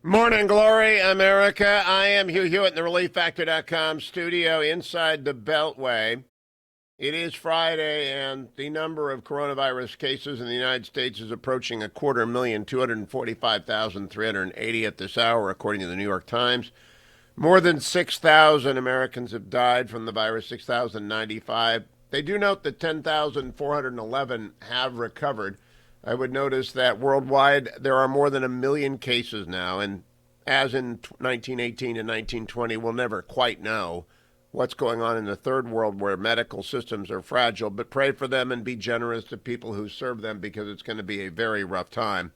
Morning glory, America. I am Hugh Hewitt in the ReliefFactor.com studio inside the Beltway. It is Friday, and the number of coronavirus cases in the United States is approaching 245,380 at this hour, according to the New York Times. More than 6,000 Americans have died from the virus, 6,095. They do note that 10,411 have recovered. I would notice that worldwide there are more than 1 million cases now, and as in 1918 and 1920, we'll never quite know what's going on in the third world where medical systems are fragile, but pray for them and be generous to people who serve them because it's going to be a very rough time.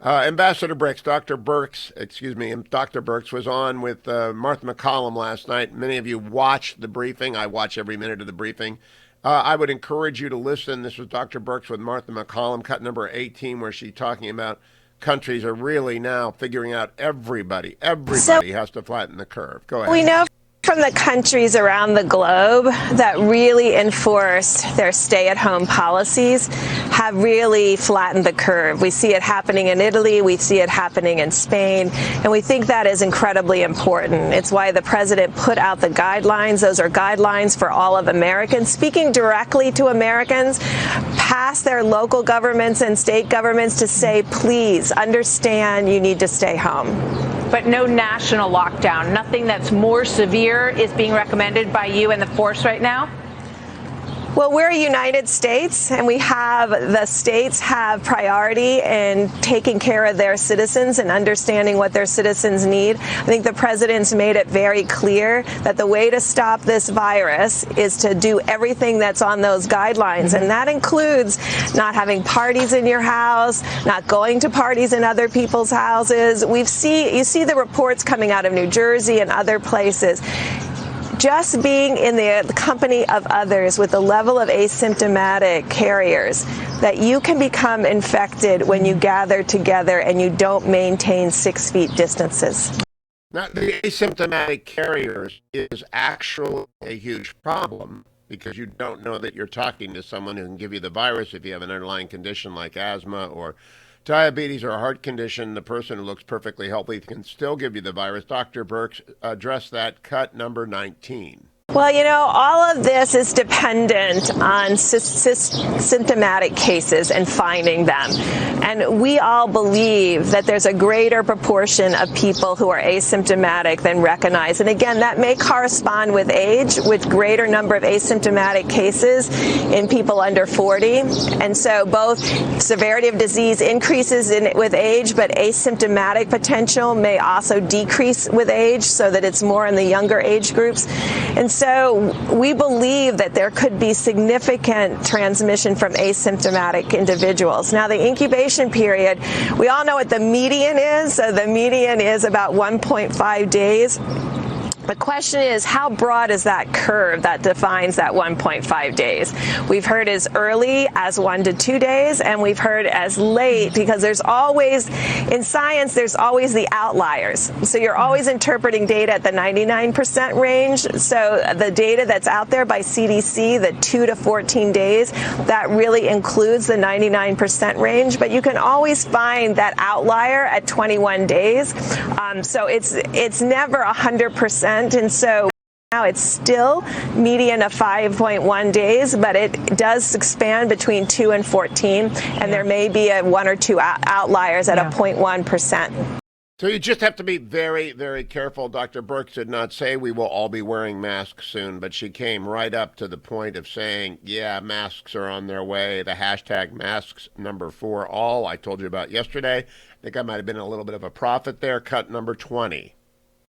Dr. Birx was on with Martha MacCallum last night. Many of you watched the briefing. I watch every minute of the briefing. I would encourage you to listen. This was Dr. Birx with Martha MacCallum, cut number 18, where she's talking about countries are really now figuring out everybody has to flatten the curve. Go ahead. We know from the countries around the globe that really enforced their stay-at-home policies have really flattened the curve. We see it happening in Italy, we see it happening in Spain, and we think that is incredibly important. It's why the president put out the guidelines. Those are guidelines for all of Americans, speaking directly to Americans, past their local governments and state governments to say, please understand you need to stay home. But no national lockdown, nothing that's more severe is being recommended by you and the force right now? Well, we're a United States, and the states have priority in taking care of their citizens and understanding what their citizens need. I think the president's made it very clear that the way to stop this virus is to do everything that's on those guidelines, and that includes not having parties in your house, not going to parties in other people's houses. You see the reports coming out of New Jersey and other places. Just being in the company of others with the level of asymptomatic carriers, that you can become infected when you gather together and you don't maintain 6 feet distances. Now, the asymptomatic carriers is actually a huge problem because you don't know that you're talking to someone who can give you the virus if you have an underlying condition like asthma or diabetes or a heart condition. The person who looks perfectly healthy can still give you the virus. Dr. Birx addressed that, cut number 19. Well, all of this is dependent on symptomatic cases and finding them. And we all believe that there's a greater proportion of people who are asymptomatic than recognized. And again, that may correspond with age, with greater number of asymptomatic cases in people under 40. And so both severity of disease increases with age, but asymptomatic potential may also decrease with age so that it's more in the younger age groups. And so we believe that there could be significant transmission from asymptomatic individuals. Now, the incubation period, we all know what the median is. So the median is about 1.5 days. The question is, how broad is that curve that defines that 1.5 days? We've heard as early as 1 to 2 days, and we've heard as late, because there's always, in science, there's always the outliers. So you're always interpreting data at the 99% range. So the data that's out there by CDC, the 2 to 14 days, that really includes the 99% range. But you can always find that outlier at 21 days. So it's never 100%. And so now it's still median of 5.1 days, but it does expand between 2 and 14. And there may be 1 or 2 outliers at a 0.1%. So you just have to be very, very careful. Dr. Birx did not say we will all be wearing masks soon, but she came right up to the point of saying, yeah, masks are on their way. The hashtag masks #4 all I told you about yesterday. I think I might have been a little bit of a prophet there. Cut number 20.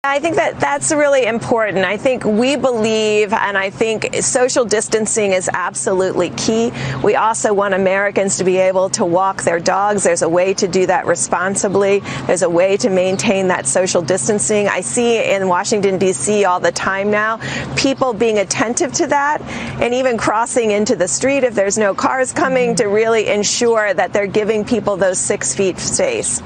I think that's really important. I think we believe, and I think social distancing is absolutely key. We also want Americans to be able to walk their dogs. There's a way to do that responsibly. There's a way to maintain that social distancing. I see in Washington, D.C. all the time now, people being attentive to that and even crossing into the street if there's no cars coming to really ensure that they're giving people those 6 feet space.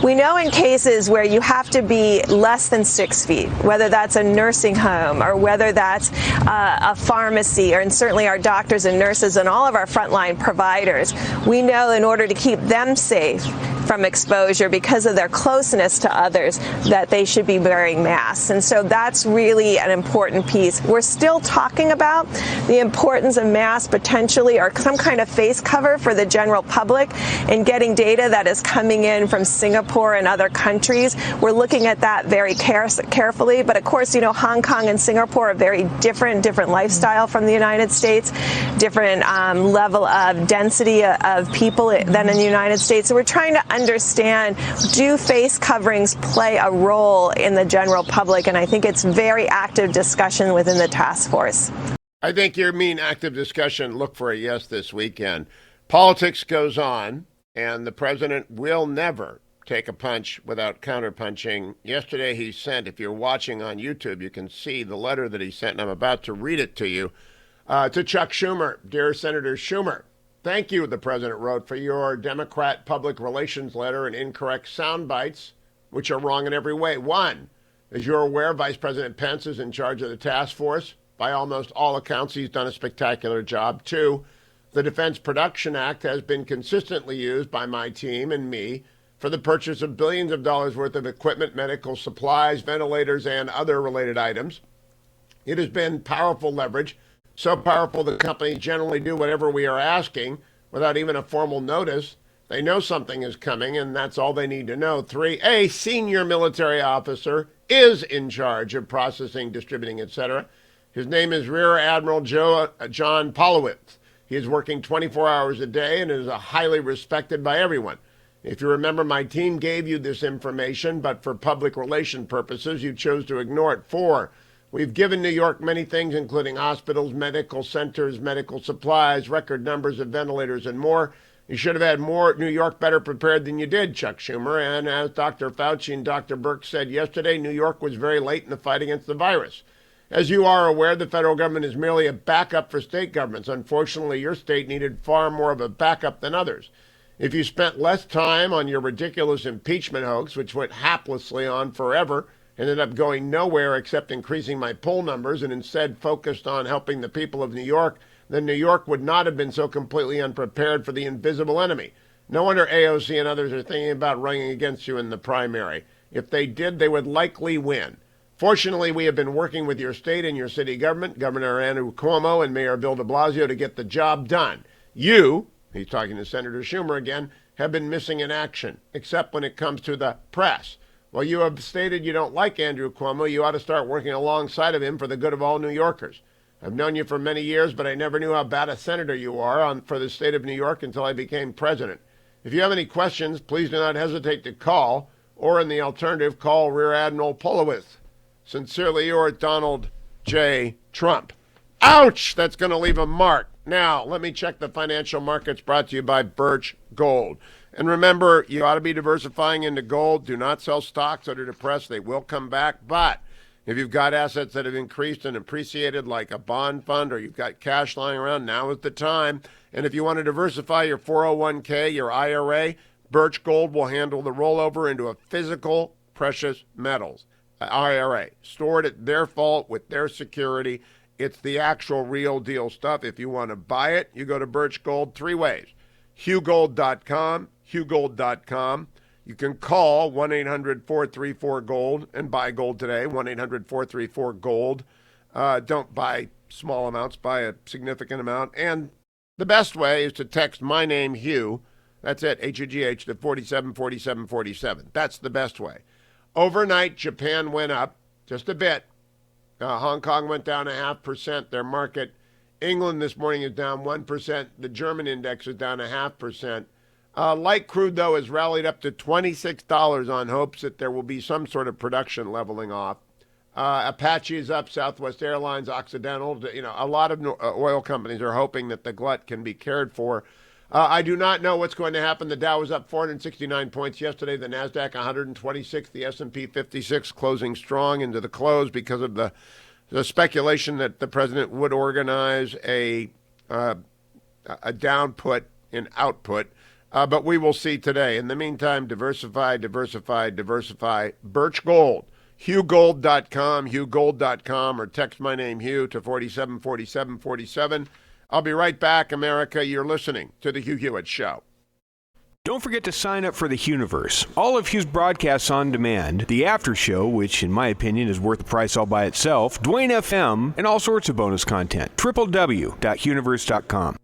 We know in cases where you have to be less than 6 feet, whether that's a nursing home or whether that's a pharmacy, or and certainly our doctors and nurses and all of our frontline providers, we know in order to keep them safe, from exposure because of their closeness to others, that they should be wearing masks. And so that's really an important piece. We're still talking about the importance of masks potentially, or some kind of face cover for the general public, and getting data that is coming in from Singapore and other countries. We're looking at that very carefully. But of course, Hong Kong and Singapore are very different lifestyle from the United States, different level of density of people than in the United States. So we're trying to understand, do face coverings play a role in the general public? And I think it's very active discussion within the task force. I think you mean active discussion. Look for a yes this weekend. Politics goes on, and the president will never take a punch without counterpunching. Yesterday he sent, if you're watching on YouTube, you can see the letter that he sent, and I'm about to read it to you, to Chuck Schumer. Dear Senator Schumer, thank you, the president wrote, for your Democrat public relations letter and incorrect sound bites, which are wrong in every way. One, as you're aware, Vice President Pence is in charge of the task force. By almost all accounts, he's done a spectacular job. Two, the Defense Production Act has been consistently used by my team and me for the purchase of billions of dollars worth of equipment, medical supplies, ventilators, and other related items. It has been powerful leverage, so powerful the companies generally do whatever we are asking without even a formal notice. They know something is coming, and that's all they need to know. Three, a senior military officer is in charge of processing, distributing, etc. His name is Rear Admiral John Polowitz. He is working 24 hours a day and is highly respected by everyone. If you remember, my team gave you this information, but for public relation purposes, you chose to ignore it. Four, we've given New York many things, including hospitals, medical centers, medical supplies, record numbers of ventilators, and more. You should have had more New York better prepared than you did, Chuck Schumer. And as Dr. Fauci and Dr. Birx said yesterday, New York was very late in the fight against the virus. As you are aware, the federal government is merely a backup for state governments. Unfortunately, your state needed far more of a backup than others. If you spent less time on your ridiculous impeachment hoax, which went haplessly on forever, ended up going nowhere except increasing my poll numbers, and instead focused on helping the people of New York, then New York would not have been so completely unprepared for the invisible enemy. No wonder AOC and others are thinking about running against you in the primary. If they did, they would likely win. Fortunately, we have been working with your state and your city government, Governor Andrew Cuomo and Mayor Bill de Blasio, to get the job done. You, he's talking to Senator Schumer again, have been missing in action, except when it comes to the press. While you have stated you don't like Andrew Cuomo, you ought to start working alongside of him for the good of all New Yorkers. I've known you for many years, but I never knew how bad a senator you are for the state of New York until I became president. If you have any questions, please do not hesitate to call, or in the alternative, call Rear Admiral Polowitz. Sincerely yours, Donald J. Trump. Ouch! That's going to leave a mark. Now, let me check the financial markets, brought to you by Birch Gold. And remember, you ought to be diversifying into gold. Do not sell stocks that are depressed. They will come back. But if you've got assets that have increased and appreciated, like a bond fund, or you've got cash lying around, now is the time. And if you want to diversify your 401k, your IRA, Birch Gold will handle the rollover into a physical precious metals IRA, stored at their vault with their security. It's the actual real deal stuff. If you want to buy it, you go to Birch Gold three ways. HughGold.com, HughGold.com. You can call 1-800-434-GOLD and buy gold today, 1-800-434-GOLD. Don't buy small amounts, buy a significant amount. And the best way is to text my name, Hugh. That's it, H-U-G-H, to 474747. That's the best way. Overnight, Japan went up just a bit. Hong Kong went down 0.5%, their market. England this morning is down 1%. The German index is down 0.5%. Light crude, though, has rallied up to $26 on hopes that there will be some sort of production leveling off. Apache is up, Southwest Airlines, Occidental. A lot of oil companies are hoping that the glut can be cared for. I do not know what's going to happen. The Dow was up 469 points yesterday. The NASDAQ 126. The S&P 56 closing strong into the close because of the speculation that the president would organize a downput in output. But we will see today. In the meantime, diversify. Birch Gold. HughGold.com, HughGold.com, or text my name, Hugh, to 474747. I'll be right back, America. You're listening to The Hugh Hewitt Show. Don't forget to sign up for the Hughiverse. All of Hugh's broadcasts on demand, the after show, which in my opinion is worth the price all by itself, Dwayne FM, and all sorts of bonus content. www.hughiverse.com.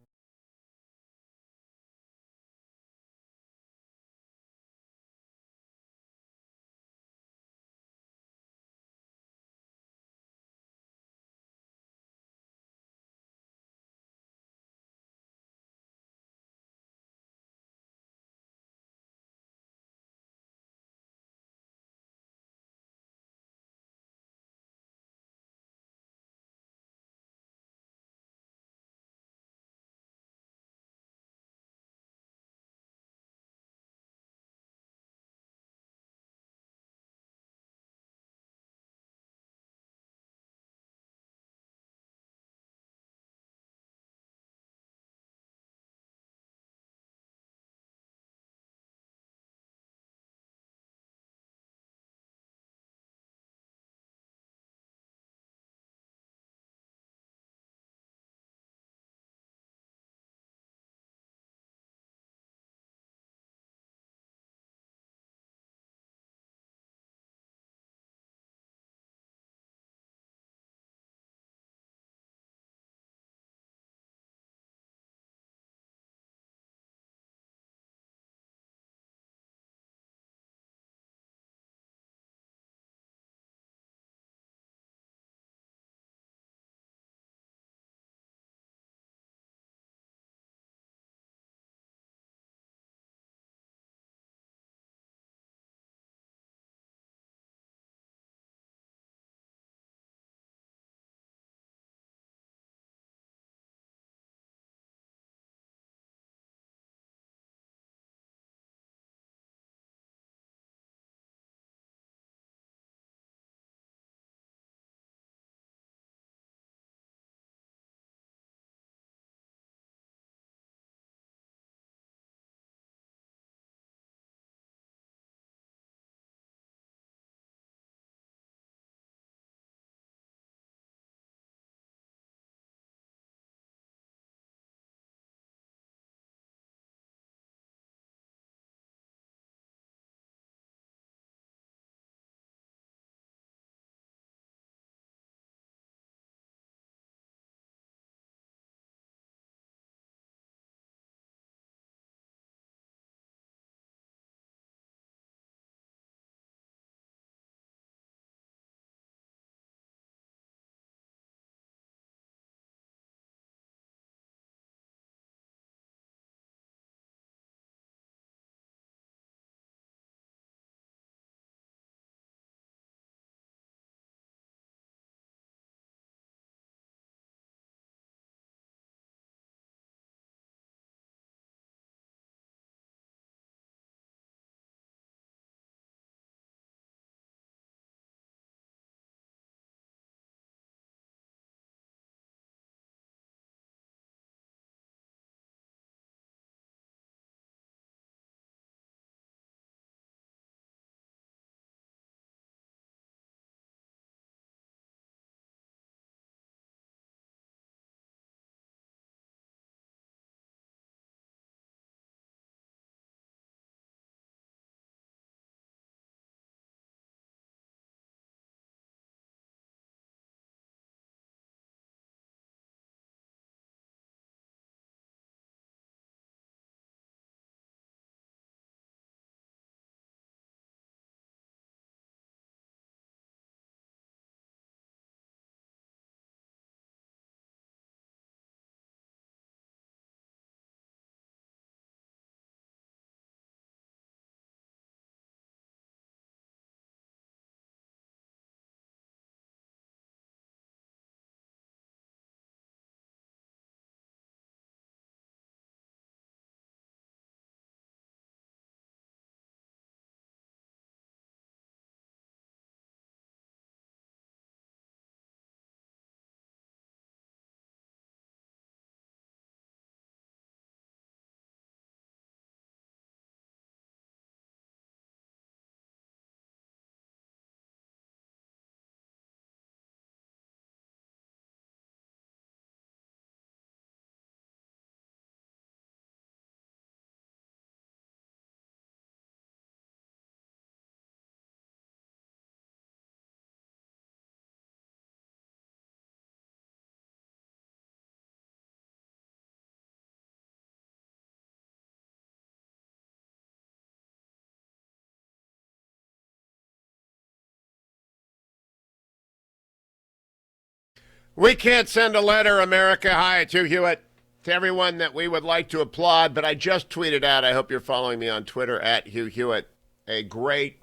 We can't send a letter, America. Hi, it's Hugh Hewitt. To everyone that we would like to applaud, but I just tweeted out, I hope you're following me on Twitter, at Hugh Hewitt, a great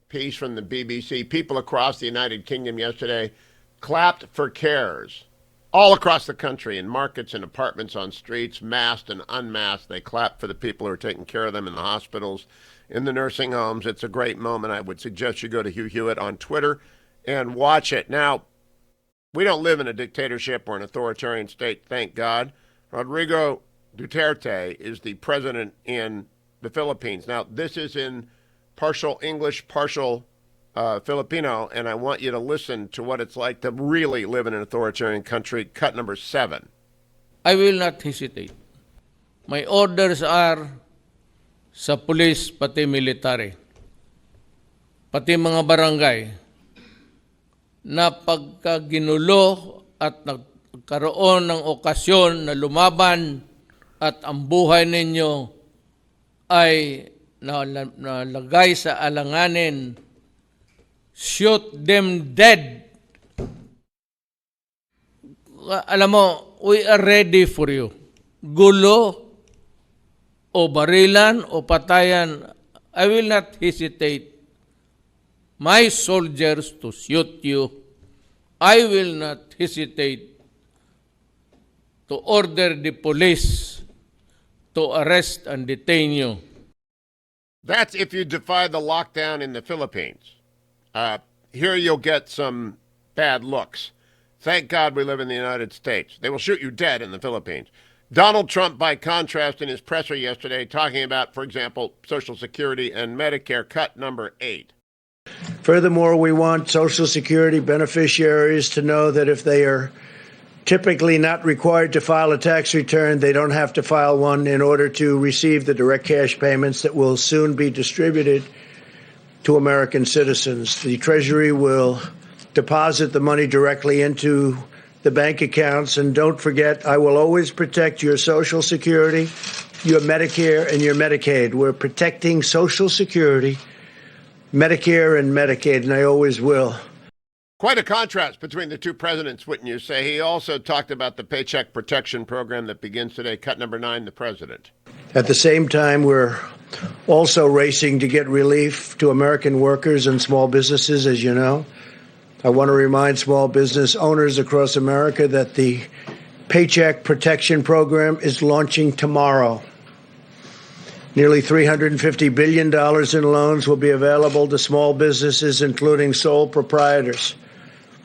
piece from the BBC. People across the United Kingdom yesterday clapped for CARES. All across the country, in markets and apartments, on streets, masked and unmasked. They clapped for the people who are taking care of them in the hospitals, in the nursing homes. It's a great moment. I would suggest you go to Hugh Hewitt on Twitter and watch it. Now, we don't live in a dictatorship or an authoritarian state, thank God. Rodrigo Duterte is the president in the Philippines. Now, this is in partial English, partial Filipino, and I want you to listen to what it's like to really live in an authoritarian country. Cut number 7. I will not hesitate. My orders are sa pulis, pati military, pati mga barangay, na pagka ginulo at nagkaroon ng okasyon na lumaban at ang buhay ninyo ay nalagay sa alanganin, shoot them dead. Alam mo, we are ready for you. Gulo o barilan o patayan, I will not hesitate my soldiers to shoot you. I will not hesitate to order the police to arrest and detain you. That's if you defy the lockdown in the Philippines. Here you'll get some bad looks. Thank God we live in the United States. They will shoot you dead in the Philippines. Donald Trump, by contrast, in his presser yesterday, talking about, for example, Social Security and Medicare. Cut number 8. Furthermore, we want Social Security beneficiaries to know that if they are typically not required to file a tax return, they don't have to file one in order to receive the direct cash payments that will soon be distributed to American citizens. The Treasury will deposit the money directly into the bank accounts. And don't forget, I will always protect your Social Security, your Medicare, and your Medicaid. We're protecting Social Security, Medicare, and Medicaid, and I always will. Quite a contrast between the two presidents, wouldn't you say? He also talked about the Paycheck Protection Program that begins today. Cut number 9, the president. At the same time, we're also racing to get relief to American workers and small businesses, as you know. I want to remind small business owners across America that the Paycheck Protection Program is launching tomorrow. Nearly $350 billion in loans will be available to small businesses, including sole proprietors.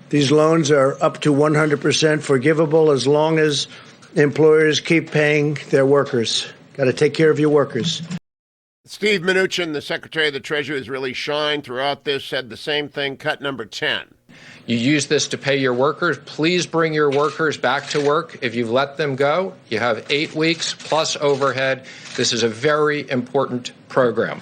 These loans are up to 100% forgivable as long as employers keep paying their workers. Got to take care of your workers. Steve Mnuchin, the Secretary of the Treasury, has really shined throughout this, said the same thing. Cut number 10. You use this to pay your workers. Please bring your workers back to work. If you've let them go, you have 8 weeks plus overhead. This is a very important program.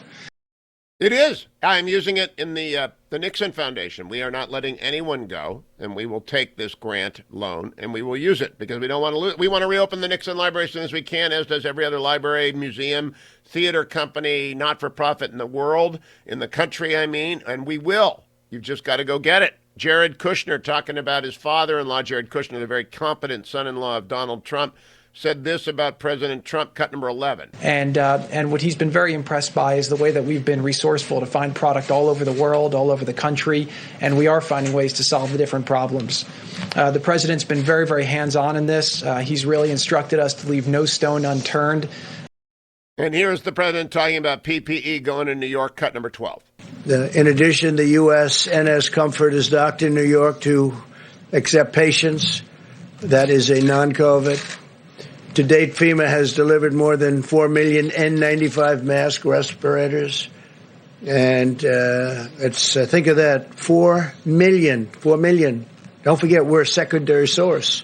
It is. I'm using it in the Nixon Foundation. We are not letting anyone go, and we will take this grant loan, and we will use it because we don't want to lose. We want to reopen the Nixon Library as soon as we can, as does every other library, museum, theater company, not-for-profit in the world, in the country, I mean, and we will. You've just got to go get it. Jared Kushner, talking about his father-in-law, Jared Kushner, the very competent son-in-law of Donald Trump, said this about President Trump. Cut number 11. And what he's been very impressed by is the way that we've been resourceful to find product all over the world, all over the country, and we are finding ways to solve the different problems. The president's been very, very hands-on in this. He's really instructed us to leave no stone unturned. And here's the president talking about PPE going to New York. Cut number 12. In addition, the USNS Comfort is docked in New York to accept patients. That is a non-COVID. To date, FEMA has delivered more than 4 million N95 mask respirators. And think of that, 4 million. Don't forget, we're a secondary source.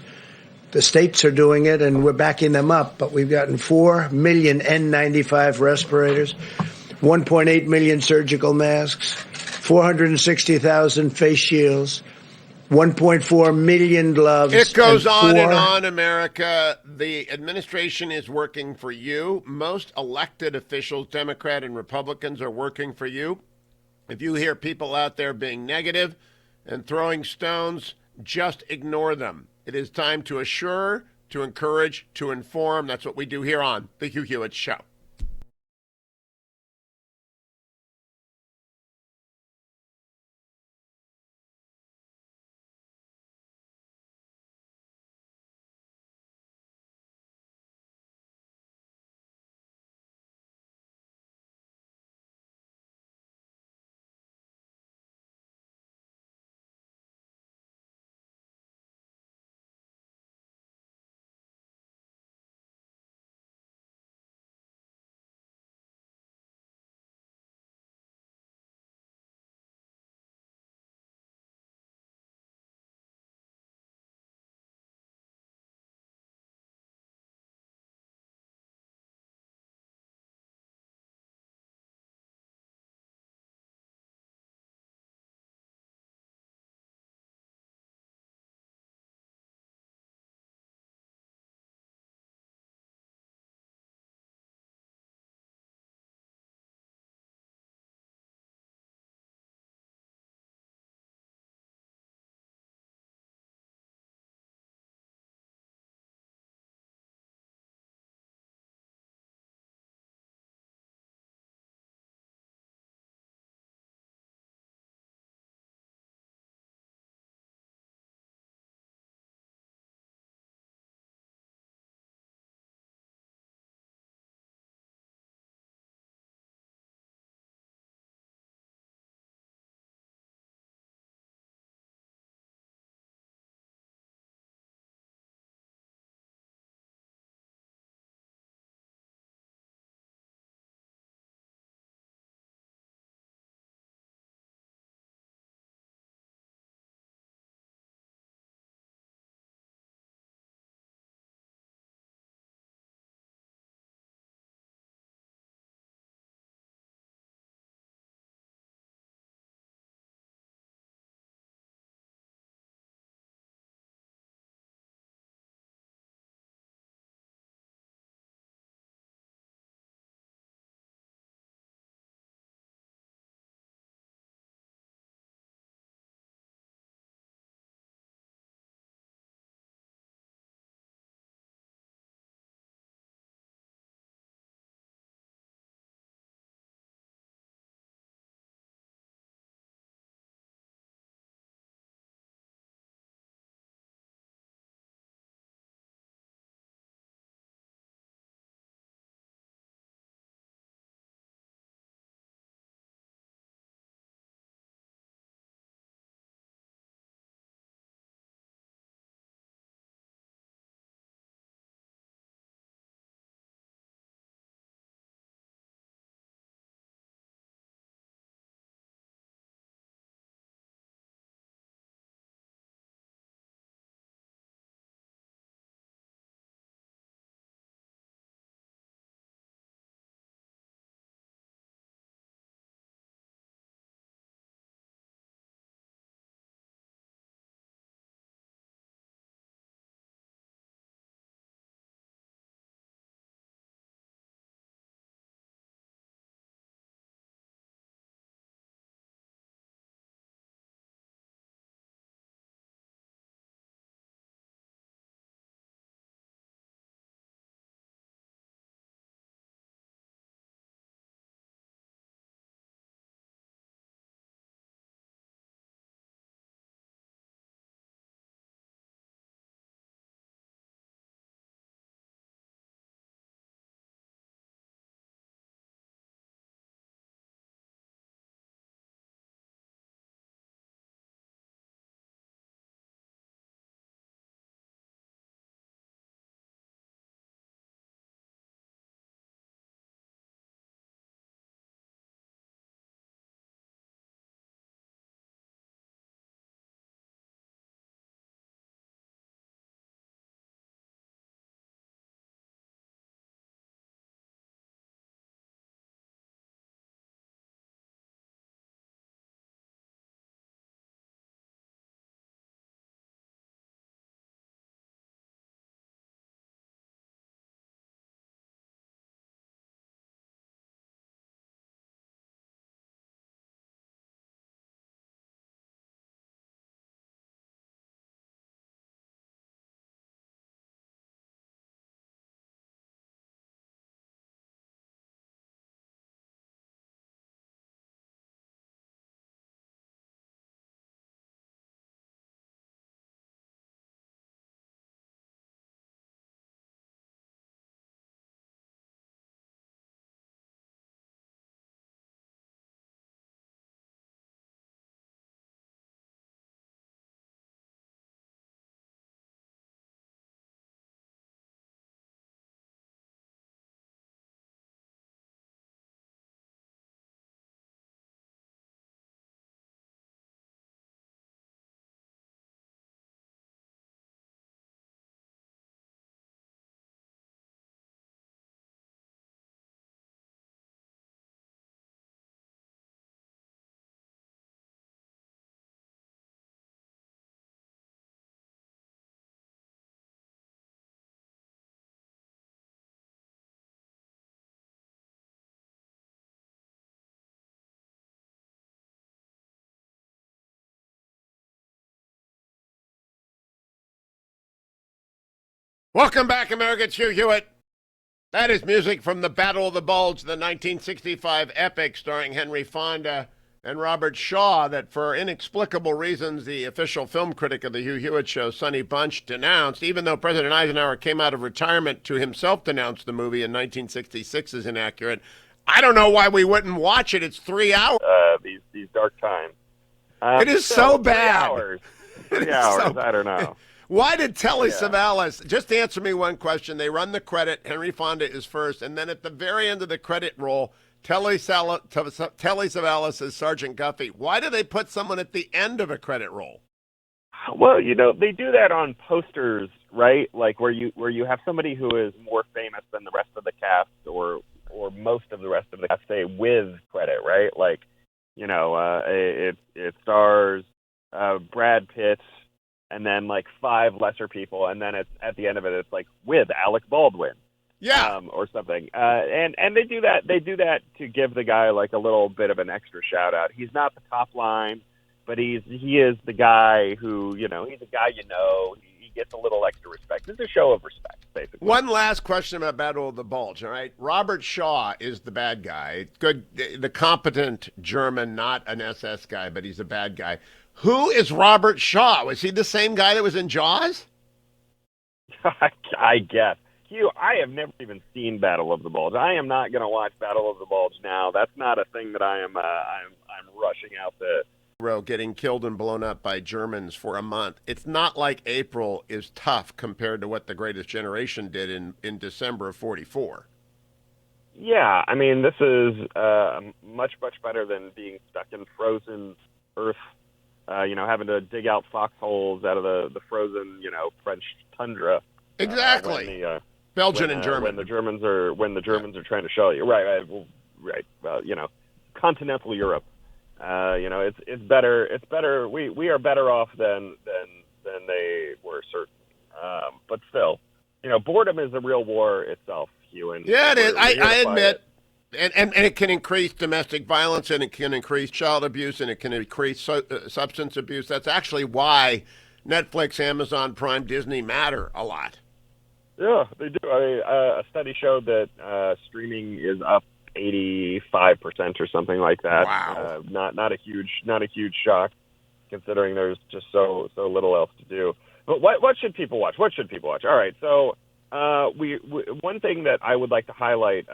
The states are doing it, and we're backing them up. But we've gotten 4 million N95 respirators, 1.8 million surgical masks, 460,000 face shields, 1.4 million gloves. It goes on and on, America. The administration is working for you. Most elected officials, Democrat and Republicans, are working for you. If you hear people out there being negative and throwing stones, just ignore them. It is time to assure, to encourage, to inform. That's what we do here on The Hugh Hewitt Show. Welcome back, America. It's Hugh Hewitt. That is music from the Battle of the Bulge, the 1965 epic starring Henry Fonda and Robert Shaw that for inexplicable reasons the official film critic of the Hugh Hewitt Show, Sonny Bunch, denounced, even though President Eisenhower came out of retirement to himself denounce the movie in 1966 as inaccurate. I don't know why we wouldn't watch it. It's 3 hours. These dark times. It is so bad. 3 hours. 3 hours. I don't know. Why did Telly Savalas, just answer me one question, they run the credit, Henry Fonda is first, and then at the very end of the credit roll, Telly Savalas is Sergeant Guffey. Why do they put someone at the end of a credit roll? Well, they do that on posters, right? Like where you have somebody who is more famous than the rest of the cast or most of the rest of the cast, say, with credit, right? Like, it stars Brad Pitt, and then like 5 lesser people, and then it's at the end of it, it's like with Alec Baldwin, or something. And they do that to give the guy like a little bit of an extra shout out. He's not the top line, but he is the guy who he's a guy he gets a little extra respect. It's a show of respect, basically. One last question about Battle of the Bulge. All right, Robert Shaw is the bad guy. Good, the competent German, not an SS guy, but he's a bad guy. Who is Robert Shaw? Was he the same guy that was in Jaws? I guess. Hugh, I have never even seen Battle of the Bulge. I am not going to watch Battle of the Bulge now. That's not a thing that I'm rushing out to. Getting killed and blown up by Germans for a month. It's not like April is tough compared to what The Greatest Generation did in December of 44. Yeah, I mean, this is much, much better than being stuck in frozen earth. Having to dig out foxholes out of the frozen, French tundra. Exactly. Belgian and German. When the Germans are trying to shell you. Right. Well, continental Europe. It's better. It's better. We are better off than they were, certain. But still, boredom is a real war itself, Hugh. And yeah, it is. I admit. And it can increase domestic violence, and it can increase child abuse, and it can increase substance abuse. That's actually why Netflix, Amazon Prime, Disney matter a lot. Yeah, they do. A study showed that streaming is up 85% or something like that. Wow. Not a huge shock, considering there's just so little else to do. But what should people watch? All right, so. One thing that I would like to highlight,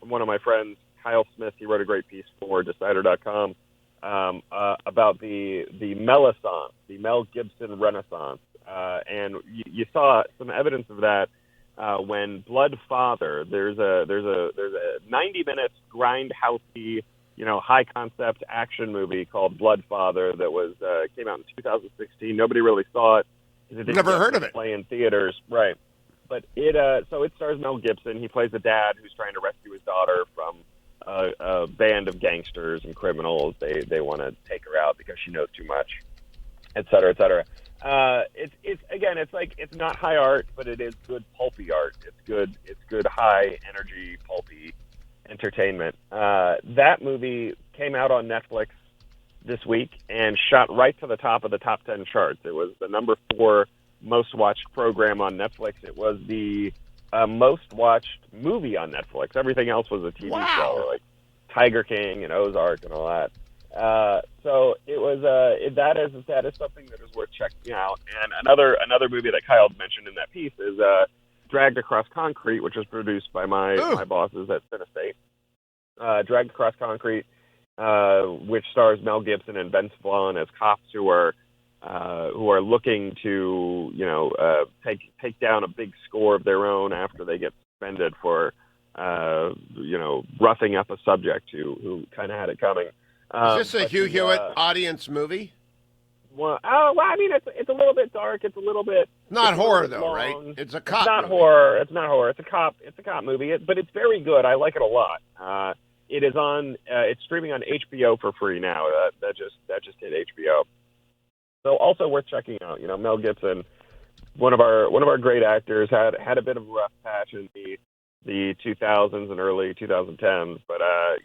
one of my friends, Kyle Smith, he wrote a great piece for Decider.com about the Melaissance, the Mel Gibson Renaissance, and you saw some evidence of that when Bloodfather. There's a 90 minutes grindhousey, high concept action movie called Bloodfather that came out in 2016. Nobody really saw it. Never heard of it. Play in theaters, right? But it stars Mel Gibson. He plays a dad who's trying to rescue his daughter from a band of gangsters and criminals. They want to take her out because she knows too much, et cetera, et cetera. It's not high art, but it is good pulpy art. It's good high energy pulpy entertainment. That movie came out on Netflix this week and shot right to the top of the top 10 charts. It was the number 4 most watched program on Netflix. It was the most watched movie on Netflix. Everything else was a TV show, like Tiger King and Ozark and all that. So it was that is something that is worth checking out. And another movie that Kyle mentioned in that piece is Dragged Across Concrete, which was produced by my bosses at Cinestate. Dragged Across Concrete, which stars Mel Gibson and Ben Splon as cops who are looking to, take down a big score of their own after they get suspended for, roughing up a subject who kind of had it coming. Is this a Hugh Hewitt audience movie? Well, I mean, it's a little bit dark. It's a little bit not horror though, right? It's a cop. It's not movie. horror. It's not horror. It's a cop movie. But it's very good. I like it a lot. It is on. It's streaming on HBO for free now. That just hit HBO. So also worth checking out. Mel Gibson, one of our great actors, had a bit of a rough patch in the 2000s and early 2010s, but I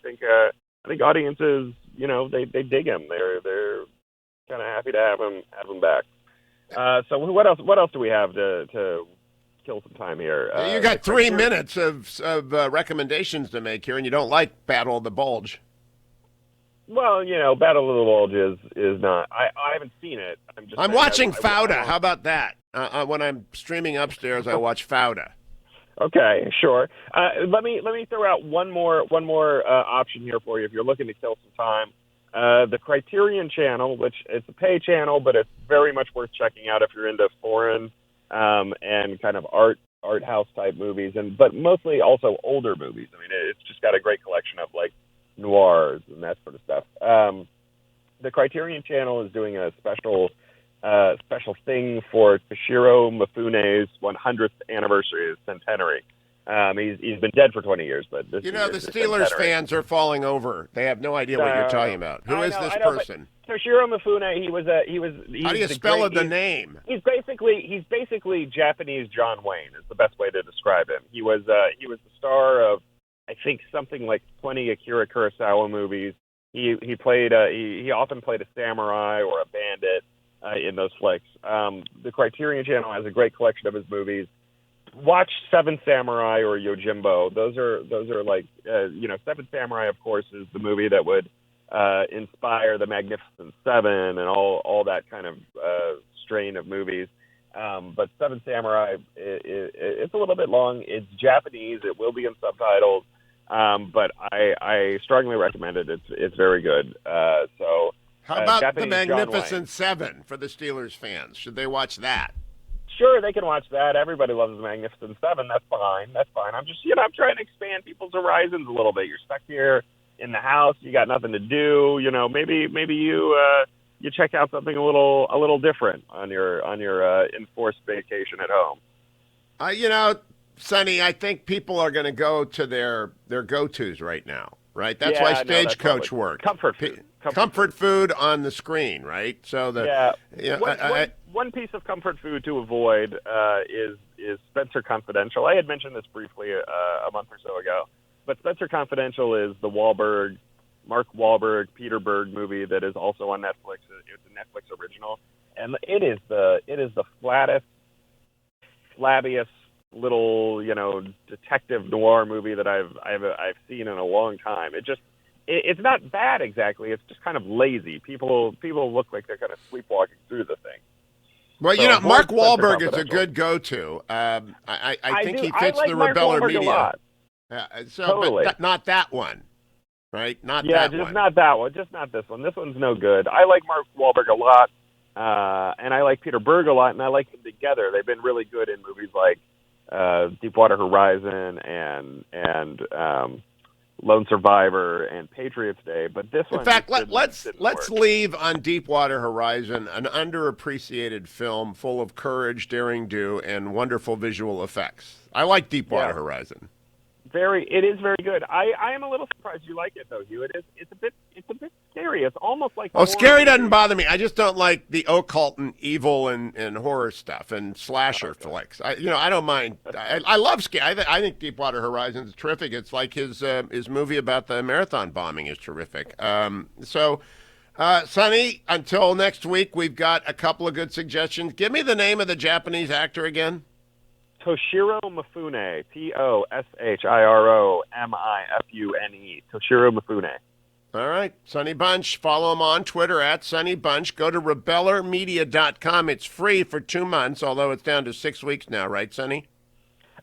think audiences, they dig him. They're kind of happy to have him back. So what else do we have to kill some time here. You got 3 minutes of recommendations to make here, and you don't like Battle of the Bulge. Well, Battle of the Bulge is not. I haven't seen it. I'm watching Fauda. How about that? When I'm streaming upstairs, I watch Fauda. Okay, sure. Let me throw out one more option here for you if you're looking to kill some time. The Criterion Channel, which it's a pay channel, but it's very much worth checking out if you're into foreign and kind of art house type movies, but mostly also older movies. I mean, it's just got a great collection of like noirs and that sort of stuff. The Criterion Channel is doing a special thing for Toshiro Mifune's 100th anniversary, centenary. He's been dead for 20 years, but the Steelers fans are falling over. They have no idea what you're talking about. Who is this person? Toshiro Mifune. How do you spell the name? He's basically Japanese John Wayne. Is the best way to describe him. He was the star of, I think, something like 20 Akira Kurosawa movies. He often played a samurai or a bandit in those flicks. The Criterion Channel has a great collection of his movies. Watch Seven Samurai or Yojimbo. Those are like Seven Samurai, of course, is the movie that would inspire the Magnificent Seven and all that kind of strain of movies. But Seven Samurai, it's a little bit long. It's Japanese. It will be in subtitles. But I strongly recommend it. It's very good. So how about Japanese the Magnificent Seven for the Steelers fans? Should they watch that? Sure, they can watch that. Everybody loves the Magnificent Seven. That's fine. I'm just, I'm trying to expand people's horizons a little bit. You're stuck here in the house. You got nothing to do. Maybe you check out something a little different on your enforced vacation at home. Sonny, I think people are going to go to their go-tos right now, right? That's why Stagecoach works. Comfort food on the screen, right? So one piece of comfort food to avoid is Spencer Confidential. I had mentioned this briefly a month or so ago, but Spencer Confidential is the Mark Wahlberg, Peter Berg movie that is also on Netflix. It's a Netflix original, and it is the flattest, flabbiest little detective noir movie that I've seen in a long time. It's not bad exactly. It's just kind of lazy. People look like they're kind of sleepwalking through the thing. Well, so Mark Wahlberg is a good go-to. I think he fits the rebeller media. Totally. But not that one, right? Not that one. Yeah, just not that one. Just not this one. This one's no good. I like Mark Wahlberg a lot, and I like Peter Berg a lot, and I like them together. They've been really good in movies like Deepwater Horizon and Lone Survivor and Patriots Day, but this one. In fact, let's leave on Deepwater Horizon, an underappreciated film full of courage, daring do, and wonderful visual effects. I like Deepwater Horizon. It is very good. I am a little surprised you like it though, Hugh. It's a bit scary. It's almost like scary doesn't bother me. I just don't like the occult and evil and horror stuff and slasher flicks. I don't mind. I love scary. I think Deepwater Horizon is terrific. It's like his movie about the marathon bombing is terrific. Sonny, until next week, we've got a couple of good suggestions. Give me the name of the Japanese actor again. Toshiro Mifune, Toshiromifune, Toshiro Mifune. All right, Sonny Bunch. Follow him on Twitter at Sonny Bunch. Go to rebellermedia.com. It's free for 2 months, although it's down to 6 weeks now, right, Sonny?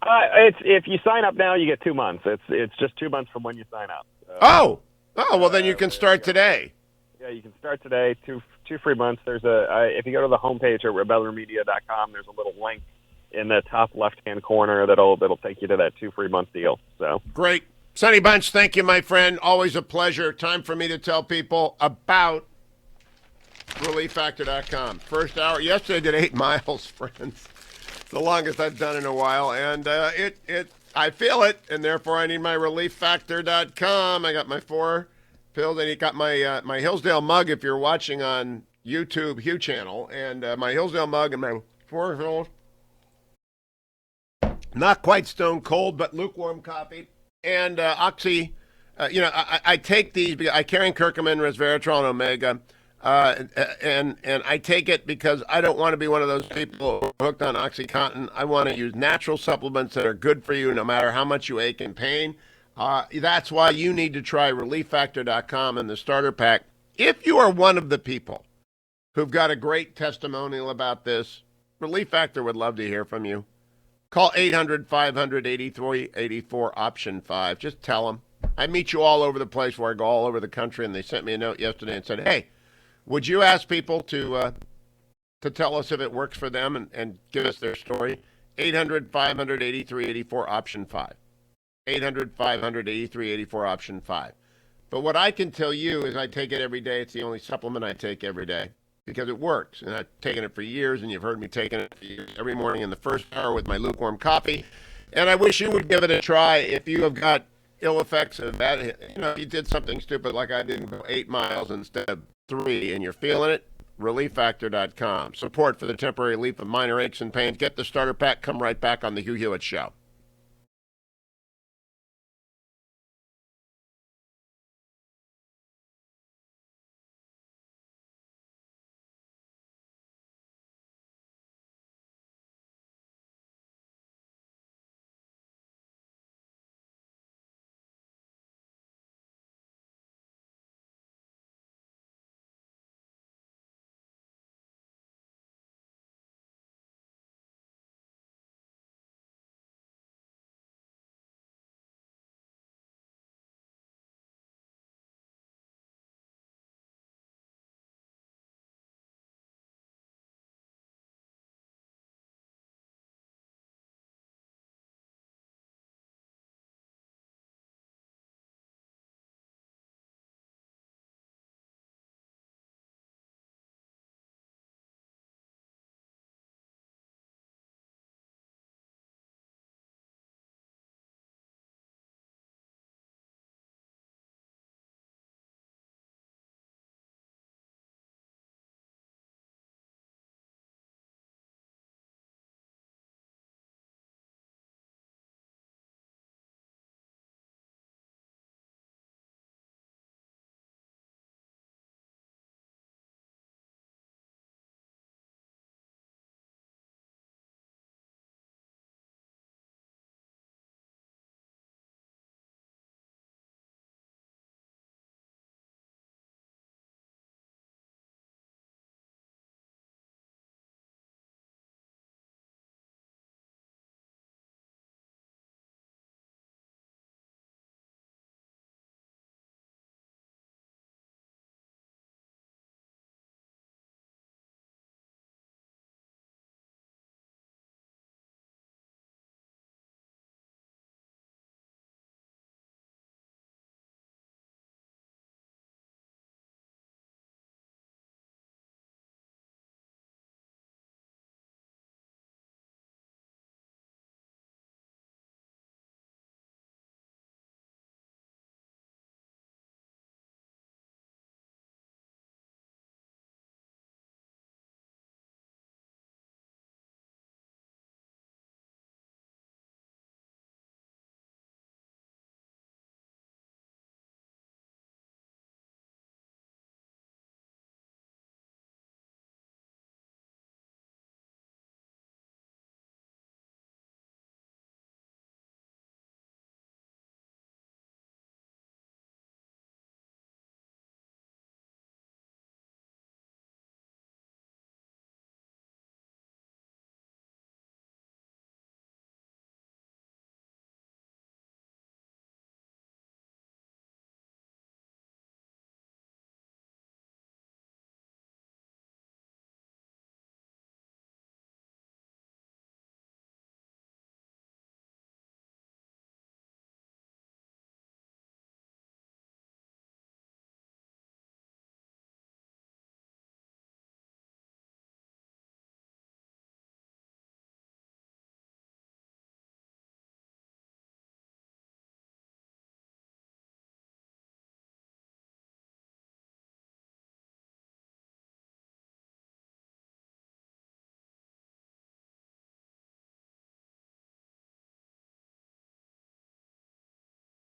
If you sign up now, you get 2 months. It's just 2 months from when you sign up. Well, then you can start today. Yeah, you can start today. Two free months. There's if you go to the homepage at rebellermedia.com, there's a little link in the top left-hand corner that'll take you to that 2 free month deal. So great. Sonny Bunch, thank you, my friend. Always a pleasure. Time for me to tell people about ReliefFactor.com. First hour. Yesterday I did 8 miles, friends. It's the longest I've done in a while, and I feel it, and therefore I need my ReliefFactor.com. I got my 4 pills, and you got my Hillsdale mug if you're watching on YouTube, Hugh channel, and my Hillsdale mug and my 4 pills. Not quite stone cold, but lukewarm coffee. And Oxy, I take these because I carry curcumin, resveratrol, and omega. And I take it because I don't want to be one of those people hooked on OxyContin. I want to use natural supplements that are good for you no matter how much you ache and pain. That's why you need to try ReliefFactor.com and the starter pack. If you are one of the people who've got a great testimonial about this, Relief Factor would love to hear from you. Call 800-500-8384, option 5. Just tell them. I meet you all over the place where I go all over the country, and they sent me a note yesterday and said, hey, would you ask people to tell us if it works for them and give us their story? 800-500-8384, option 5. 800-500-8384, option 5. But what I can tell you is I take it every day. It's the only supplement I take every day because it works. And I've taken it for years, and you've heard me taking it for years, every morning in the first hour with my lukewarm coffee. And I wish you would give it a try if you have got ill effects of that. You know, if you did something stupid like I did and go 8 miles instead of 3 and you're feeling it, ReliefFactor.com. Support for the temporary relief of minor aches and pains. Get the starter pack. Come right back on the Hugh Hewitt Show.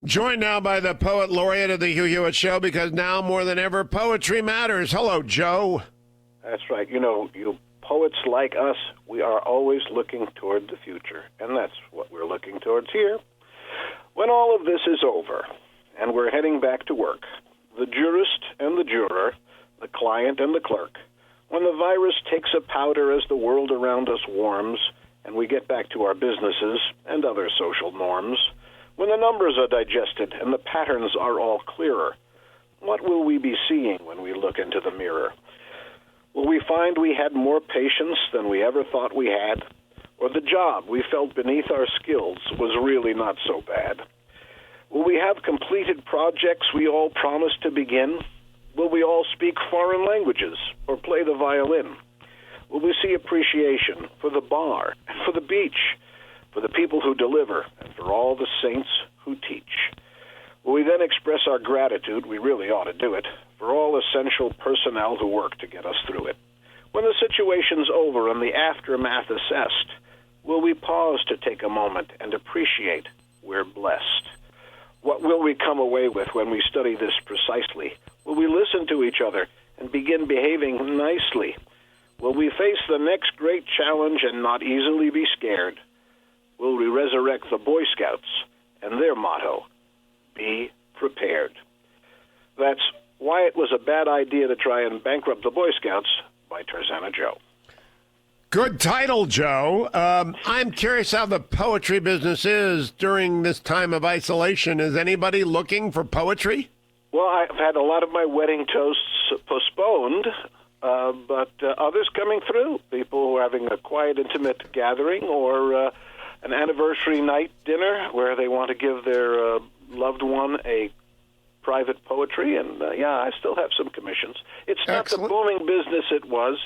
Joined now by the poet laureate of the Hugh Hewitt Show, because now more than ever, poetry matters. Hello, Joe. That's right. You know, you poets like us, we are always looking toward the future, and that's what we're looking towards here. When all of this is over, and we're heading back to work, the jurist and the juror, the client and the clerk, when the virus takes a powder as the world around us warms, and we get back to our businesses and other social norms, when the numbers are digested and the patterns are all clearer, what will we be seeing when we look into the mirror? Will we find we had more patience than we ever thought we had? Or the job we felt beneath our skills was really not so bad? Will we have completed projects we all promised to begin? Will we all speak foreign languages or play the violin? Will we see appreciation for the bar and for the beach, for the people who deliver, and for all the saints who teach? Will we then express our gratitude, we really ought to do it, for all essential personnel who work to get us through it? When the situation's over and the aftermath assessed, will we pause to take a moment and appreciate we're blessed? What will we come away with when we study this precisely? Will we listen to each other and begin behaving nicely? Will we face the next great challenge and not easily be scared? Will we resurrect the Boy Scouts and their motto, be prepared? That's Why It Was a Bad Idea to Try and Bankrupt the Boy Scouts by Tarzana Joe. Good title, Joe. I'm curious how the poetry business is during this time of isolation. Is anybody looking for poetry? Well, I've had a lot of my wedding toasts postponed, but others coming through. People who are having a quiet, intimate gathering or an anniversary night dinner where they want to give their loved one a private poetry. And, I still have some commissions. It's not the booming business it was,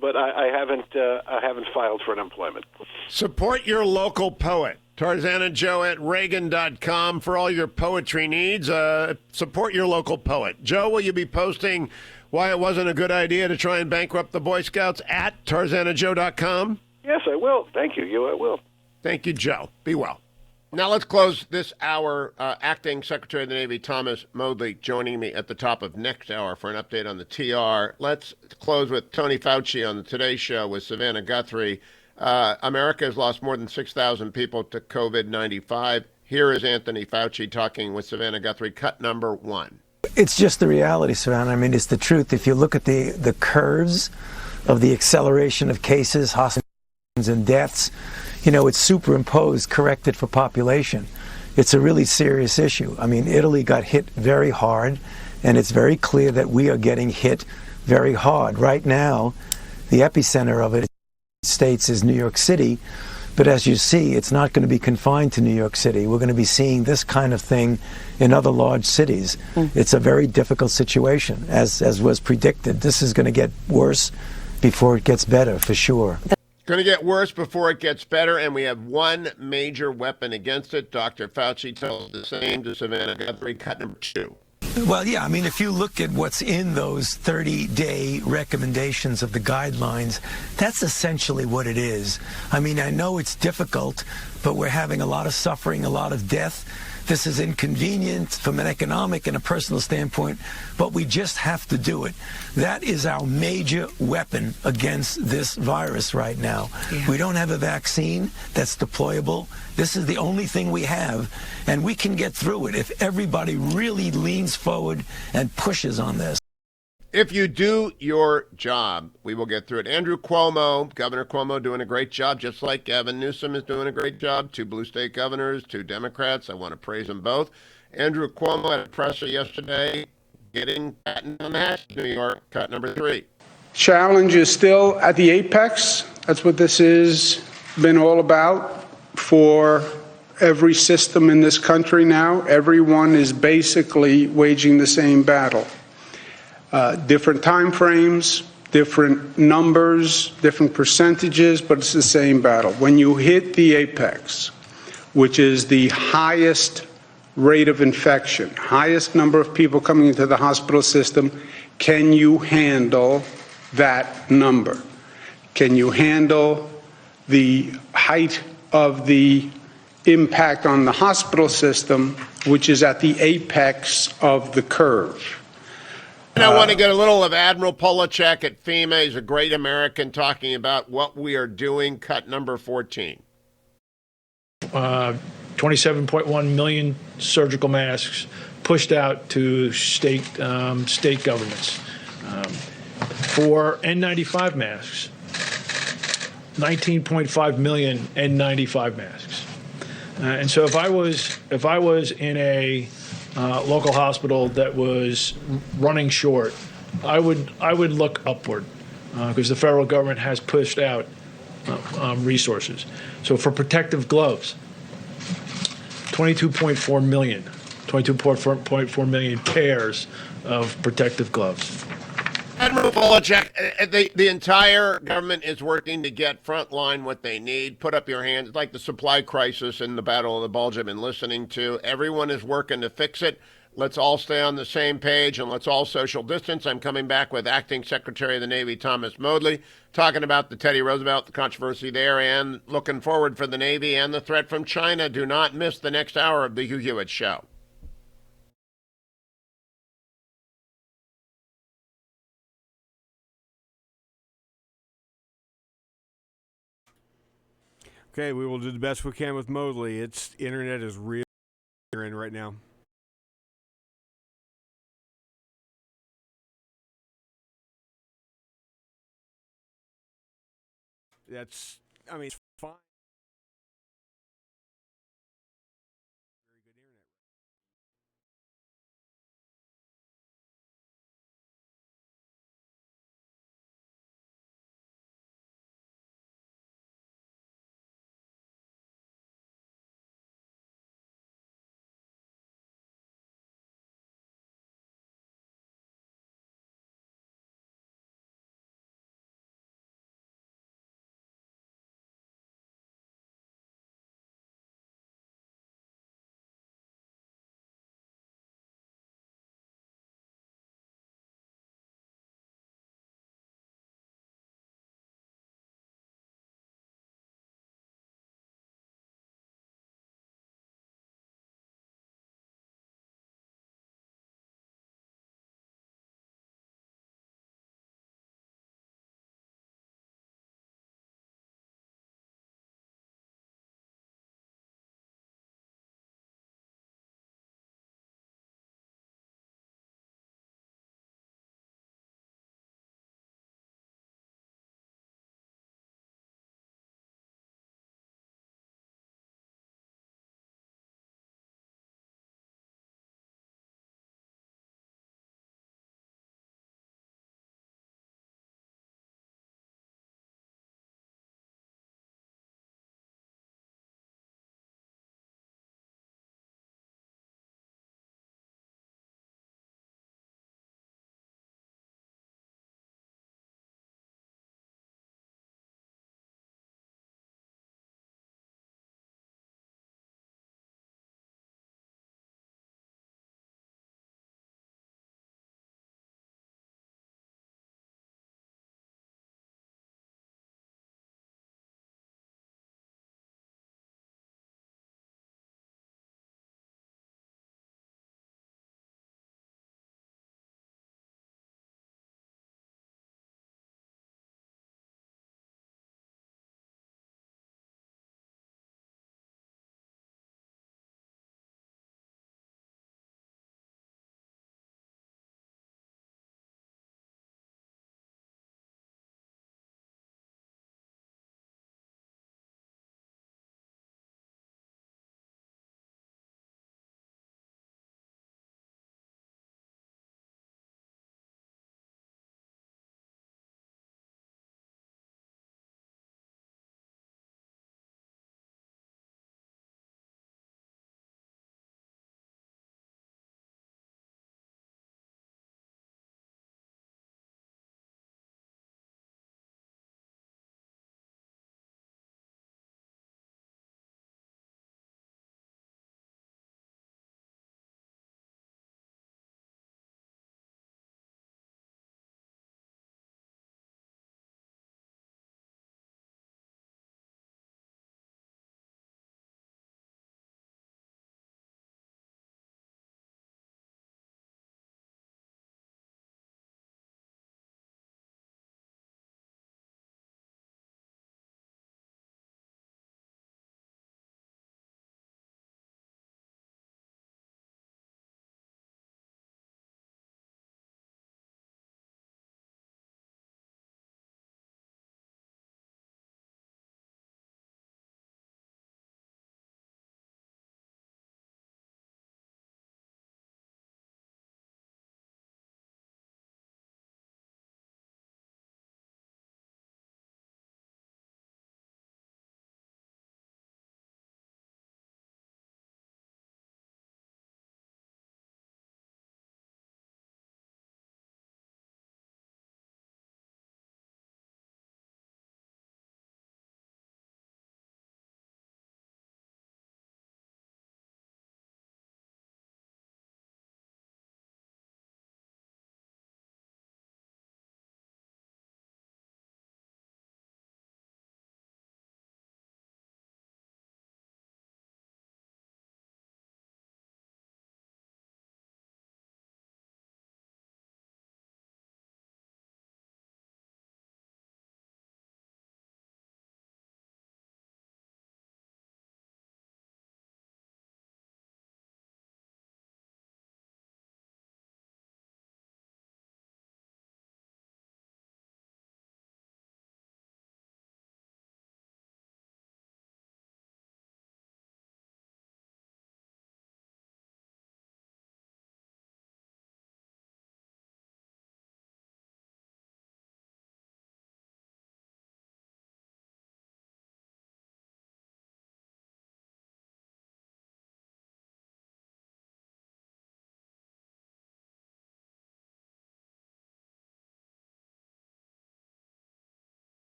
but I haven't filed for an employment. Support your local poet. Tarzana Joe at Reagan.com for all your poetry needs. Support your local poet. Joe, will you be posting why it wasn't a good idea to try and bankrupt the Boy Scouts at TarzanaJoe.com? Yes, I will. Thank you. I will. Thank you, Joe. Be well. Now let's close this hour. Acting Secretary of the Navy Thomas Modly joining me at the top of next hour for an update on the TR. Let's close with Tony Fauci on the Today Show with Savannah Guthrie. America has lost more than 6,000 people to COVID-19. Here is Anthony Fauci talking with Savannah Guthrie, cut number 1. It's just the reality, Savannah. I mean, it's the truth. If you look at the curves of the acceleration of cases, hospitalizations, and deaths, it's superimposed, corrected for population. It's a really serious issue. I mean, Italy got hit very hard, and it's very clear that we are getting hit very hard. Right now, the epicenter of it, States, is New York City, but as you see, it's not going to be confined to New York City. We're going to be seeing this kind of thing in other large cities. It's a very difficult situation, as was predicted. This is going to get worse before it gets better, for sure. Going to get worse before it gets better, and we have one major weapon against it. Dr. Fauci tells the same to Savannah Guthrie, cut number 2. Well, yeah, I mean, if you look at what's in those 30-day recommendations of the guidelines, that's essentially what it is. I mean, I know it's difficult, but we're having a lot of suffering, a lot of death. This is inconvenient from an economic and a personal standpoint, but we just have to do it. That is our major weapon against this virus right now. Yeah. We don't have a vaccine that's deployable. This is the only thing we have, and we can get through it if everybody really leans forward and pushes on this. If you do your job, we will get through it. Andrew Cuomo, Governor Cuomo, doing a great job, just like Gavin Newsom is doing a great job. 2 blue state governors, 2 Democrats. I want to praise them both. Andrew Cuomo had a presser yesterday getting patent on the hatch in New York, cut number 3. Challenge is still at the apex. That's what this has been all about for every system in this country now. Everyone is basically waging the same battle. Different time frames, different numbers, different percentages, but it's the same battle. When you hit the apex, which is the highest rate of infection, highest number of people coming into the hospital system, can you handle that number? Can you handle the height of the impact on the hospital system, which is at the apex of the curve. And I want to get a little of Admiral Polachek at FEMA. He's a great American talking about what we are doing. Cut number 14. 27.1 million surgical masks pushed out to state governments. For N95 masks, 19.5 million N95 masks. And so if I was in a local hospital that was running short, I would look upward because the federal government has pushed out resources. So for protective gloves, 22.4 million pairs of protective gloves. Admiral Polachek, the entire government is working to get frontline what they need. Put up your hands. It's like the supply crisis in the Battle of the Bulge I've been listening to. Everyone is working to fix it. Let's all stay on the same page and let's all social distance. I'm coming back with Acting Secretary of the Navy Thomas Modly, talking about the Teddy Roosevelt, the controversy there, and looking forward for the Navy and the threat from China. Do not miss the next hour of the Hugh Hewitt Show. Okay, we will do the best we can with Modly. Its internet is real in right now. It's fine.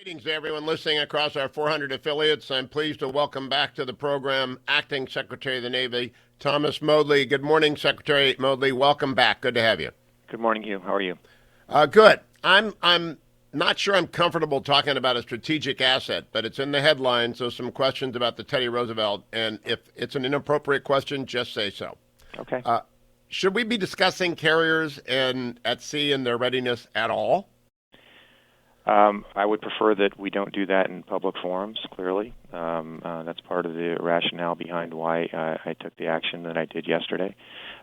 Greetings to everyone listening across our 400 affiliates. I'm pleased to welcome back to the program Acting Secretary of the Navy, Thomas Modly. Good morning, Secretary Modly. Welcome back. Good to have you. Good morning, Hugh. How are you? Good. I'm not sure I'm comfortable talking about a strategic asset, but it's in the headline, so some questions about the Teddy Roosevelt. And if it's an inappropriate question, just say so. Okay. Should we be discussing carriers at sea and their readiness at all? I would prefer that we don't do that in public forums, clearly. That's part of the rationale behind why I took the action that I did yesterday.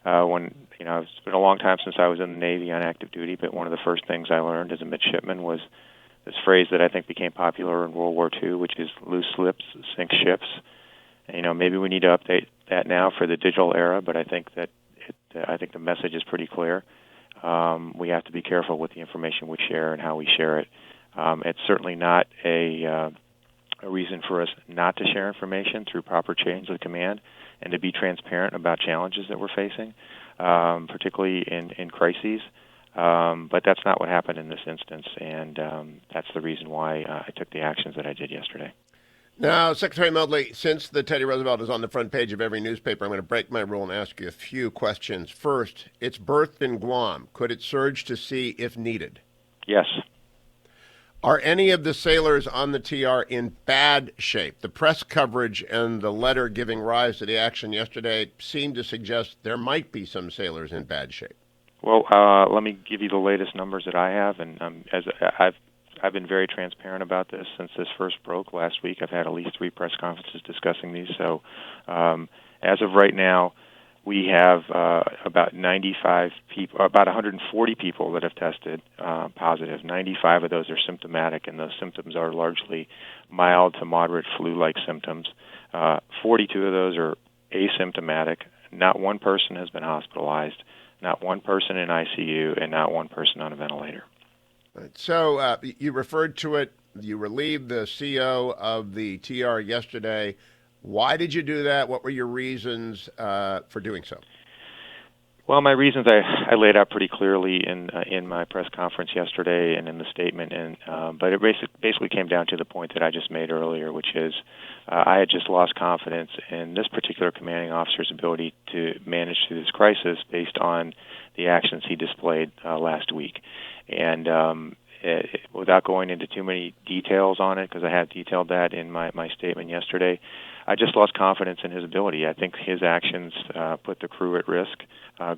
It's been a long time since I was in the Navy on active duty, but one of the first things I learned as a midshipman was this phrase that I think became popular in World War II, which is loose lips sink ships. And, maybe we need to update that now for the digital era, but I think that I think the message is pretty clear. We have to be careful with the information we share and how we share it. It's certainly not a reason for us not to share information through proper chains of command and to be transparent about challenges that we're facing, particularly in crises. But that's not what happened in this instance, and that's the reason why I took the actions that I did yesterday. Now, Secretary Modly, since the Teddy Roosevelt is on the front page of every newspaper, I'm going to break my rule and ask you a few questions. First, it's berthed in Guam. Could it surge to sea if needed? Yes. Are any of the sailors on the TR in bad shape? The press coverage and the letter giving rise to the action yesterday seem to suggest there might be some sailors in bad shape. Well, let me give you the latest numbers that I have, and as I've been very transparent about this since this first broke last week. I've had at least 3 press conferences discussing these. So as of right now, we have about 95 people, about 140 people that have tested positive. 95 of those are symptomatic, and those symptoms are largely mild to moderate flu-like symptoms. 42 of those are asymptomatic. Not one person has been hospitalized, not one person in ICU, and not one person on a ventilator. So you referred to it, you relieved the CO of the TR yesterday. Why did you do that? What were your reasons for doing so? Well, my reasons I laid out pretty clearly in my press conference yesterday and in the statement, but it basically came down to the point that I just made earlier, which is I had just lost confidence in this particular commanding officer's ability to manage through this crisis based on the actions he displayed last week. And without going into too many details on it, because I had detailed that in my statement yesterday, I just lost confidence in his ability. I think his actions put the crew at risk,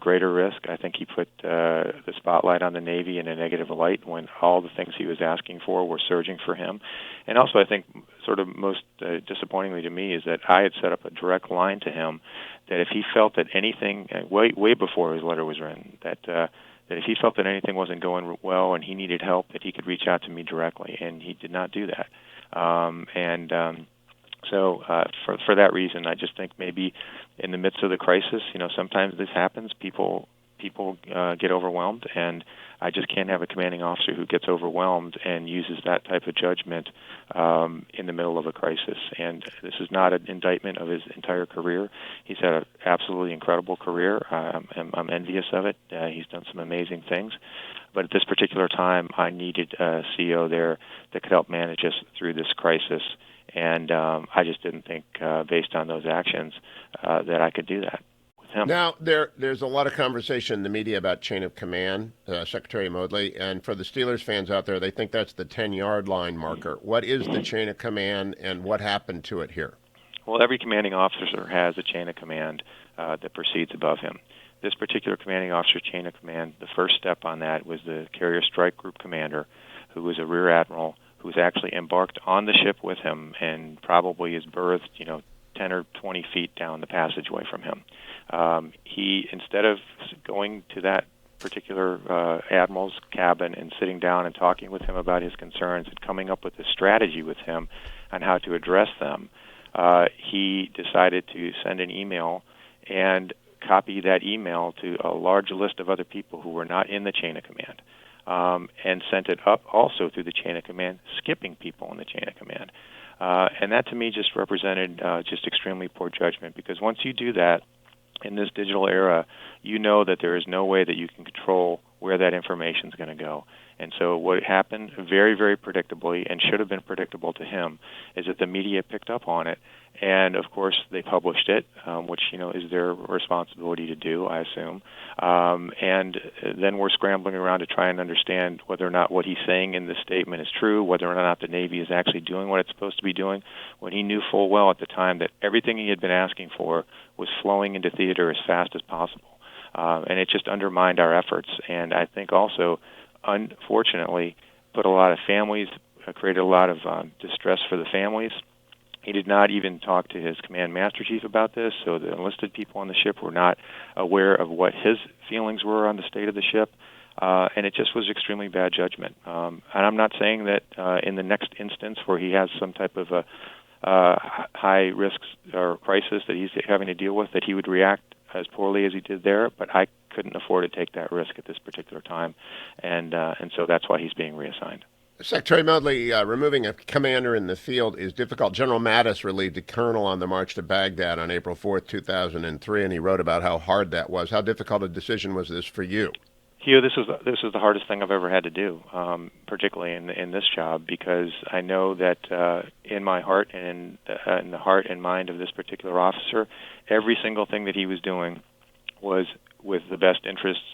greater risk. I think he put the spotlight on the Navy in a negative light when all the things he was asking for were surging for him. And also I think sort of most disappointingly to me is that I had set up a direct line to him that if he felt that anything, way before his letter was written, that if he felt that anything wasn't going well and he needed help, that he could reach out to me directly, and he did not do that. So for that reason, I just think maybe in the midst of the crisis, sometimes this happens. People get overwhelmed, and I just can't have a commanding officer who gets overwhelmed and uses that type of judgment in the middle of a crisis. And this is not an indictment of his entire career. He's had an absolutely incredible career. I'm envious of it. He's done some amazing things. But at this particular time, I needed a CEO there that could help manage us through this crisis. And I just didn't think, based on those actions, that I could do that with him. Now, there's a lot of conversation in the media about chain of command, Secretary Modly, and for the Steelers fans out there, they think that's the 10-yard line marker. What is the chain of command, and what happened to it here? Well, every commanding officer has a chain of command that proceeds above him. This particular commanding officer's chain of command, the first step on that was the Carrier Strike Group commander, who was a rear admiral, who's actually embarked on the ship with him and probably is berthed, 10 or 20 feet down the passageway from him. He, instead of going to that particular admiral's cabin and sitting down and talking with him about his concerns and coming up with a strategy with him on how to address them, he decided to send an email and copy that email to a large list of other people who were not in the chain of command. And sent it up also through the chain of command, skipping people in the chain of command. And that to me just represented just extremely poor judgment, because once you do that in this digital era, you know that there is no way that you can control where that information is going to go. And so what happened very, very predictably, and should have been predictable to him, is that the media picked up on it. And, of course, they published it, which, is their responsibility to do, I assume. And then we're scrambling around to try and understand whether or not what he's saying in this statement is true, whether or not the Navy is actually doing what it's supposed to be doing, when he knew full well at the time that everything he had been asking for was flowing into theater as fast as possible. And it just undermined our efforts. And I think also, unfortunately, put a lot of families, created a lot of distress for the families. He did not even talk to his command master chief about this, so the enlisted people on the ship were not aware of what his feelings were on the state of the ship, and it just was extremely bad judgment. And I'm not saying that in the next instance where he has some type of a high risks or crisis that he's having to deal with, that he would react as poorly as he did there, but I couldn't afford to take that risk at this particular time, and so that's why he's being reassigned. Secretary Modly, removing a commander in the field is difficult. General Mattis relieved a colonel on the march to Baghdad on April 4th, 2003, and he wrote about how hard that was. How difficult a decision was this for you? Hugh, this is the hardest thing I've ever had to do, particularly in this job, because I know that in my heart and in the heart and mind of this particular officer, every single thing that he was doing was with the best interests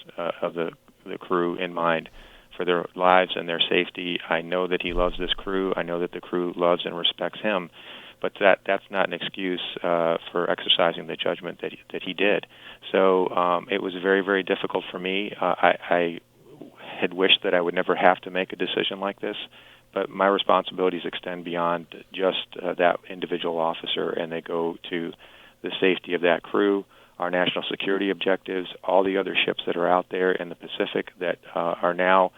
of the crew in mind, for their lives and their safety. I know that he loves this crew. I know that the crew loves and respects him, but that's not an excuse for exercising the judgment that he did. So it was very, very difficult for me. I had wished that I would never have to make a decision like this, but my responsibilities extend beyond just that individual officer, and they go to the safety of that crew, our national security objectives, all the other ships that are out there in the Pacific that are now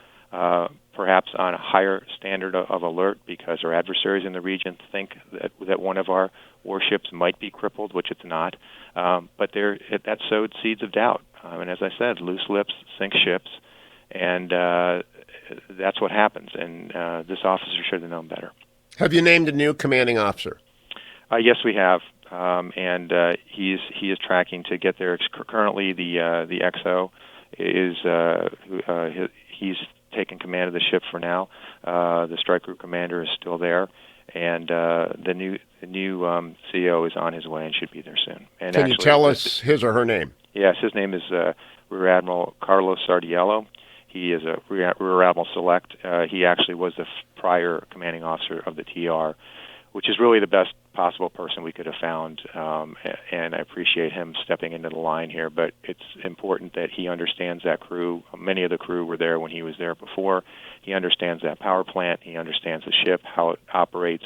perhaps on a higher standard of alert because our adversaries in the region think that one of our warships might be crippled, which it's not. But that sowed seeds of doubt. And as I said, loose lips sink ships, and that's what happens. And this officer should have known better. Have you named a new commanding officer? Yes, we have. And he is tracking to get there. Currently, the XO is he's taken command of the ship for now. The strike group commander is still there, and the new CO is on his way and should be there soon. And Can you tell us his or her name? Yes, his name is Rear Admiral Carlos Sardiello. He is a Rear Admiral Select. He actually was the prior commanding officer of the TR, which is really the best possible person we could have found, and I appreciate him stepping into the line here, but it's important that he understands that crew. Many of the crew were there when he was there before. He understands that power plant. He understands the ship, how it operates.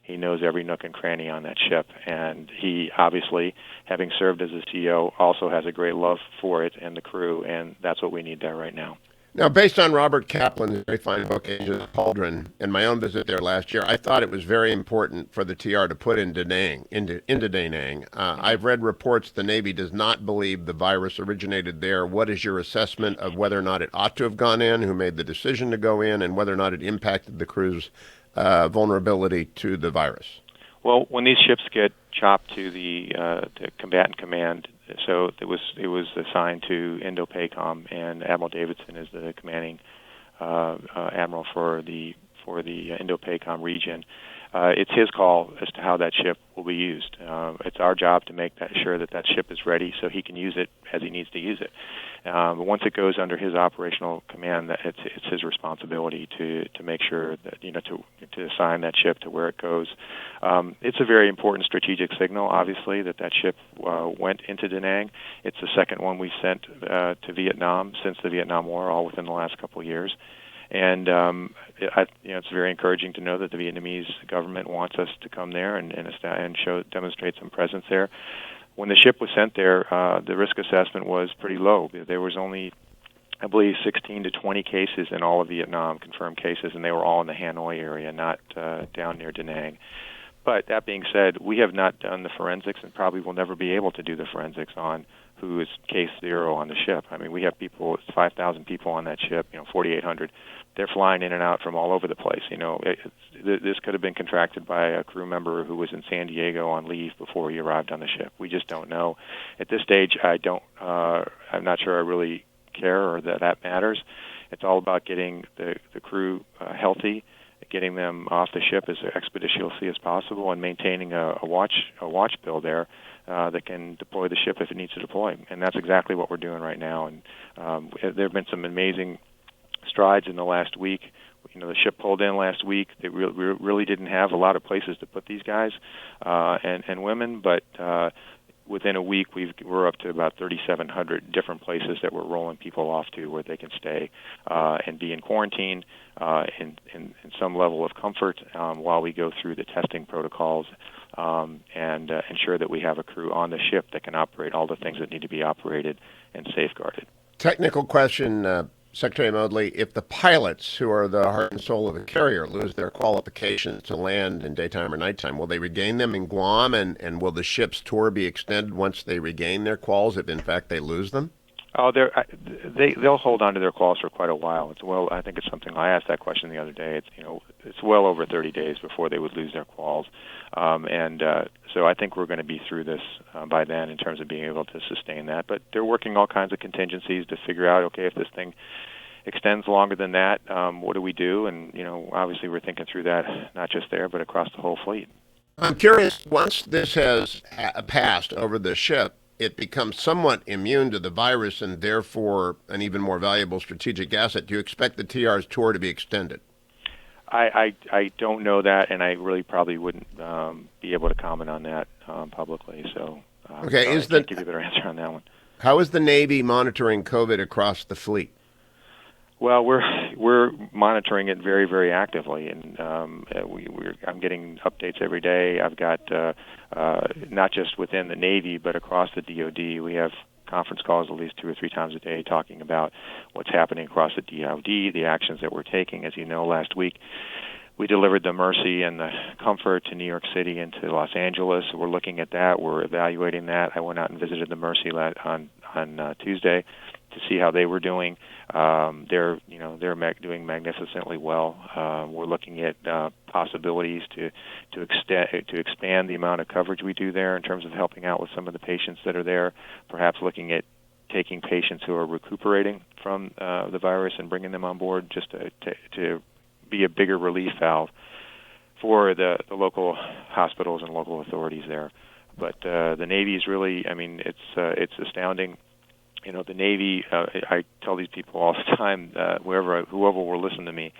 He knows every nook and cranny on that ship, and he obviously, having served as a CO, also has a great love for it and the crew, and that's what we need there right now. Now, based on Robert Kaplan's very fine book, Age of the Cauldron, and my own visit there last year, I thought it was very important for the TR to put into Da Nang. I've read reports the Navy does not believe the virus originated there. What is your assessment of whether or not it ought to have gone in, who made the decision to go in, and whether or not it impacted the crew's vulnerability to the virus? Well, when these ships get chopped to the combatant command, so it was assigned to Indo-PACOM, and Admiral Davidson is the commanding admiral for the Indo-PACOM region. It's his call as to how that ship will be used. It's our job to make sure that ship is ready so he can use it as he needs to use it. But once it goes under his operational command, it's his responsibility to make sure that to assign that ship to where it goes. It's a very important strategic signal, obviously, that ship went into Da Nang. It's the second one we sent to Vietnam since the Vietnam War, all within the last couple of years. And it's very encouraging to know that the Vietnamese government wants us to come there and demonstrate some presence there. When the ship was sent there, the risk assessment was pretty low. There was only, I believe, 16 to 20 cases in all of Vietnam, confirmed cases, and they were all in the Hanoi area, not down near Da Nang. But that being said, we have not done the forensics and probably will never be able to do the forensics on who is case zero on the ship. I mean, we have people, 5,000 people on that ship, 4,800. They're flying in and out from all over the place. This could have been contracted by a crew member who was in San Diego on leave before he arrived on the ship. We just don't know. At this stage, I'm not sure I really care or that matters. It's all about getting the crew healthy, getting them off the ship as expeditiously as possible, and maintaining a watch bill there that can deploy the ship if it needs to deploy. And that's exactly what we're doing right now. And there have been some amazing strides in the last week. The ship pulled in last week. They really didn't have a lot of places to put these guys and women, but within a week, we're up to about 3,700 different places that we're rolling people off to where they can stay and be in quarantine in some level of comfort while we go through the testing protocols and ensure that we have a crew on the ship that can operate all the things that need to be operated and safeguarded. Technical question, Secretary Modly. If the pilots, who are the heart and soul of the carrier, lose their qualifications to land in daytime or nighttime, will they regain them in Guam, and will the ship's tour be extended once they regain their quals, if in fact they lose them? Oh, they'll hold on to their quals for quite a while. I think it's something, I asked that question the other day. It's well over 30 days before they would lose their quals, so I think we're going to be through this by then in terms of being able to sustain that. But they're working all kinds of contingencies to figure out, okay, if this thing extends longer than that, what do we do? And obviously we're thinking through that not just there, but across the whole fleet. I'm curious. Once this has passed over the ship, it becomes somewhat immune to the virus and therefore an even more valuable strategic asset. Do you expect the TR's tour to be extended? I don't know that, and I really probably wouldn't be able to comment on that publicly. So okay, I can't give you a better answer on that one. How is the Navy monitoring COVID across the fleet? Well, we're monitoring it very, very actively, and I'm getting updates every day. I've got not just within the Navy, but across the DoD. We have conference calls at least 2 or 3 times a day talking about what's happening across the DoD, the actions that we're taking. As you know, last week we delivered the Mercy and the Comfort to New York City and to Los Angeles. We're looking at that. We're evaluating that. I went out and visited the Mercy on Tuesday to see how they were doing. They're doing magnificently well. We're looking at possibilities to expand the amount of coverage we do there in terms of helping out with some of the patients that are there. Perhaps looking at taking patients who are recuperating from the virus and bringing them on board just to be a bigger relief valve for the local hospitals and local authorities there. But the Navy is really, it's astounding. The Navy, I tell these people all the time, whoever will listen to me,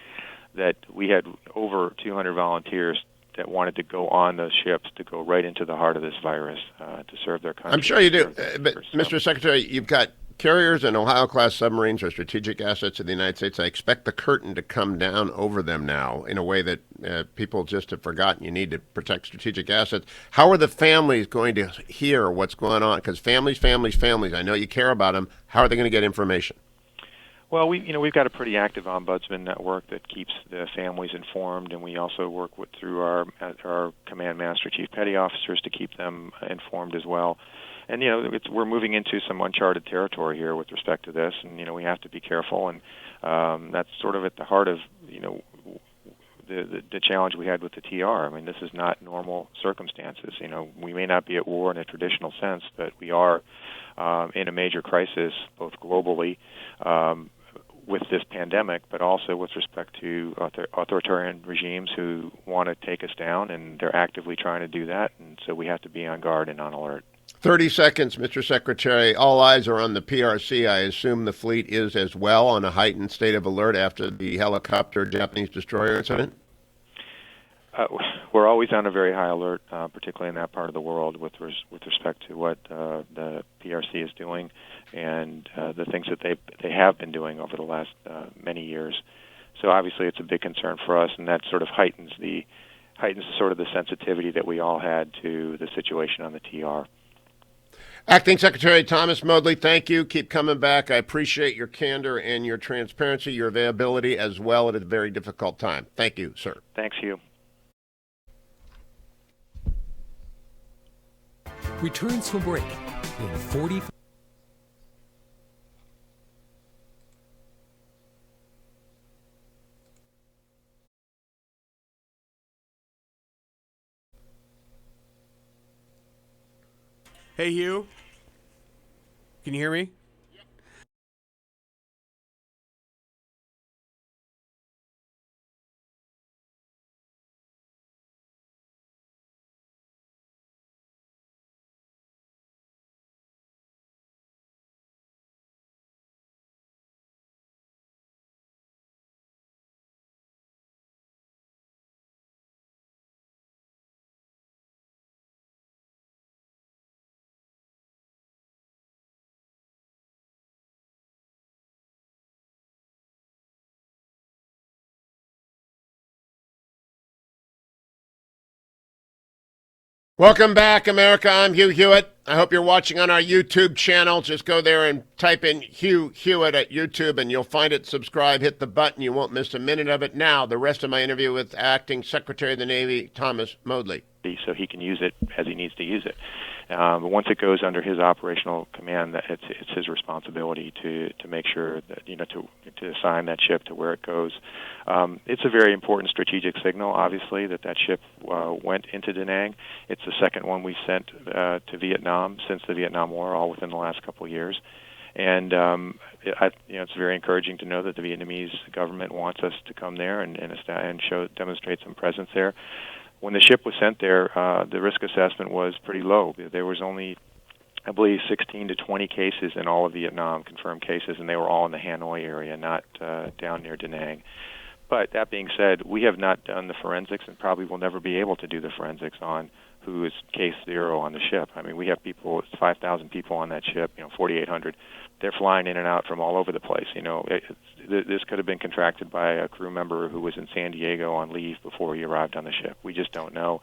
that we had over 200 volunteers that wanted to go on those ships to go right into the heart of this virus to serve their country. I'm sure you do. But, Mr. Secretary, you've got carriers and Ohio-class submarines are strategic assets of the United States. I expect the curtain to come down over them now in a way that people just have forgotten. You need to protect strategic assets. How are the families going to hear what's going on? Because families, I know you care about them. How are they going to get information? Well, we've got a pretty active ombudsman network that keeps the families informed, and we also work through our command master, chief petty officers, to keep them informed as well. And we're moving into some uncharted territory here with respect to this, and we have to be careful. And that's sort of at the heart of the challenge we had with the TR. This is not normal circumstances. We may not be at war in a traditional sense, but we are in a major crisis, both globally with this pandemic, but also with respect to authoritarian regimes who want to take us down, and they're actively trying to do that. And so we have to be on guard and on alert. 30 seconds, Mr. Secretary. All eyes are on the PRC. I assume the fleet is as well on a heightened state of alert after the helicopter Japanese destroyer incident? We're always on a very high alert, particularly in that part of the world with respect to what the PRC is doing and the things that they have been doing over the last many years. So obviously it's a big concern for us, and that sort of heightens sort of the sensitivity that we all had to the situation on the TR. Acting Secretary Thomas Modly, thank you. Keep coming back. I appreciate your candor and your transparency, your availability as well at a very difficult time. Thank you, sir. Thanks, Hugh. Returns from break in 40. Hey, Hugh. Can you hear me? Welcome back, America. I'm Hugh Hewitt. I hope you're watching on our YouTube channel. Just go there and type in Hugh Hewitt at YouTube, and you'll find it. Subscribe, hit the button. You won't miss a minute of it. Now, the rest of my interview with Acting Secretary of the Navy, Thomas Modly. So he can use it as he needs to use it. But once it goes under his operational command, that it's his responsibility to make sure that, to assign that ship to where it goes. It's a very important strategic signal, obviously, that ship went into Da Nang. It's the second one we sent to Vietnam since the Vietnam War, all within the last couple of years. And it's very encouraging to know that the Vietnamese government wants us to come there and demonstrate some presence there. When the ship was sent there, the risk assessment was pretty low. There was only, I believe, 16 to 20 cases in all of Vietnam, confirmed cases, and they were all in the Hanoi area, not down near Da Nang. But that being said, we have not done the forensics and probably will never be able to do the forensics on who is case 0 on the ship. I mean, we have people, it's 5,000 people on that ship, 4,800. They're flying in and out from all over the place. This could have been contracted by a crew member who was in San Diego on leave before he arrived on the ship. We just don't know.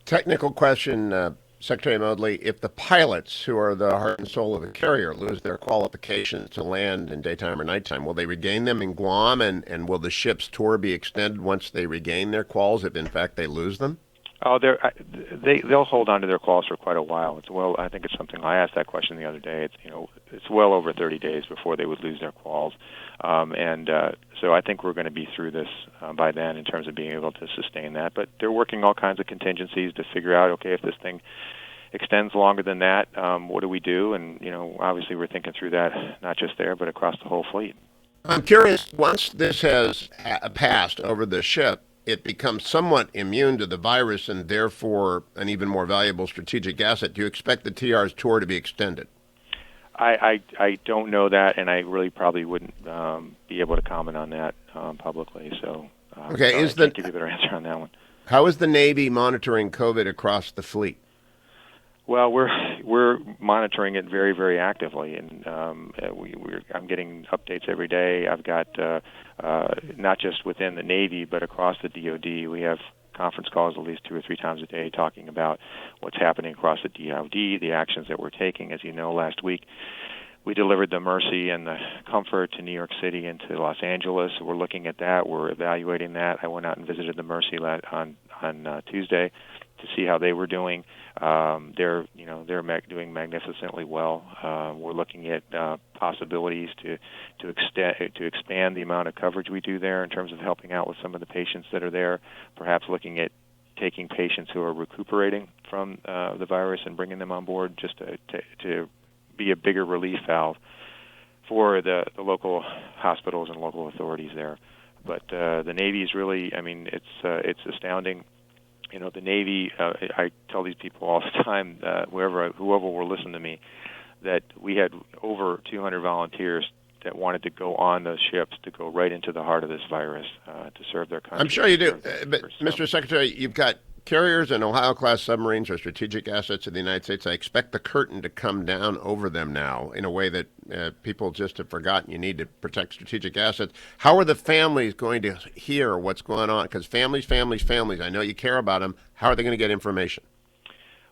Technical question, Secretary Modly. If the pilots, who are the heart and soul of the carrier, lose their qualifications to land in daytime or nighttime, will they regain them in Guam, and will the ship's tour be extended once they regain their quals, if in fact they lose them? Oh, they'll hold on to their quals for quite a while. I think it's something I asked that question the other day. It's well over 30 days before they would lose their quals, so I think we're going to be through this by then in terms of being able to sustain that. But they're working all kinds of contingencies to figure out, okay, if this thing extends longer than that, what do we do? And obviously we're thinking through that not just there, but across the whole fleet. I'm curious. Once this has passed over the ship, it becomes somewhat immune to the virus and therefore an even more valuable strategic asset. Do you expect the TR's tour to be extended? I don't know that, and I really probably wouldn't be able to comment on that publicly. So okay, I can't give you a better answer on that one. How is the Navy monitoring COVID across the fleet? Well, we're monitoring it very, very actively, and I'm getting updates every day. I've got not just within the Navy, but across the DoD. We have conference calls at least 2 or 3 times a day talking about what's happening across the DoD, the actions that we're taking. As you know, last week we delivered the Mercy and the Comfort to New York City and to Los Angeles. We're looking at that. We're evaluating that. I went out and visited the Mercy on Tuesday to see how they were doing. They're doing magnificently well. We're looking at possibilities to expand the amount of coverage we do there in terms of helping out with some of the patients that are there. Perhaps looking at taking patients who are recuperating from the virus and bringing them on board just to be a bigger relief valve for the local hospitals and local authorities there. But the Navy is really, it's astounding. The Navy, I tell these people all the time, whoever will listen to me, that we had over 200 volunteers that wanted to go on those ships to go right into the heart of this virus to serve their country. I'm sure you do. But, Mr. Secretary, you've got carriers and Ohio-class submarines are strategic assets of the United States. I expect the curtain to come down over them now in a way that people just have forgotten. You need to protect strategic assets. How are the families going to hear what's going on? Because families, I know you care about them. How are they going to get information?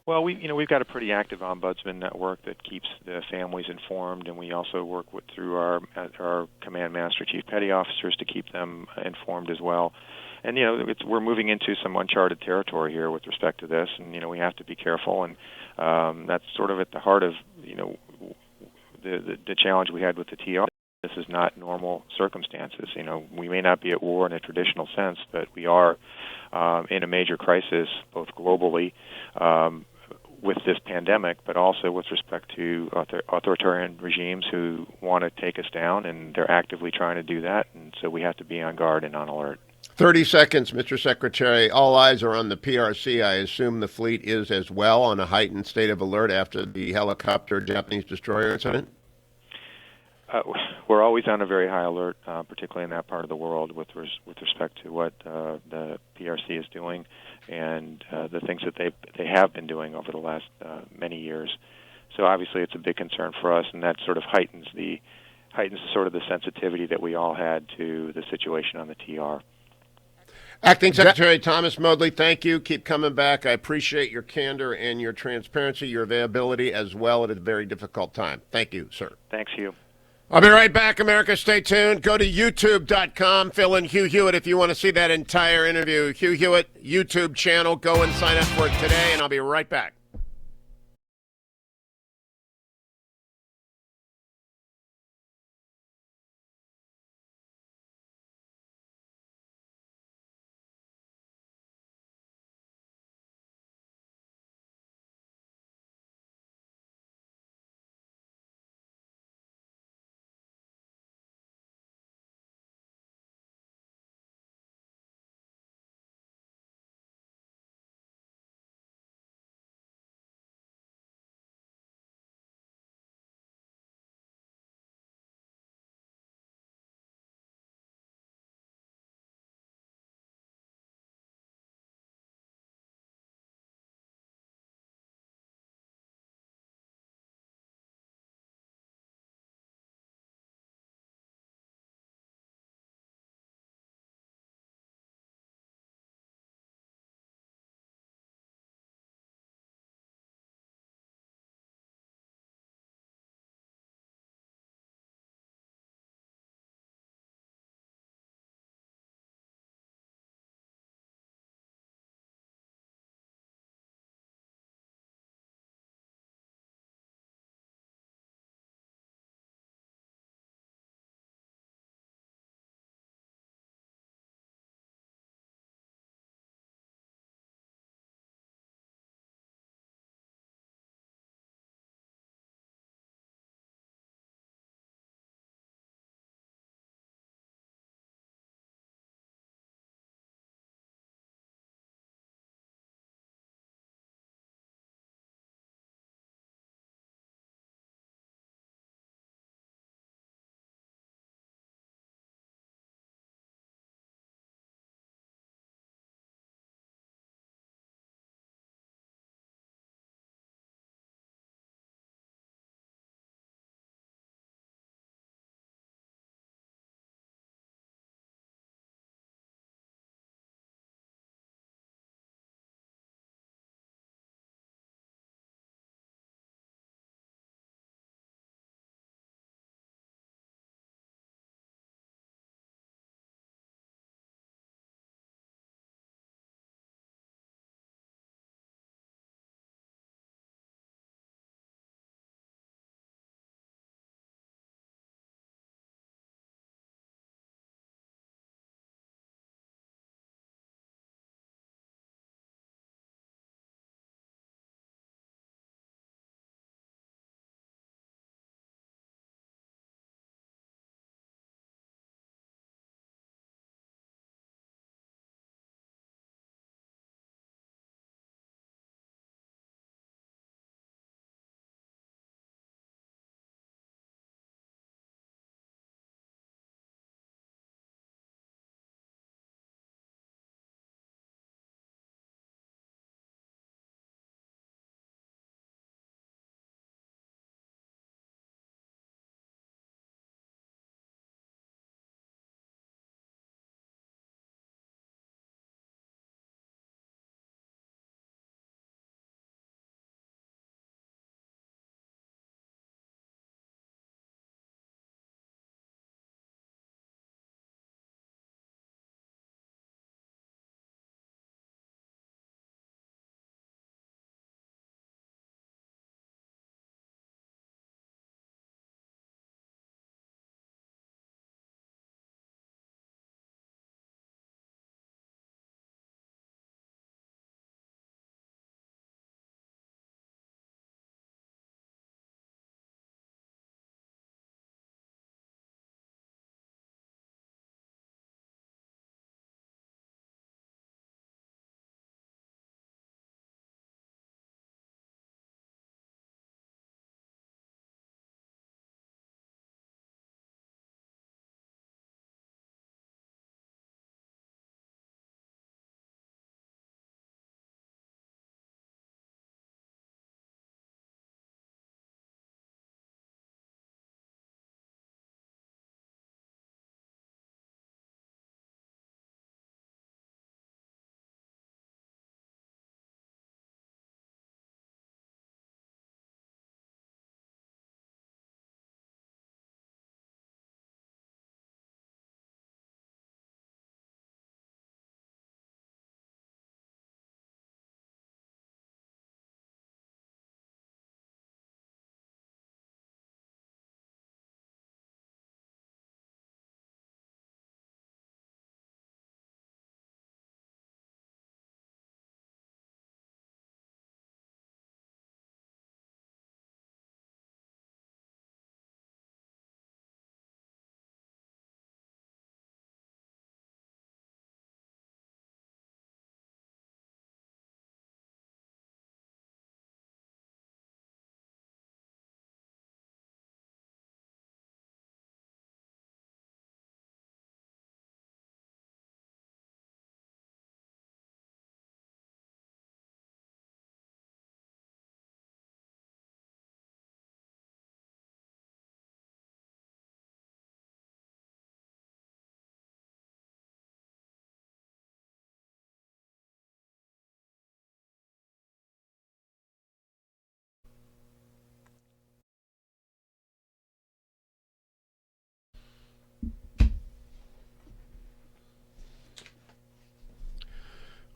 Well, we've got a pretty active ombudsman network that keeps the families informed, and we also work through our command master, chief petty officers to keep them informed as well. And we're moving into some uncharted territory here with respect to this, and we have to be careful. And that's sort of at the heart of the challenge we had with the TR. This is not normal circumstances. We may not be at war in a traditional sense, but we are in a major crisis, both globally with this pandemic, but also with respect to authoritarian regimes who want to take us down, and they're actively trying to do that. And so we have to be on guard and on alert. 30 seconds, Mr. Secretary. All eyes are on the PRC. I assume the fleet is as well on a heightened state of alert after the helicopter Japanese destroyer incident? We're always on a very high alert, particularly in that part of the world with respect to what the PRC is doing and the things that they have been doing over the last many years. So obviously it's a big concern for us, and that sort of heightens sort of the sensitivity that we all had to the situation on the TR. Acting Secretary Thomas Modly, thank you. Keep coming back. I appreciate your candor and your transparency, your availability as well at a very difficult time. Thank you, sir. Thanks, Hugh. I'll be right back, America. Stay tuned. Go to youtube.com. Fill in Hugh Hewitt if you want to see that entire interview. Hugh Hewitt, YouTube channel. Go and sign up for it today, and I'll be right back.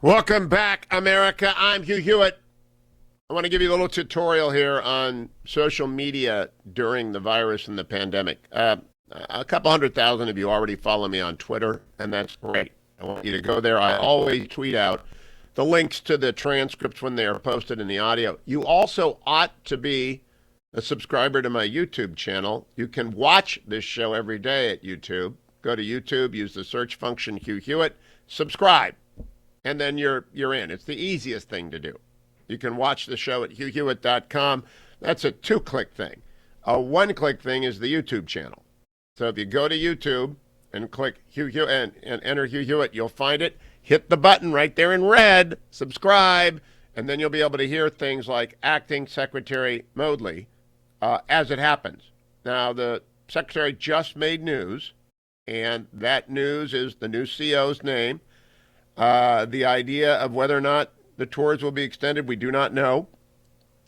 Welcome back, America. I'm Hugh Hewitt. I want to give you a little tutorial here on social media during the virus and the pandemic. A couple 100,000 of you already follow me on Twitter, and that's great. I want you to go there. I always tweet out the links to the transcripts when they are posted in the audio. You also ought to be a subscriber to my YouTube channel. You can watch this show every day at YouTube. Go to YouTube, use the search function Hugh Hewitt, subscribe, and then you're in. It's the easiest thing to do. You can watch the show at hughhewitt.com. That's a 2-click thing. A 1-click thing is the YouTube channel. So if you go to YouTube and click Hugh Hewitt and enter Hugh Hewitt, you'll find it. Hit the button right there in red, subscribe, and then you'll be able to hear things like Acting Secretary Moodley as it happens. Now, the Secretary just made news, and that news is the new CO's name. The idea of whether or not the tours will be extended, we do not know.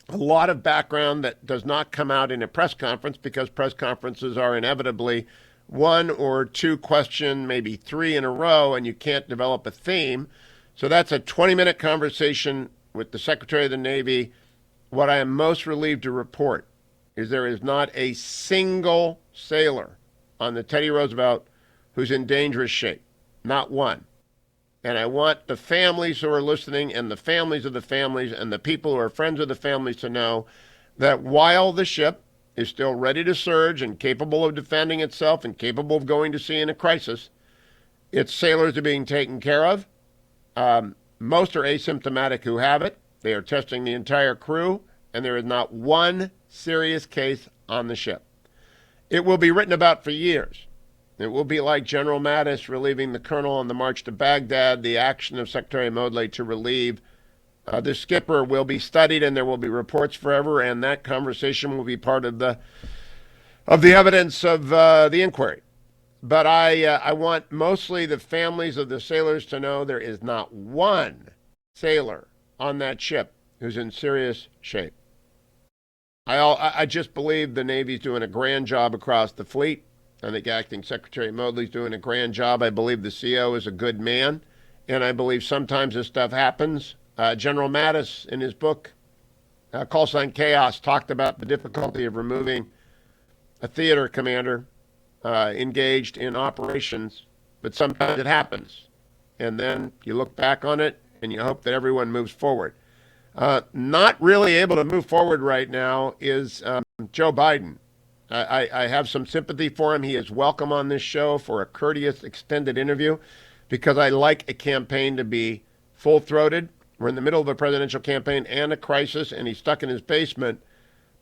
A lot of background that does not come out in a press conference because press conferences are inevitably 1 or 2 question, maybe 3 in a row, and you can't develop a theme. So that's a 20-minute conversation with the Secretary of the Navy. What I am most relieved to report is there is not a single sailor on the Teddy Roosevelt who's in dangerous shape. Not one. And I want the families who are listening and the families of the families and the people who are friends of the families to know that while the ship is still ready to surge and capable of defending itself and capable of going to sea in a crisis, its sailors are being taken care of. Most are asymptomatic who have it. They are testing the entire crew, and there is not one serious case on the ship. It will be written about for years. It will be like General Mattis relieving the colonel on the march to Baghdad. The action of Secretary Moodley to relieve the skipper will be studied, and there will be reports forever, and that conversation will be part of the evidence of the inquiry. But I want mostly the families of the sailors to know there is not one sailor on that ship who's in serious shape. I just believe the Navy's doing a grand job across the fleet. I think Acting Secretary Moodley's doing a grand job. I believe the CO is a good man, and I believe sometimes this stuff happens. General Mattis, in his book, Call Sign Chaos, talked about the difficulty of removing a theater commander engaged in operations, but sometimes it happens. And then you look back on it, and you hope that everyone moves forward. Not really able to move forward right now is Joe Biden. I have some sympathy for him. He is welcome on this show for a courteous, extended interview because I like a campaign to be full-throated. We're in the middle of a presidential campaign and a crisis, and he's stuck in his basement.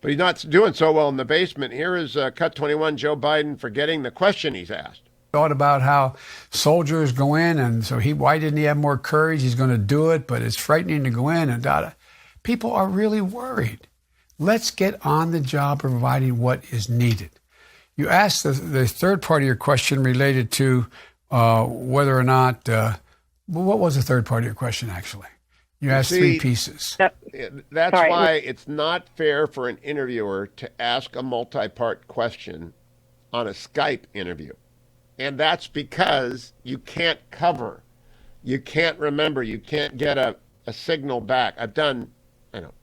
But he's not doing so well in the basement. Here is Cut 21, Joe Biden forgetting the question he's asked. Thought about how soldiers go in, and so why didn't he have more courage? He's going to do it, but it's frightening to go in. And people are really worried. Let's get on the job of providing what is needed. You asked the third part of your question related to whether or not, what was the third part of your question, actually? You asked 3 pieces. That's why it's not fair for an interviewer to ask a multi-part question on a Skype interview. And that's because you can't cover. You can't remember. You can't get a signal back. I've done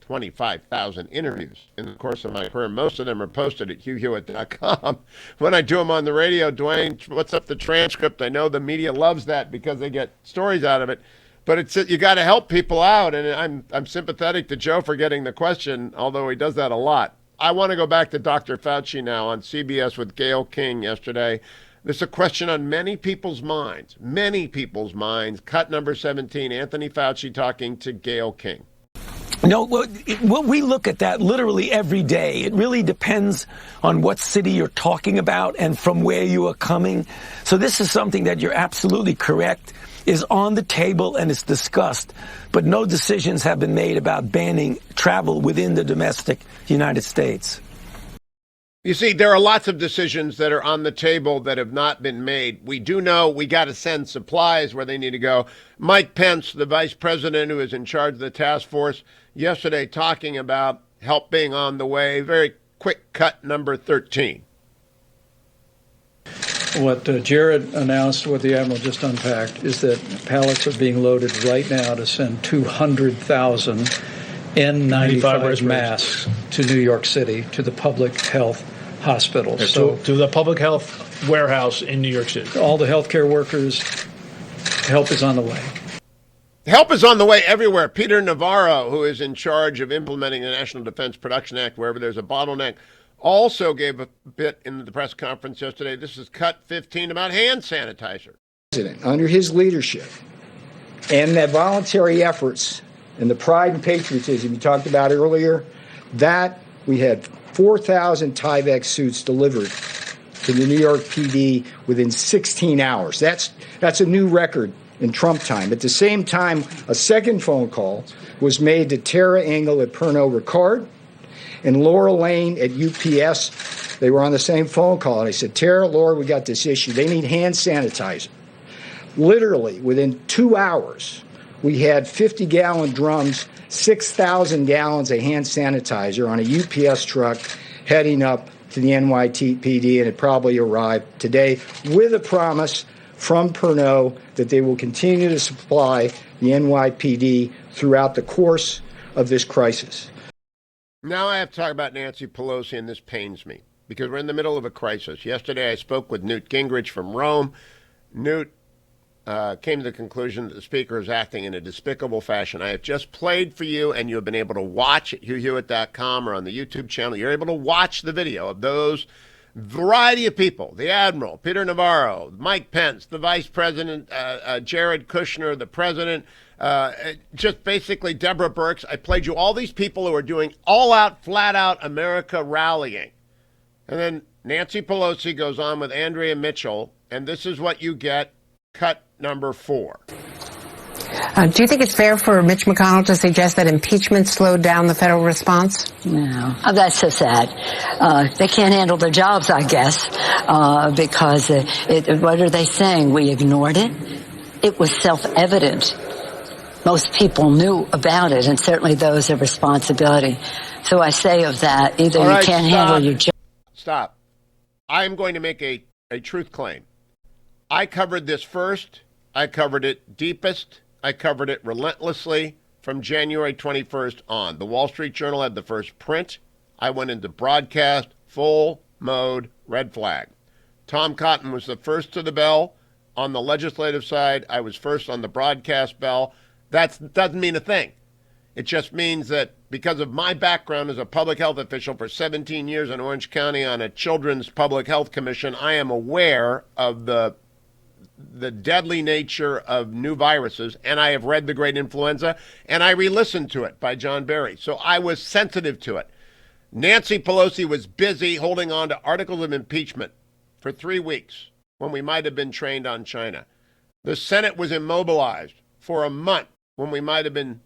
25,000 interviews in the course of my career. Most of them are posted at hughhewitt.com. When I do them on the radio, Dwayne, what's up the transcript? I know the media loves that because they get stories out of it. But you got to help people out, and I'm sympathetic to Joe for getting the question, although he does that a lot. I want to go back to Dr. Fauci now on CBS with Gayle King yesterday. There's a question on many people's minds. Cut number 17, Anthony Fauci talking to Gayle King. No, we look at that literally every day. It really depends on what city you're talking about and from where you are coming. So this is something that you're absolutely correct is on the table and it's discussed, but no decisions have been made about banning travel within the domestic United States. You see, there are lots of decisions that are on the table that have not been made. We do know we got to send supplies where they need to go. Mike Pence, the vice president who is in charge of the task force, yesterday talking about help being on the way. Very quick cut number 13. What Jared announced, what the Admiral just unpacked, is that pallets are being loaded right now to send 200,000 N95 masks to New York City, to the public health hospitals. So to the public health warehouse in New York City. All the healthcare workers, help is on the way. Help is on the way everywhere. Peter Navarro, who is in charge of implementing the National Defense Production Act wherever there's a bottleneck, also gave a bit in the press conference yesterday. This is cut 15 about hand sanitizer. Under his leadership and the voluntary efforts and the pride and patriotism you talked about earlier, that we had 4,000 Tyvek suits delivered to the New York PD within 16 hours. That's a new record in Trump time. At the same time, a second phone call was made to Tara Engel at Pernod Ricard and Laura Lane at UPS. They were on the same phone call, and I said, Tara, Laura, we got this issue. They need hand sanitizer. Literally, within 2 hours, we had 50-gallon drums, 6,000 gallons of hand sanitizer on a UPS truck heading up to the NYPD, and it probably arrived today with a promise from Pernod that they will continue to supply the NYPD throughout the course of this crisis. Now I have to talk about Nancy Pelosi, and this pains me because we're in the middle of a crisis. Yesterday I spoke with Newt Gingrich from Rome. Newt came to the conclusion that the speaker is acting in a despicable fashion. I have just played for you, and you have been able to watch at HughHewitt.com or on the YouTube channel. You're able to watch the video of those variety of people: the Admiral, Peter Navarro, Mike Pence, the Vice President, Jared Kushner, the President, just basically Deborah Birx. I played you all these people who are doing all-out, flat-out America rallying. And then Nancy Pelosi goes on with Andrea Mitchell, and this is what you get, cut number 4. Do you think it's fair for Mitch McConnell to suggest that impeachment slowed down the federal response? No. Oh, that's so sad. They can't handle their jobs, I guess, because what are they saying? We ignored it? It was self-evident. Most people knew about it, and certainly those of responsibility. So I say of that, either you can't handle your job. Stop. I'm going to make a truth claim. I covered this first. I covered it deepest. I covered it relentlessly from January 21st on. The Wall Street Journal had the first print. I went into broadcast, full mode, red flag. Tom Cotton was the first to the bell. On the legislative side, I was first on the broadcast bell. That doesn't mean a thing. It just means that because of my background as a public health official for 17 years in Orange County on a children's public health commission, I am aware of the deadly nature of new viruses, and I have read The Great Influenza, and I re-listened to it by John Barry. So I was sensitive to it. Nancy Pelosi was busy holding on to articles of impeachment for 3 weeks when we might have been trained on China. The Senate was immobilized for a month when we might have been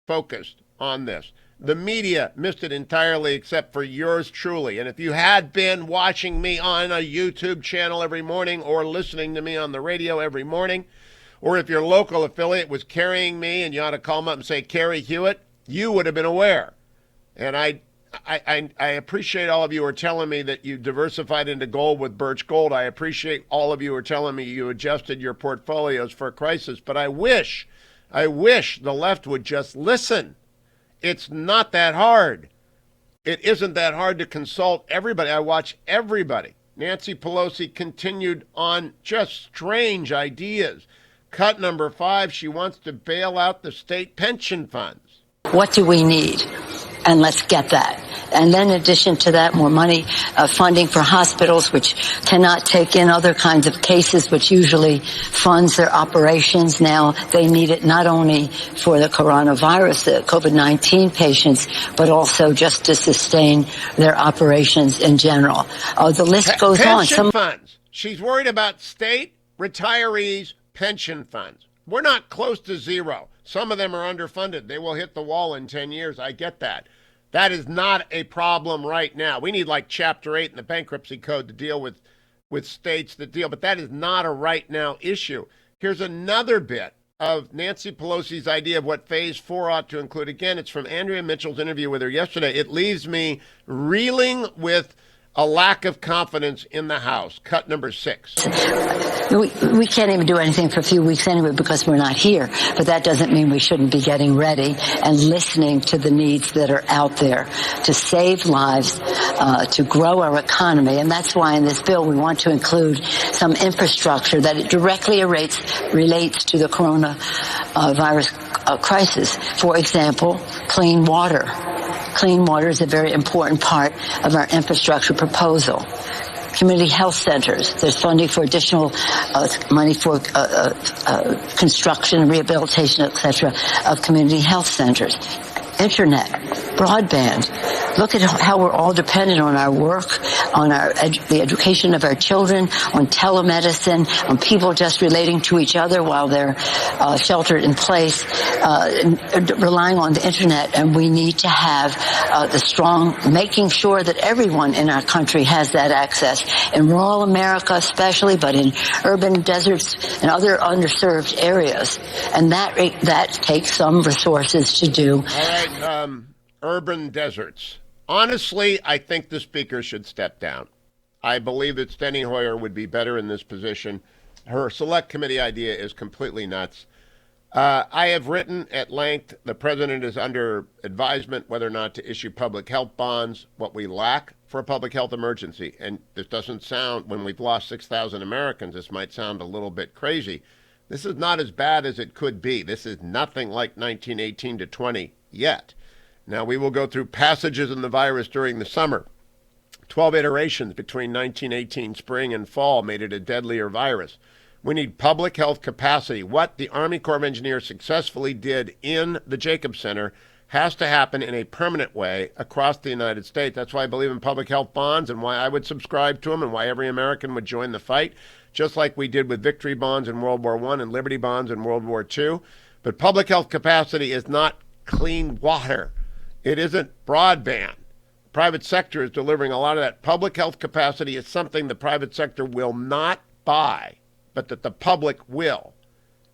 focused on this. The media missed it entirely except for yours truly. And if you had been watching me on a YouTube channel every morning or listening to me on the radio every morning, or if your local affiliate was carrying me and you ought to call them up and say, Carrie Hewitt, you would have been aware. And I appreciate all of you who are telling me that you diversified into gold with Birch Gold. I appreciate all of you who are telling me you adjusted your portfolios for a crisis. But I wish the left would just listen. It's not that hard. It isn't that hard to consult everybody. I watch everybody. Nancy Pelosi continued on just strange ideas. Cut number 5, she wants to bail out the state pension funds. What do we need? And let's get that. And then in addition to that, more money, funding for hospitals, which cannot take in other kinds of cases, which usually funds their operations. Now they need it not only for the coronavirus, the COVID-19 patients, but also just to sustain their operations in general. The list goes on. Pension funds. She's worried about state retirees' pension funds. We're not close to zero. Some of them are underfunded. They will hit the wall in 10 years. I get that. That is not a problem right now. We need like Chapter 8 in the bankruptcy code to deal with states that deal, but that is not a right now issue. Here's another bit of Nancy Pelosi's idea of what Phase 4 ought to include. Again, it's from Andrea Mitchell's interview with her yesterday. It leaves me reeling with a lack of confidence in the House. Cut number 6. We can't even do anything for a few weeks anyway because we're not here. But that doesn't mean we shouldn't be getting ready and listening to the needs that are out there to save lives, to grow our economy. And that's why in this bill we want to include some infrastructure that it directly relates to the coronavirus crisis. For example, clean water. Clean water is a very important part of our infrastructure proposal. Community health centers. There's funding for additional money for construction, rehabilitation, etc., of community health centers. Internet, broadband. Look at how we're all dependent on our work, on the education of our children, on telemedicine, on people just relating to each other while they're sheltered in place, relying on the internet. And we need to have making sure that everyone in our country has that access. In rural America especially, but in urban deserts and other underserved areas. And that takes some resources to do. All right. Urban deserts. Honestly, I think the Speaker should step down. I believe that Steny Hoyer would be better in this position. Her select committee idea is completely nuts. I have written at length, the president is under advisement whether or not to issue public health bonds, what we lack for a public health emergency. And this doesn't sound, when we've lost 6,000 Americans, this might sound a little bit crazy. This is not as bad as it could be. This is nothing like 1918 to 20 yet. Now, we will go through passages in the virus during the summer. 12 iterations between 1918 spring and fall made it a deadlier virus. We need public health capacity. What the Army Corps of Engineers successfully did in the Jacobs Center has to happen in a permanent way across the United States. That's why I believe in public health bonds and why I would subscribe to them and why every American would join the fight, just like we did with victory bonds in World War I and Liberty bonds in World War II. But public health capacity is not clean water. It isn't broadband. The private sector is delivering a lot of that. Public health capacity is something the private sector will not buy, but that the public will.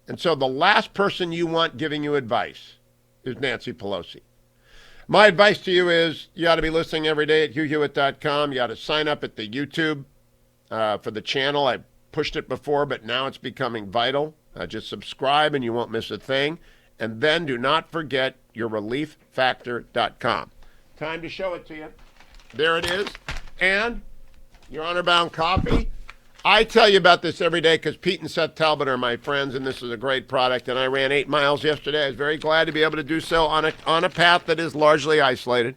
And so the last person you want giving you advice is Nancy Pelosi. My advice to you is you ought to be listening every day at HughHewitt.com. You ought to sign up at the YouTube for the channel. I pushed it before, but now it's becoming vital. Just subscribe and you won't miss a thing. And then do not forget your relieffactor.com. Time to show it to you. There it is. And your honor-bound coffee. I tell you about this every day because Pete and Seth Talbot are my friends, and this is a great product. And I ran 8 miles yesterday. I was very glad to be able to do so on a path that is largely isolated.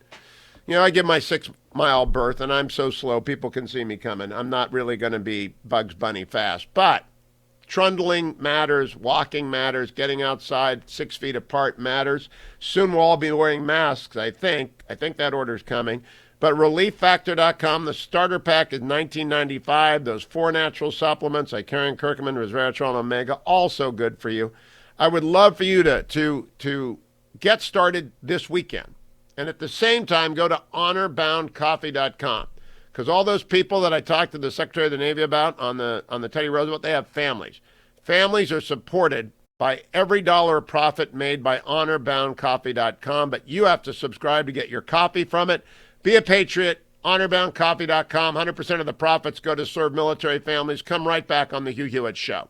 You know, I give my 6-mile berth, and I'm so slow, people can see me coming. I'm not really going to be Bugs Bunny fast. But trundling matters, walking matters, getting outside 6 feet apart matters. Soon we'll all be wearing masks, I think. I think that order's coming. But relieffactor.com, the starter pack is $19.95. Those 4 natural supplements, Icarian, curcumin, resveratrol, and omega, also good for you. I would love for you to get started this weekend. And at the same time, go to honorboundcoffee.com. Because all those people that I talked to the Secretary of the Navy about on the Teddy Roosevelt, they have families. Families are supported by every dollar of profit made by honorboundcoffee.com. But you have to subscribe to get your coffee from it. Be a patriot. Honorboundcoffee.com. 100% of the profits go to serve military families. Come right back on the Hugh Hewitt Show.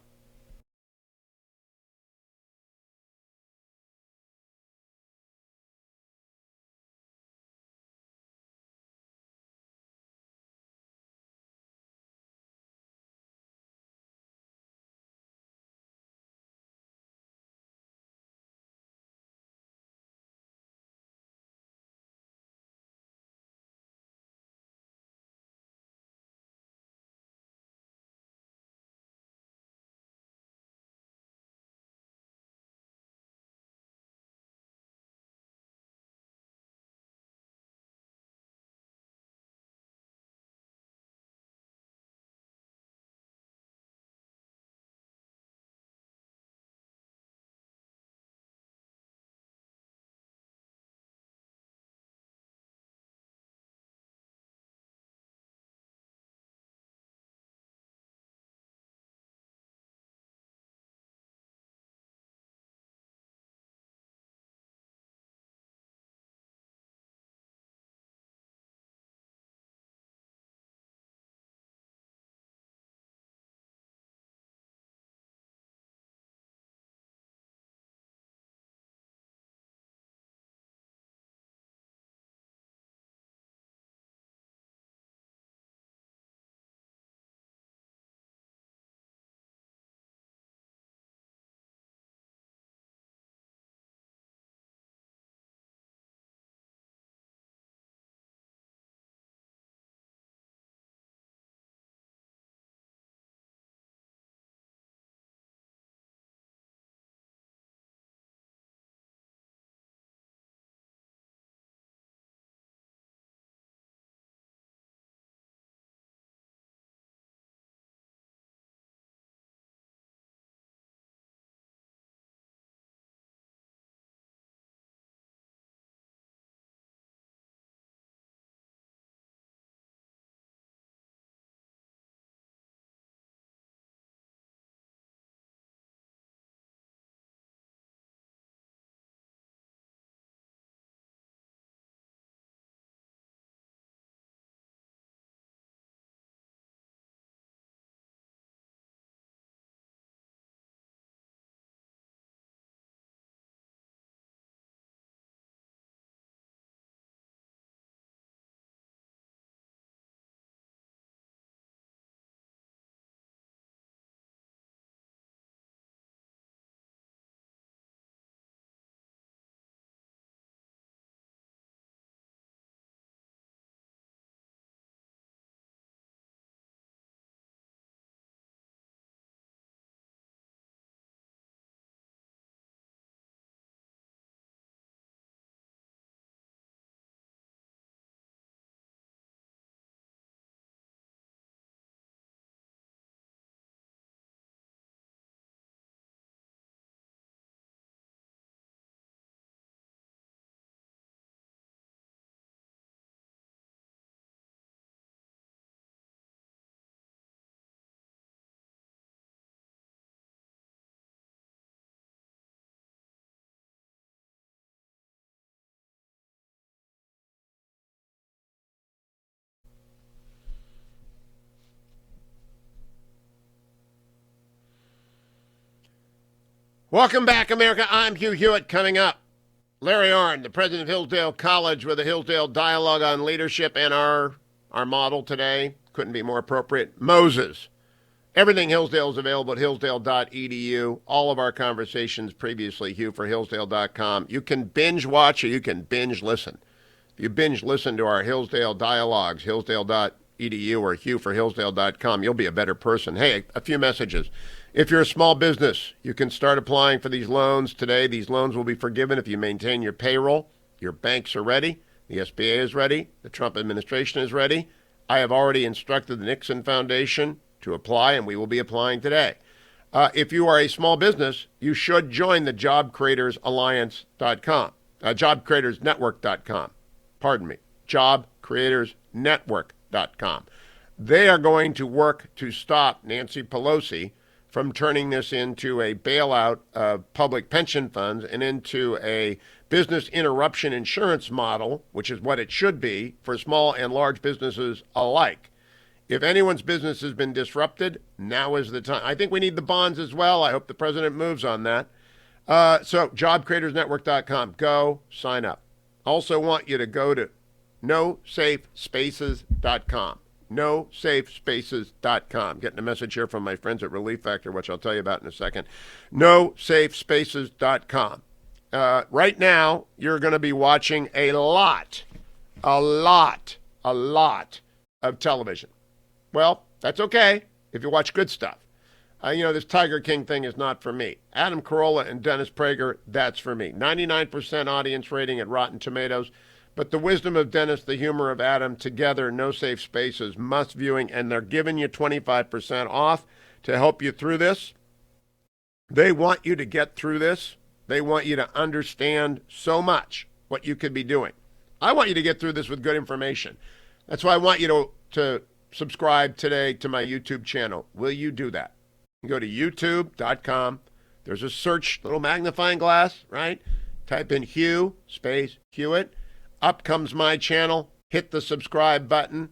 Welcome back, America. I'm Hugh Hewitt. Coming up, Larry Arnn, the president of Hillsdale College, with a Hillsdale dialogue on leadership, and our model today couldn't be more appropriate. Moses. Everything Hillsdale is available at hillsdale.edu. All of our conversations previously, hughforhillsdale.com. You can binge watch or you can binge listen. If you binge listen to our Hillsdale dialogues, hillsdale.edu or hughforhillsdale.com, you'll be a better person. Hey, a few messages. If you're a small business, you can start applying for these loans today. These loans will be forgiven if you maintain your payroll. Your banks are ready. The SBA is ready. The Trump administration is ready. I have already instructed the Nixon Foundation to apply, and we will be applying today. If you are a small business, you should join the JobCreatorsAlliance.com, JobCreatorsNetwork.com. Pardon me, JobCreatorsNetwork.com. They are going to work to stop Nancy Pelosi from turning this into a bailout of public pension funds and into a business interruption insurance model, which is what it should be for small and large businesses alike. If anyone's business has been disrupted, now is the time. I think we need the bonds as well. I hope the president moves on that. So JobCreatorsNetwork.com. Go sign up. Also want you to go to NoSafeSpaces.com. NoSafeSpaces.com. Getting a message here from my friends at Relief Factor, which I'll tell you about in a second. NoSafeSpaces.com. Right now, you're going to be watching a lot of television. Well, that's okay if you watch good stuff. This Tiger King thing is not for me. Adam Carolla and Dennis Prager, that's for me. 99% audience rating at Rotten Tomatoes. But the wisdom of Dennis, the humor of Adam, together, No Safe Spaces, must viewing, and they're giving you 25% off to help you through this. They want you to get through this. They want you to understand so much what you could be doing. I want you to get through this with good information. That's why I want you to subscribe today to my YouTube channel. Will you do that? You go to youtube.com. There's a search, little magnifying glass, right? Type in Hugh, space, Hewitt. Up comes my channel. Hit the subscribe button.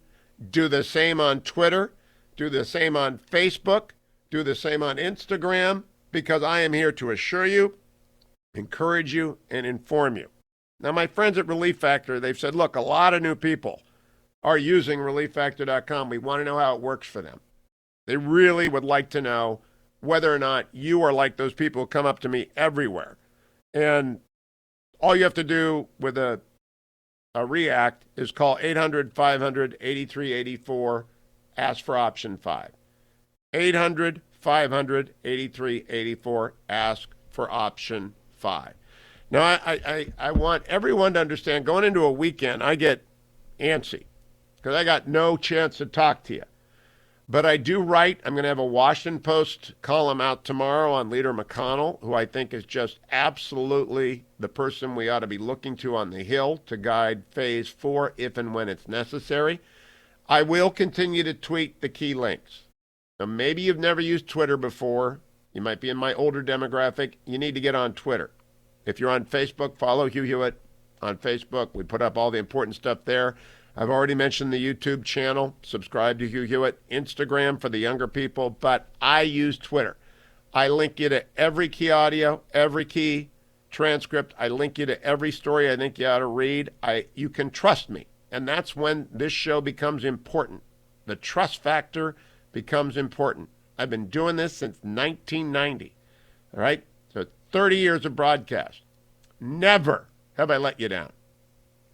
Do the same on Twitter. Do the same on Facebook. Do the same on Instagram, because I am here to assure you, encourage you, and inform you. Now, my friends at Relief Factor, they've said, look, a lot of new people are using ReliefFactor.com. We want to know how it works for them. They really would like to know whether or not you are like those people who come up to me everywhere. And all you have to do with a react is call 800-500-8384, ask for option 5. 800-500-8384, ask for option 5. Now, I want everyone to understand, going into a weekend, I get antsy because I got no chance to talk to you. But I do write. I'm going to have a Washington Post column out tomorrow on Leader McConnell, who I think is just absolutely the person we ought to be looking to on the Hill to guide Phase 4 if and when it's necessary. I will continue to tweet the key links. Now, maybe you've never used Twitter before. You might be in my older demographic. You need to get on Twitter. If you're on Facebook, follow Hugh Hewitt on Facebook. We put up all the important stuff there. I've already mentioned the YouTube channel. Subscribe to Hugh Hewitt. Instagram for the younger people, but I use Twitter. I link you to every key audio, every key transcript. I link you to every story I think you ought to read. You can trust me, and that's when this show becomes important. The trust factor becomes important. I've been doing this since 1990, all right? So 30 years of broadcast. Never have I let you down,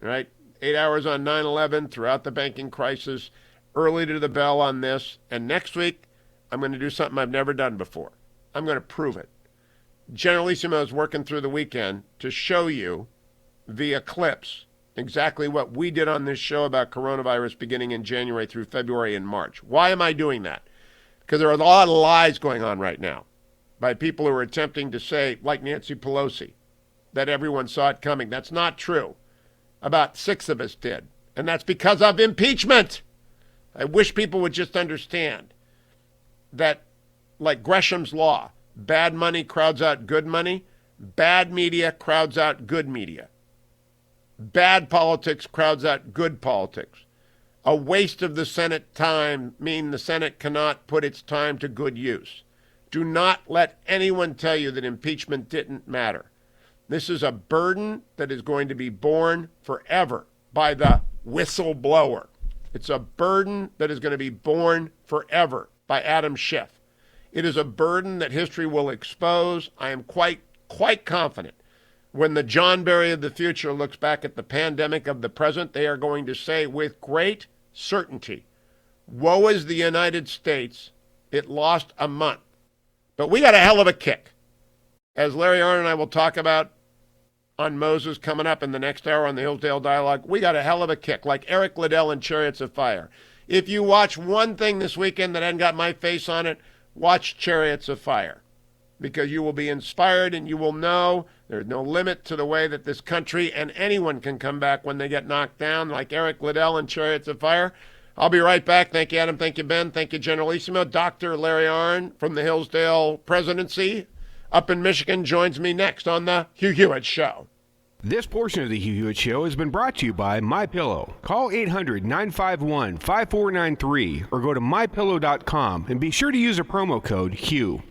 all right? 8 hours on 9/11, throughout the banking crisis, early to the bell on this. And next week, I'm going to do something I've never done before. I'm going to prove it. Generalissimo is working through the weekend to show you via clips exactly what we did on this show about coronavirus beginning in January through February and March. Why am I doing that? Because there are a lot of lies going on right now by people who are attempting to say, like Nancy Pelosi, that everyone saw it coming. That's not true. About 6 of us did. And that's because of impeachment. I wish people would just understand that, like Gresham's law, bad money crowds out good money. Bad media crowds out good media. Bad politics crowds out good politics. A waste of the Senate time means the Senate cannot put its time to good use. Do not let anyone tell you that impeachment didn't matter. This is a burden that is going to be borne forever by the whistleblower. It's a burden that is going to be borne forever by Adam Schiff. It is a burden that history will expose. I am quite confident. When the John Berry of the future looks back at the pandemic of the present, they are going to say with great certainty, woe is the United States. It lost a month. But we got a hell of a kick. As Larry Arnn and I will talk about on Moses coming up in the next hour on the Hillsdale Dialogue, we got a hell of a kick, like Eric Liddell in Chariots of Fire. If you watch one thing this weekend that hadn't got my face on it, watch Chariots of Fire, because you will be inspired and you will know there's no limit to the way that this country and anyone can come back when they get knocked down, like Eric Liddell in Chariots of Fire. I'll be right back. Thank you, Adam. Thank you, Ben. Thank you, Generalissimo. Dr. Larry Arnn from the Hillsdale Presidency up in Michigan joins me next on the Hugh Hewitt Show. This portion of the Hugh Hewitt Show has been brought to you by MyPillow. Call 800-951-5493 or go to mypillow.com and be sure to use a promo code HUGH.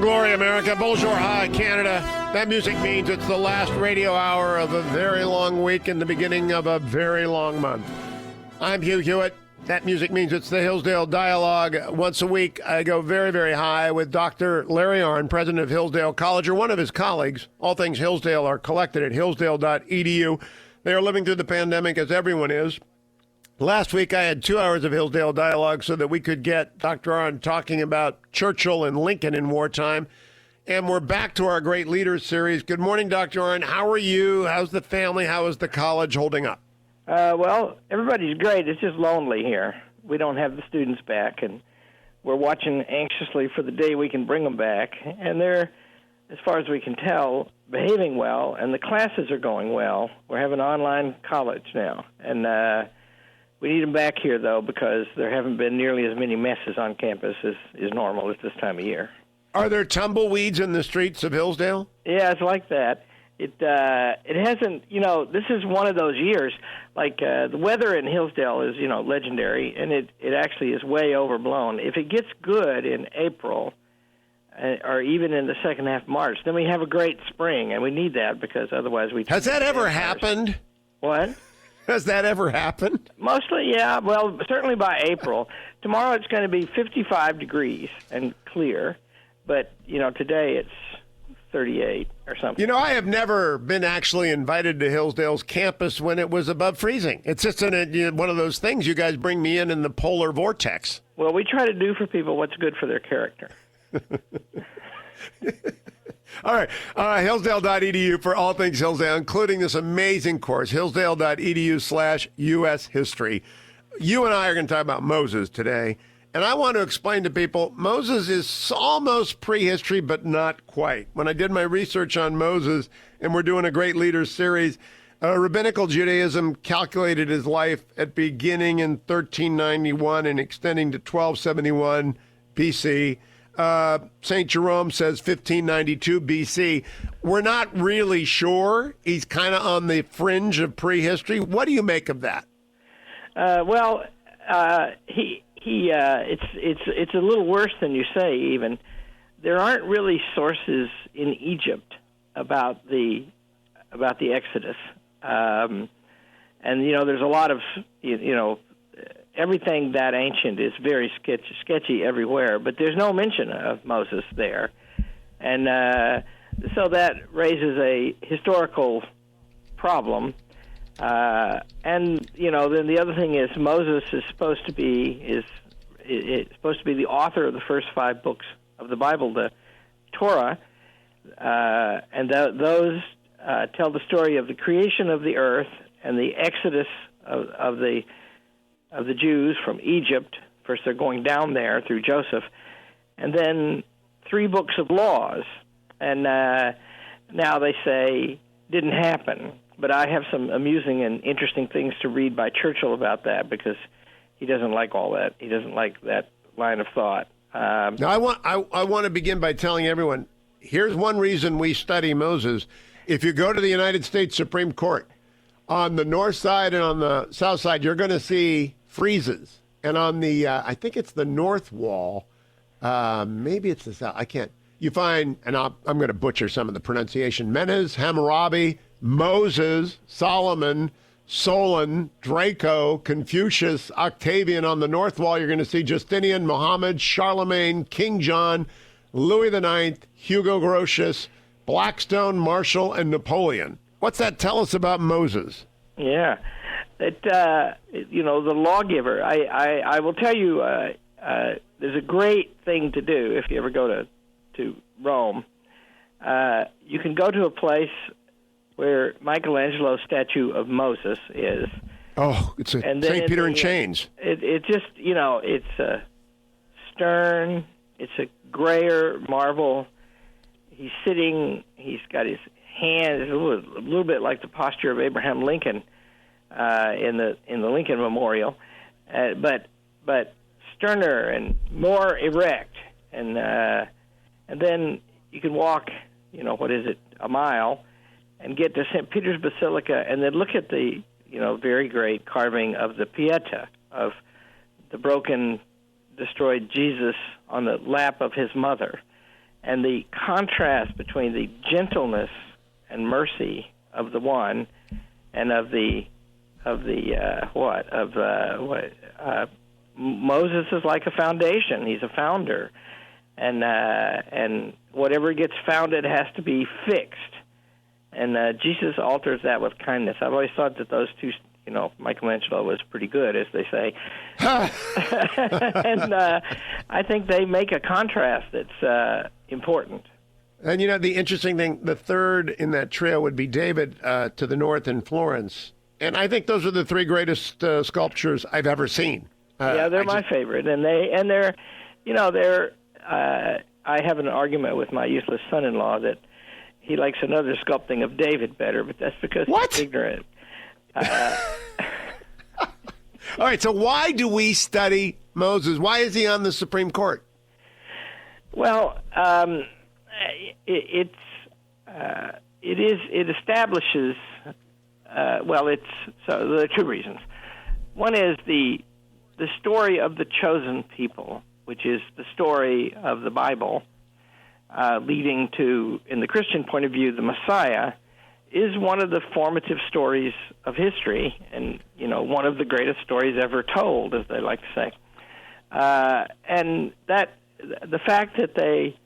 glory, America. Bonjour, hi, Canada. That music means it's the last radio hour of a very long week and the beginning of a very long month. I'm Hugh Hewitt. That music means it's the Hillsdale Dialogue. Once a week, I go very, very high with Dr. Larry Arnn, president of Hillsdale College, or one of his colleagues. All things Hillsdale are collected at hillsdale.edu. They are living through the pandemic as everyone is. Last week, I had 2 hours of Hillsdale Dialogue so that we could get Dr. Arnn talking about Churchill and Lincoln in wartime. And we're back to our Great Leaders series. Good morning, Dr. Arnn. How are you? How's the family? How is the college holding up? Well, everybody's great. It's just lonely here. We don't have the students back, and we're watching anxiously for the day we can bring them back. And they're, as far as we can tell, behaving well, and the classes are going well. We're having online college now. And we need them back here, though, because there haven't been nearly as many messes on campus as is normal at this time of year. Are there tumbleweeds in the streets of Hillsdale? Yeah, it's like that. It hasn't, this is one of those years, like the weather in Hillsdale is, legendary, and it actually is way overblown. If it gets good in April or even in the second half of March, then we have a great spring, and we need that because otherwise we... Has that ever happened? What? Has that ever happened? Mostly, yeah. Well, certainly by April. Tomorrow it's going to be 55 degrees and clear, but, today it's 38 or something. I have never been actually invited to Hillsdale's campus when it was above freezing. It's just one of those things. You guys bring me in the polar vortex. Well, we try to do for people what's good for their character. All right, Hillsdale.edu for all things Hillsdale, including this amazing course, Hillsdale.edu/U.S. History. You and I are going to talk about Moses today. And I want to explain to people, Moses is almost prehistory, but not quite. When I did my research on Moses, and we're doing a Great Leaders series, Rabbinical Judaism calculated his life at beginning in 1391 and extending to 1271 BC. St. Jerome says 1592 BC. We're not really sure. He's kind of on the fringe of prehistory. What do you make of that? It's a little worse than you say. Even there aren't really sources in Egypt about the Exodus, and there's a lot of everything that ancient is very sketchy everywhere. But there's no mention of Moses there, and so that raises a historical problem. Then the other thing is Moses is supposed to be the author of the first 5 books of the Bible, the Torah, and those tell the story of the creation of the earth and the exodus of the Jews from Egypt. First, they're going down there through Joseph, and then 3 books of laws, and now they say didn't happen. But I have some amusing and interesting things to read by Churchill about that because he doesn't like all that. He doesn't like that line of thought. Now, I want to begin by telling everyone, here's one reason we study Moses. If you go to the United States Supreme Court, on the north side and on the south side, you're going to see friezes. And on the, I think it's the north wall, maybe it's the south, I can't. You find, and I'm going to butcher some of the pronunciation, Menes, Hammurabi, Moses, Solomon, Solon, Draco, Confucius, Octavian. On the north wall, you're going to see Justinian, Muhammad, Charlemagne, King John, Louis IX, Hugo Grotius, Blackstone, Marshall, and Napoleon. What's that tell us about Moses? Yeah, the lawgiver. I will tell you, there's a great thing to do if you ever go to Rome. You can go to a place where Michelangelo's statue of Moses is. Oh, it's a St. Peter in chains. It just, it's stern. It's a grayer marble. He's sitting. He's got his hands a little bit like the posture of Abraham Lincoln in the Lincoln Memorial, but sterner and more erect. And then you can walk, a mile, and get to St. Peter's Basilica, and then look at the, very great carving of the Pieta, of the broken, destroyed Jesus on the lap of his mother. and the contrast between the gentleness and mercy of the one and of Moses is like a foundation. He's a founder, and whatever gets founded has to be fixed. And Jesus alters that with kindness. I've always thought that those two, Michelangelo was pretty good, as they say. And I think they make a contrast that's important. And the interesting thing, the third in that trio would be David to the north in Florence. And I think those are the three greatest sculptures I've ever seen. Yeah, they're my favorite, and they're I have an argument with my useless son-in-law that he likes another sculpting of David better, but that's because he's ignorant. All right, so why do we study Moses? Why is he on the Supreme Court? Well, it establishes. So there are two reasons. One is the story of the chosen people, which is the story of the Bible, leading to, in the Christian point of view, the Messiah, is one of the formative stories of history, and one of the greatest stories ever told, as they like to say. And that the fact that they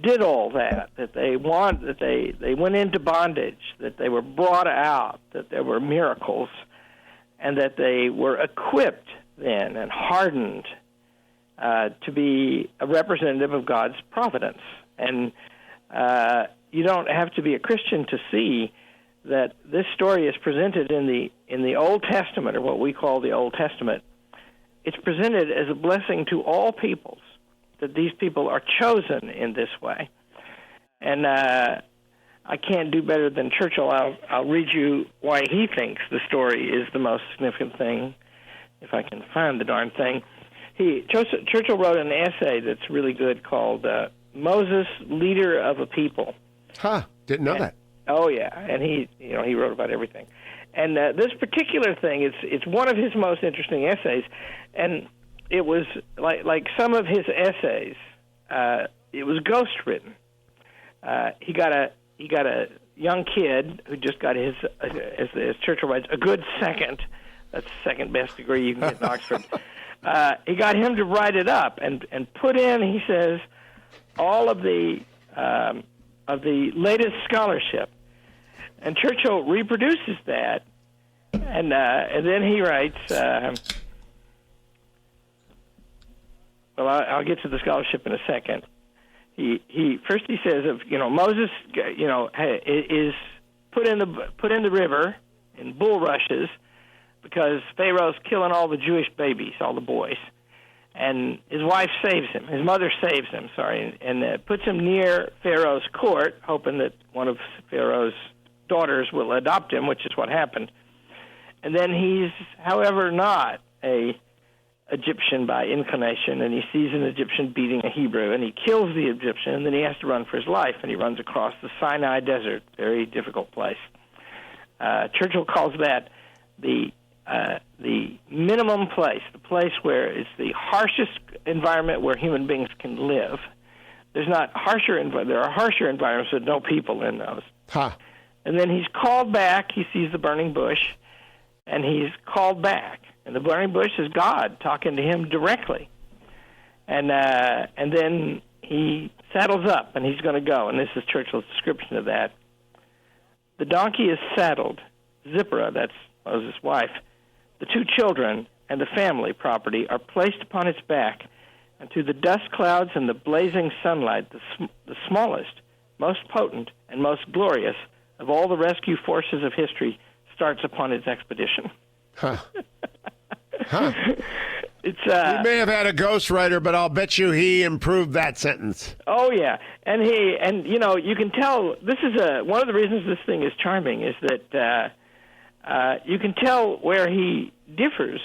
did all that they went into bondage, that they were brought out, that there were miracles, and that they were equipped then and hardened to be a representative of God's providence. And you don't have to be a Christian to see that this story is presented in the Old Testament, or what we call the Old Testament. It's presented as a blessing to all peoples, that these people are chosen in this way. And I can't do better than Churchill. I'll read you why he thinks the story is the most significant thing, if I can find the darn thing. Churchill wrote an essay that's really good called Moses, Leader of a People. Didn't know that. Oh, yeah, and he wrote about everything. And this particular thing, it's one of his most interesting essays, and it was like some of his essays. It was ghostwritten. He got a young kid who just got his, as Churchill writes, a good second. That's the second best degree you can get in Oxford. He got him to write it up and put in, he says, all of the latest scholarship. And Churchill reproduces that, and then he writes. Well, I'll get to the scholarship in a second. He says of Moses is put in the river in bulrushes because Pharaoh's killing all the Jewish babies, all the boys, and his wife saves him. His mother saves him, and puts him near Pharaoh's court, hoping that one of Pharaoh's daughters will adopt him, which is what happened. And then he's, however, not a Egyptian by inclination, and he sees an Egyptian beating a Hebrew, and he kills the Egyptian, and then he has to run for his life, and he runs across the Sinai Desert, very difficult place. Churchill calls that the minimum place, the place where it's the harshest environment where human beings can live. There are harsher environments with no people in those. And then he's called back. He sees the burning bush, and he's called back. And the burning bush is God talking to him directly. And then he saddles up, and he's going to go. And this is Churchill's description of that. The donkey is saddled. Zipporah, that's Moses' wife, the two children, and the family property are placed upon its back, and through the dust clouds and the blazing sunlight, the smallest, most potent, and most glorious of all the rescue forces of history starts upon its expedition. It's he may have had a ghostwriter, but I'll bet you he improved that sentence. Oh yeah, and you can tell this is one of the reasons this thing is charming is that you can tell where he differs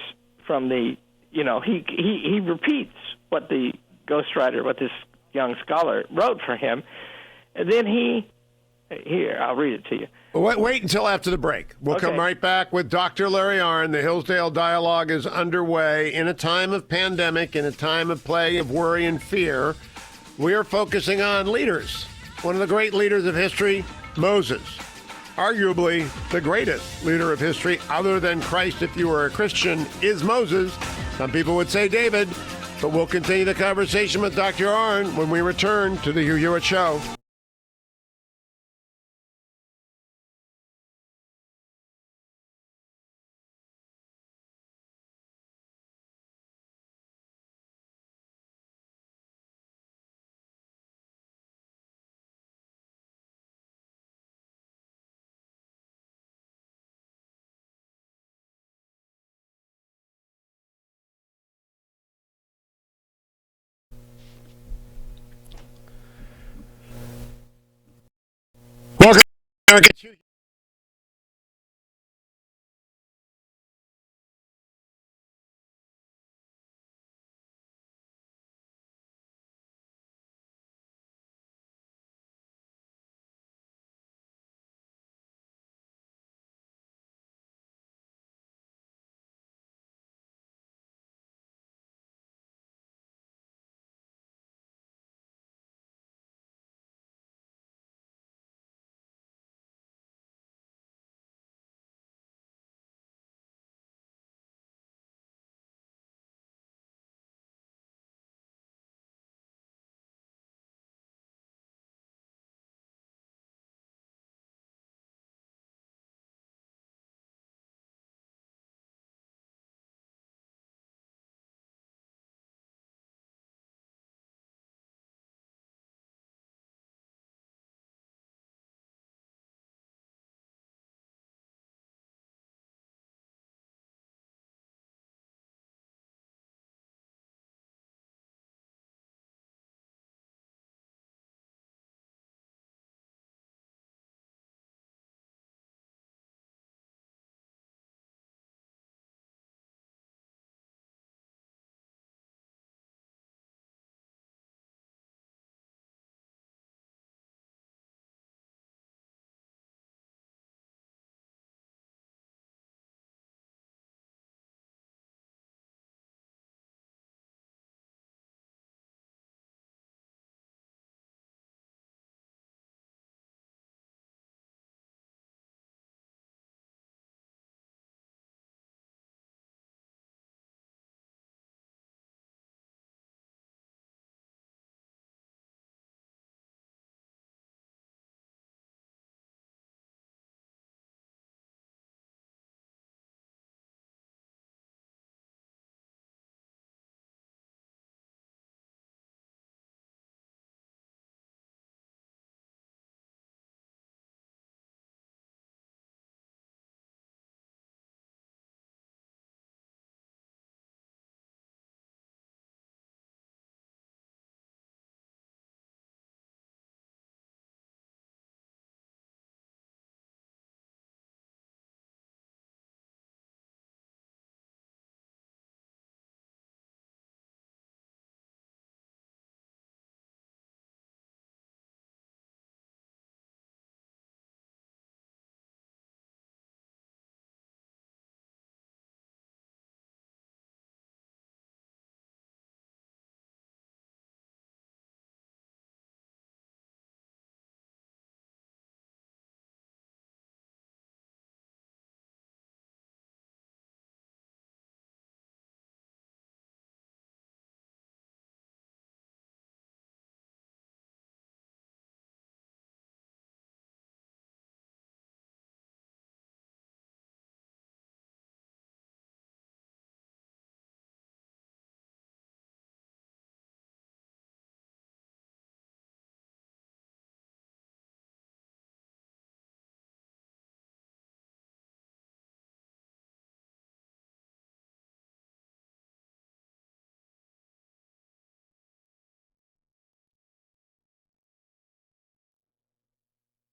from the he repeats what the ghostwriter, what this young scholar wrote for him, and then I'll read it to you. Wait until after the break. We'll come right back with Dr. Larry Arnn. The Hillsdale Dialogue is underway in a time of pandemic, in a time of plague of worry and fear. we are focusing on leaders. One of the great leaders of history, Moses. Arguably the greatest leader of history, other than Christ, if you were a Christian, is Moses. Some people would say David, but we'll continue the conversation with Dr. Arnn when we return to the Hugh Hewitt Show. Welcome, America.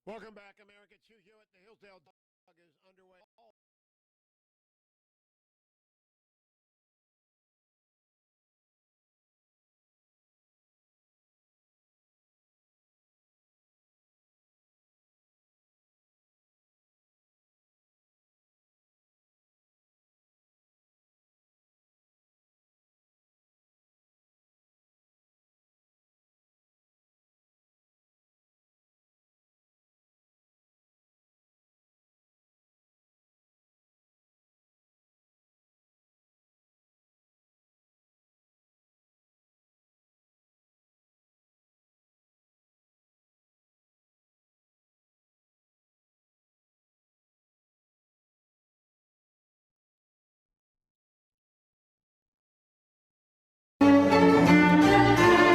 Welcome back, America. It's Hugh Hewitt. The Hillsdale Dog is underway.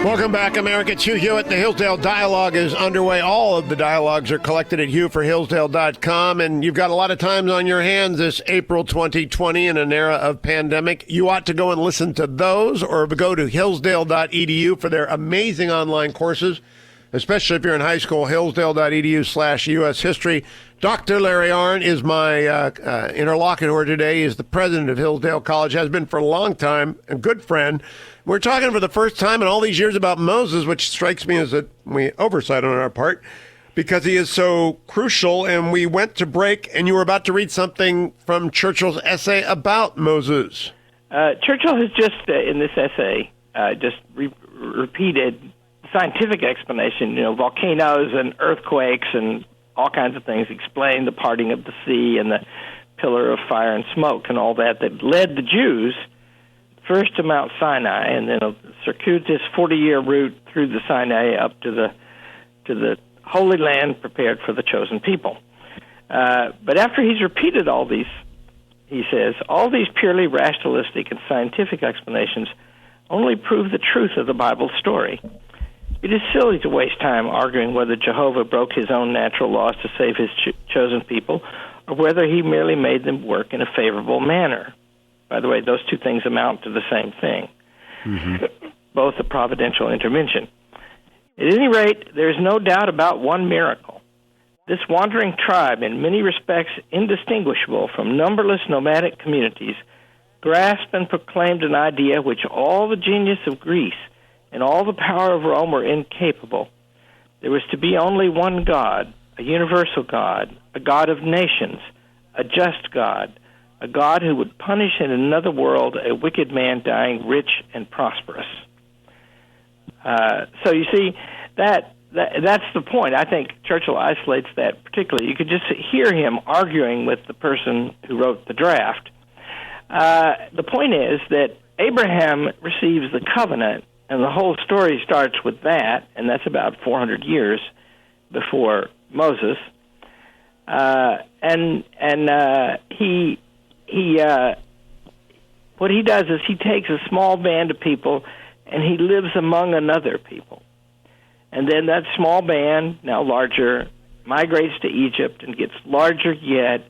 Welcome back, America. It's Hugh Hewitt. The Hillsdale Dialogue is underway. All of the dialogues are collected at hughforhillsdale.com, and you've got a lot of time on your hands this April 2020 in an era of pandemic. You ought to go and listen to those or go to hillsdale.edu for their amazing online courses, especially if you're in high school, hillsdale.edu/U.S. History. Dr. Larry Arnn is my interlocutor today. He's the president of Hillsdale College, has been for a long time, a good friend. We're talking for the first time in all these years about Moses, which strikes me as we oversight on our part, because he is so crucial. And we went to break, and you were about to read something from Churchill's essay about Moses. Churchill has just, in this essay, repeated scientific explanation, volcanoes and earthquakes and all kinds of things, explain the parting of the sea and the pillar of fire and smoke and all that led the Jews first to Mount Sinai, and then a circuitous 40-year route through the Sinai up to the Holy Land prepared for the chosen people. But after he's repeated all these, he says, all these purely rationalistic and scientific explanations only prove the truth of the Bible's story. It is silly to waste time arguing whether Jehovah broke his own natural laws to save his chosen people, or whether he merely made them work in a favorable manner. By the way, those two things amount to the same thing, both a providential intervention. At any rate, there is no doubt about one miracle. This wandering tribe, in many respects indistinguishable from numberless nomadic communities, grasped and proclaimed an idea which all the genius of Greece and all the power of Rome were incapable. There was to be only one God, a universal God, a God of nations, a just God, a God who would punish in another world a wicked man dying rich and prosperous. So you see, that's the point. I think Churchill isolates that particularly. You could just hear him arguing with the person who wrote the draft. The point is that Abraham receives the covenant, and the whole story starts with that, and that's about 400 years before Moses. What he does is he takes a small band of people and he lives among another people. And then that small band, now larger, migrates to Egypt and gets larger yet,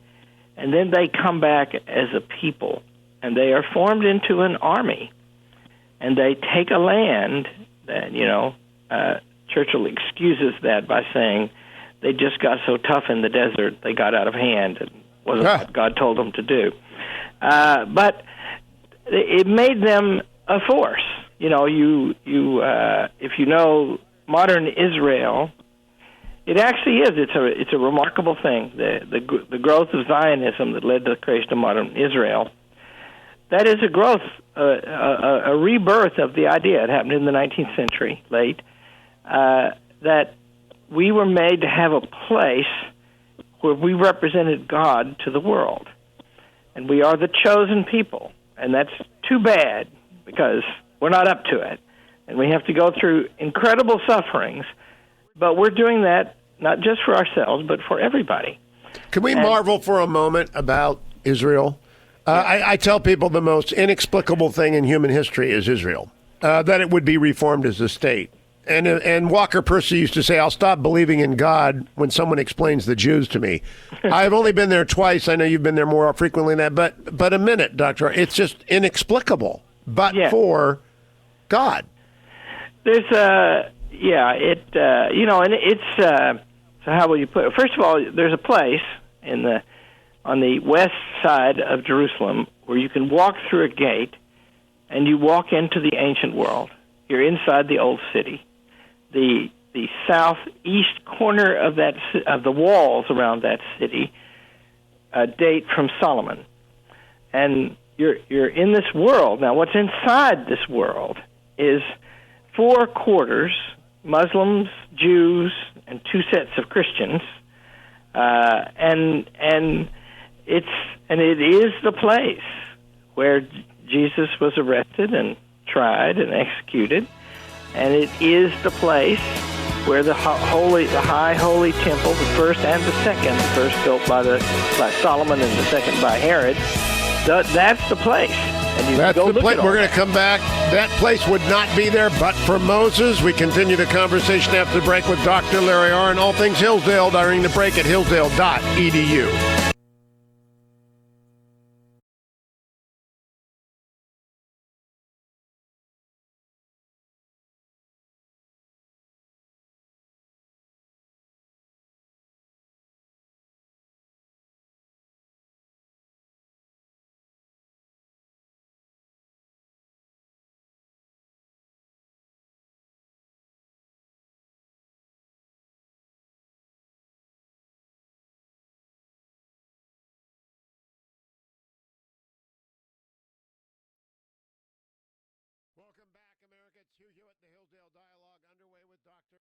and then they come back as a people, and they are formed into an army, and they take a land that, Churchill excuses that by saying they just got so tough in the desert they got out of hand and wasn't what God told them to do. But it made them a force. If you know modern Israel, it actually is. It's a remarkable thing. The growth of Zionism that led to the creation of modern Israel. That is a growth, a rebirth of the idea. It happened in the 19th century, late, that we were made to have a place where we represented God to the world. And we are the chosen people. And that's too bad because we're not up to it. And we have to go through incredible sufferings. But we're doing that not just for ourselves, but for everybody. Can we marvel for a moment about Israel? I tell people the most inexplicable thing in human history is Israel, that it would be reformed as a state. And Walker Percy used to say, I'll stop believing in God when someone explains the Jews to me. I've only been there twice. I know you've been there more frequently than that. But a minute, Doctor. It's just inexplicable. But for God. There's and it's, so how will you put it? First of all, there's a place on the west side of Jerusalem where you can walk through a gate and you walk into the ancient world. You're inside the old city. The southeast corner of the walls around that city date from Solomon, and you're in this world now. What's inside this world is 4 quarters: Muslims, Jews, and 2 sets of Christians, and it is the place where Jesus was arrested and tried and executed, and it is the place where the high holy temple, the first and the second, the first built by Solomon and the second by Herod, that's the place. And you that's go the look place. at We're going to come back. That place would not be there but for Moses. We continue the conversation after the break with Dr. Larry Arnn, all things Hillsdale, during the break at hillsdale.edu. Welcome back, America. It's Hugh Hewitt, the Hillsdale Dialogue, underway with Dr.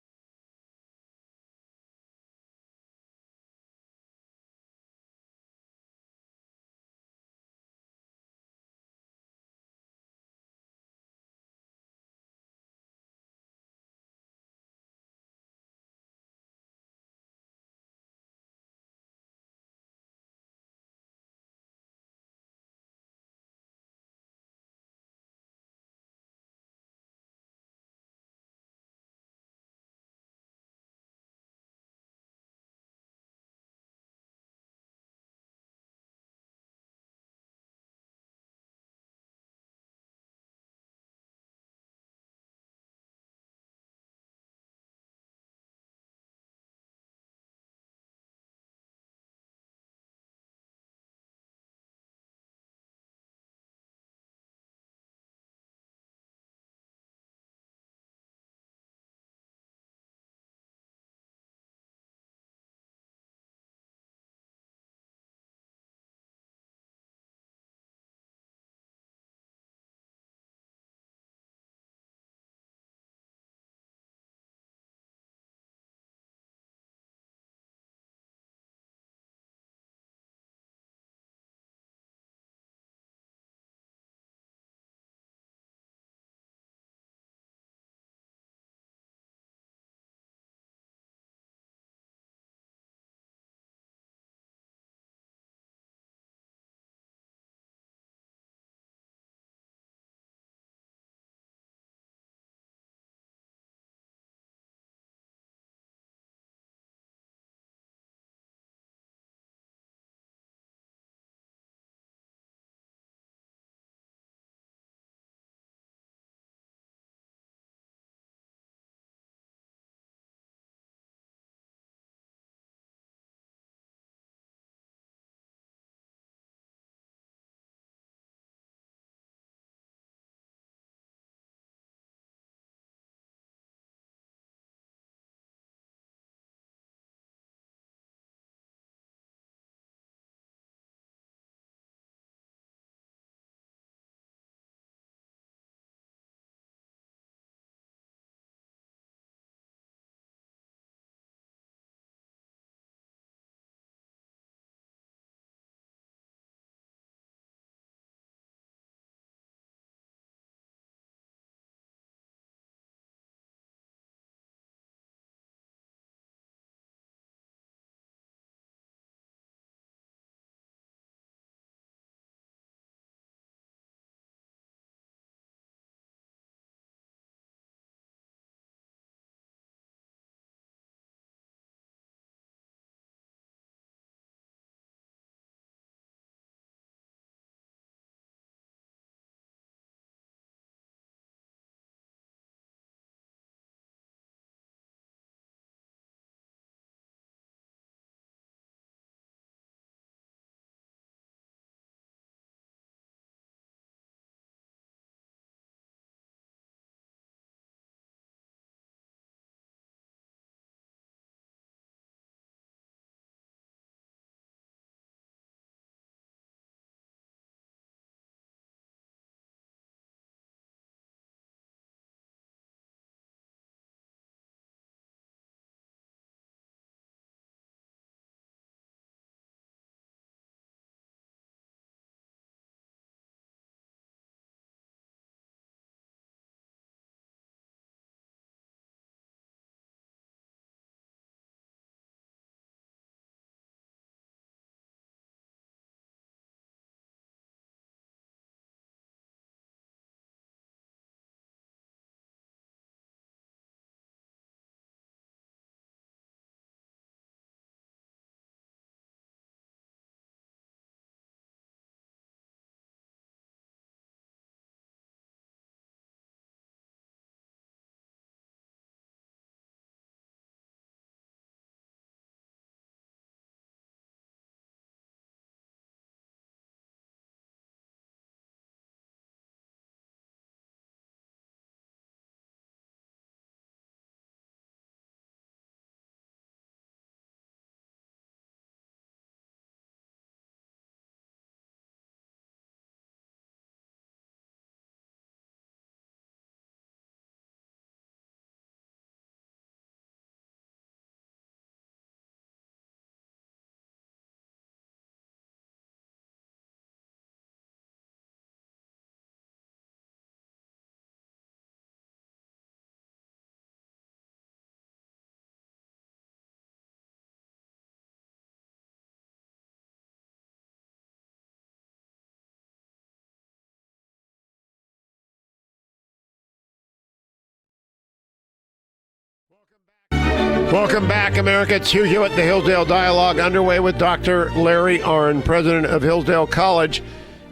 Welcome back, America. It's Hugh Hewitt, the Hillsdale Dialogue, underway with Dr. Larry Arnn, president of Hillsdale College.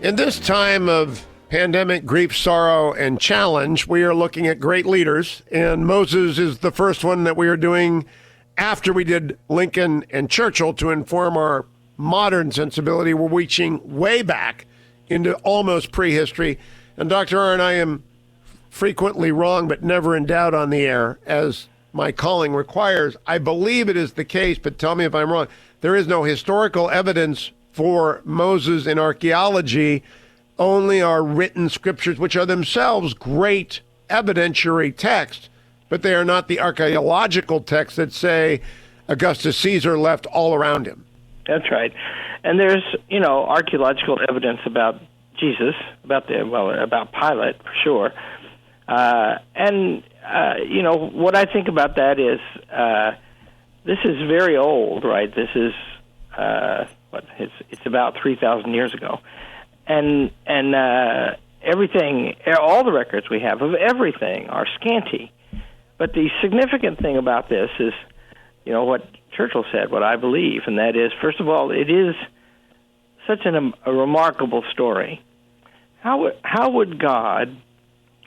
In this time of pandemic, grief, sorrow, and challenge, we are looking at great leaders, and Moses is the first one that we are doing after we did Lincoln and Churchill to inform our modern sensibility. We're reaching way back into almost prehistory. And Dr. Arnn, I am frequently wrong, but never in doubt on the air, as my calling requires. I believe it is the case, but tell me if I'm wrong. There is no historical evidence for Moses in archaeology, only our written scriptures, which are themselves great evidentiary texts, but they are not the archaeological texts that say Augustus Caesar left all around him. That's right. And there's, archaeological evidence about Jesus, about Pilate, for sure. What I think about that is this is very old, right? This is it's about 3,000 years ago, and everything, all the records we have of everything are scanty. But the significant thing about this is, what Churchill said, what I believe, and that is, first of all, it is such a remarkable story. How would God,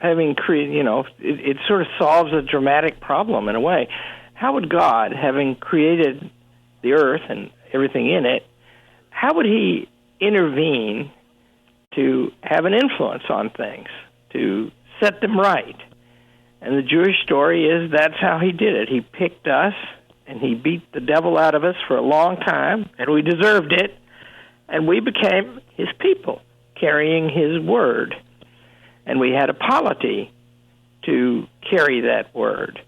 having created, it sort of solves a dramatic problem in a way. How would God, having created the earth and everything in it, how would he intervene to have an influence on things, to set them right? And the Jewish story is that's how he did it. He picked us, and he beat the devil out of us for a long time, and we deserved it, and we became his people, carrying his word. And we had a polity to carry that word.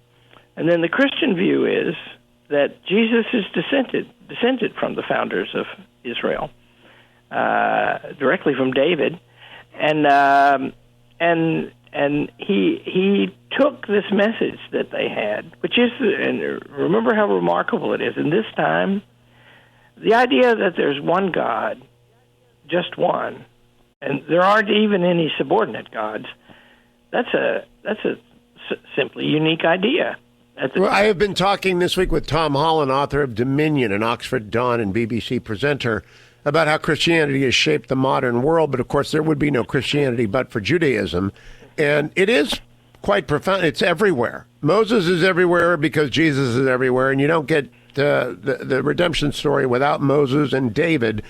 And then the Christian view is that Jesus is descended from the founders of Israel, directly from David, and he took this message that they had, which is, and remember how remarkable it is. In this time, the idea that there's one God, just one, and there aren't even any subordinate gods, that's a simply unique idea. Well, I have been talking this week with Tom Holland, author of Dominion, an Oxford Dawn and BBC presenter, about how Christianity has shaped the modern world. But of course, there would be no Christianity but for Judaism. And it is quite profound. It's everywhere. Moses is everywhere because Jesus is everywhere. And you don't get the redemption story without Moses and David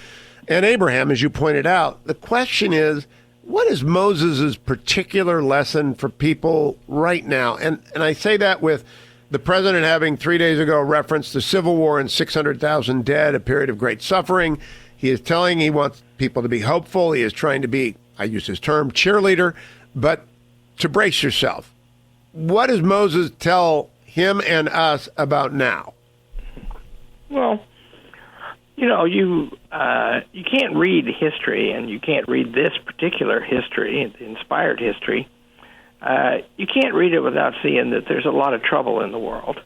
and Abraham, as you pointed out. The question is, what is Moses' particular lesson for people right now? And I say that with the president having 3 days ago referenced the Civil War and 600,000 dead, a period of great suffering. He is telling he wants people to be hopeful. He is trying to be, I use his term, cheerleader, but to brace yourself. What does Moses tell him and us about now? Well, you can't read history, and you can't read this particular history, inspired history. You can't read it without seeing that there's a lot of trouble in the world,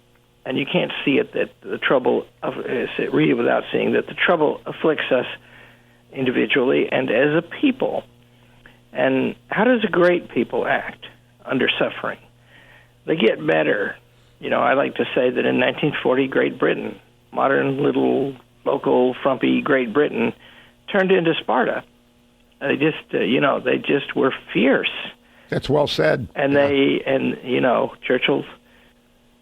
and you can't see it read it without seeing that the trouble afflicts us individually and as a people. And how does a great people act under suffering? They get better. I like to say that in 1940, Great Britain, modern little local frumpy Great Britain, turned into Sparta. They just were fierce. That's well said. And Churchill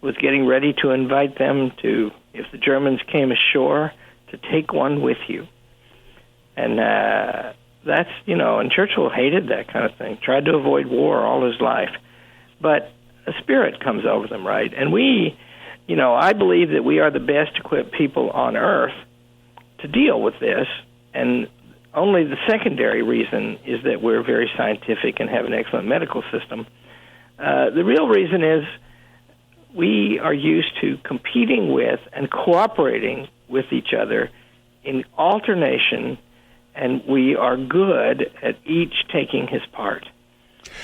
was getting ready to invite them to, if the Germans came ashore, to take one with you. And that's, and Churchill hated that kind of thing, tried to avoid war all his life. But a spirit comes over them, right? And I believe that we are the best equipped people on earth to deal with this. And only the secondary reason is that we're very scientific and have an excellent medical system. The real reason is we are used to competing with and cooperating with each other in alternation, and we are good at each taking his part.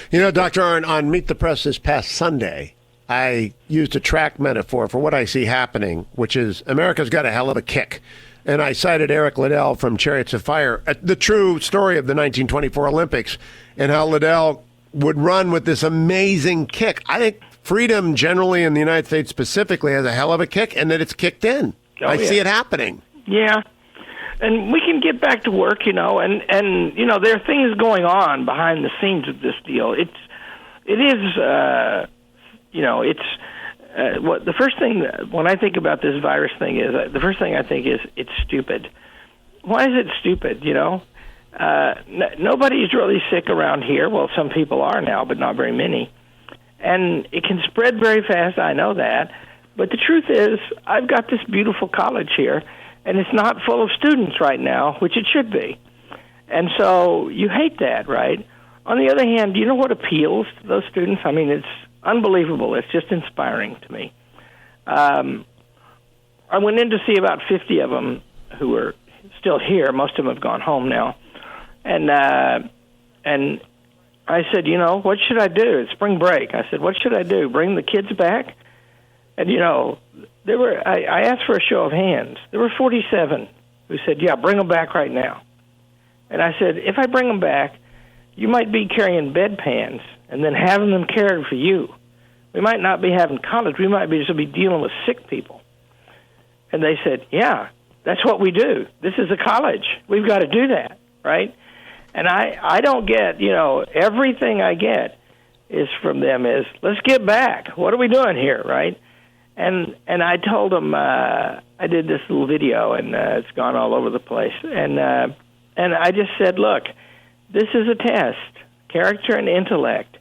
Dr. Arnn, on Meet the Press this past Sunday, I used a track metaphor for what I see happening, which is America's got a hell of a kick. And I cited Eric Liddell from Chariots of Fire, the true story of the 1924 Olympics, and how Liddell would run with this amazing kick. I think freedom generally in the United States specifically has a hell of a kick, and that it's kicked in. Oh, I yeah. see it happening. Yeah. And we can get back to work, and there are things going on behind the scenes of this deal. It is what the first thing when I think about this virus thing is the first thing I think is it's stupid. Why is it stupid? Nobody's really sick around here. Well, some people are now, but not very many. And it can spread very fast. I know that. But the truth is, I've got this beautiful college here, and it's not full of students right now, which it should be. And so you hate that, right? On the other hand, do you know what appeals to those students? I mean, it's unbelievable. It's just inspiring to me. I went in to see about 50 of them who are still here. Most of them have gone home now. And I said, what should I do? It's spring break. I said, what should I do? Bring the kids back? And, I asked for a show of hands. There were 47 who said, yeah, bring them back right now. And I said, if I bring them back, you might be carrying bedpans and then having them cared for you. We might not be having college. We might just be dealing with sick people. And they said, yeah, that's what we do. This is a college. We've got to do that, right? And I don't get, everything I get is from them is, let's get back. What are we doing here, right? And I told them, I did this little video, and it's gone all over the place. And I just said, look, this is a test, character and intellect.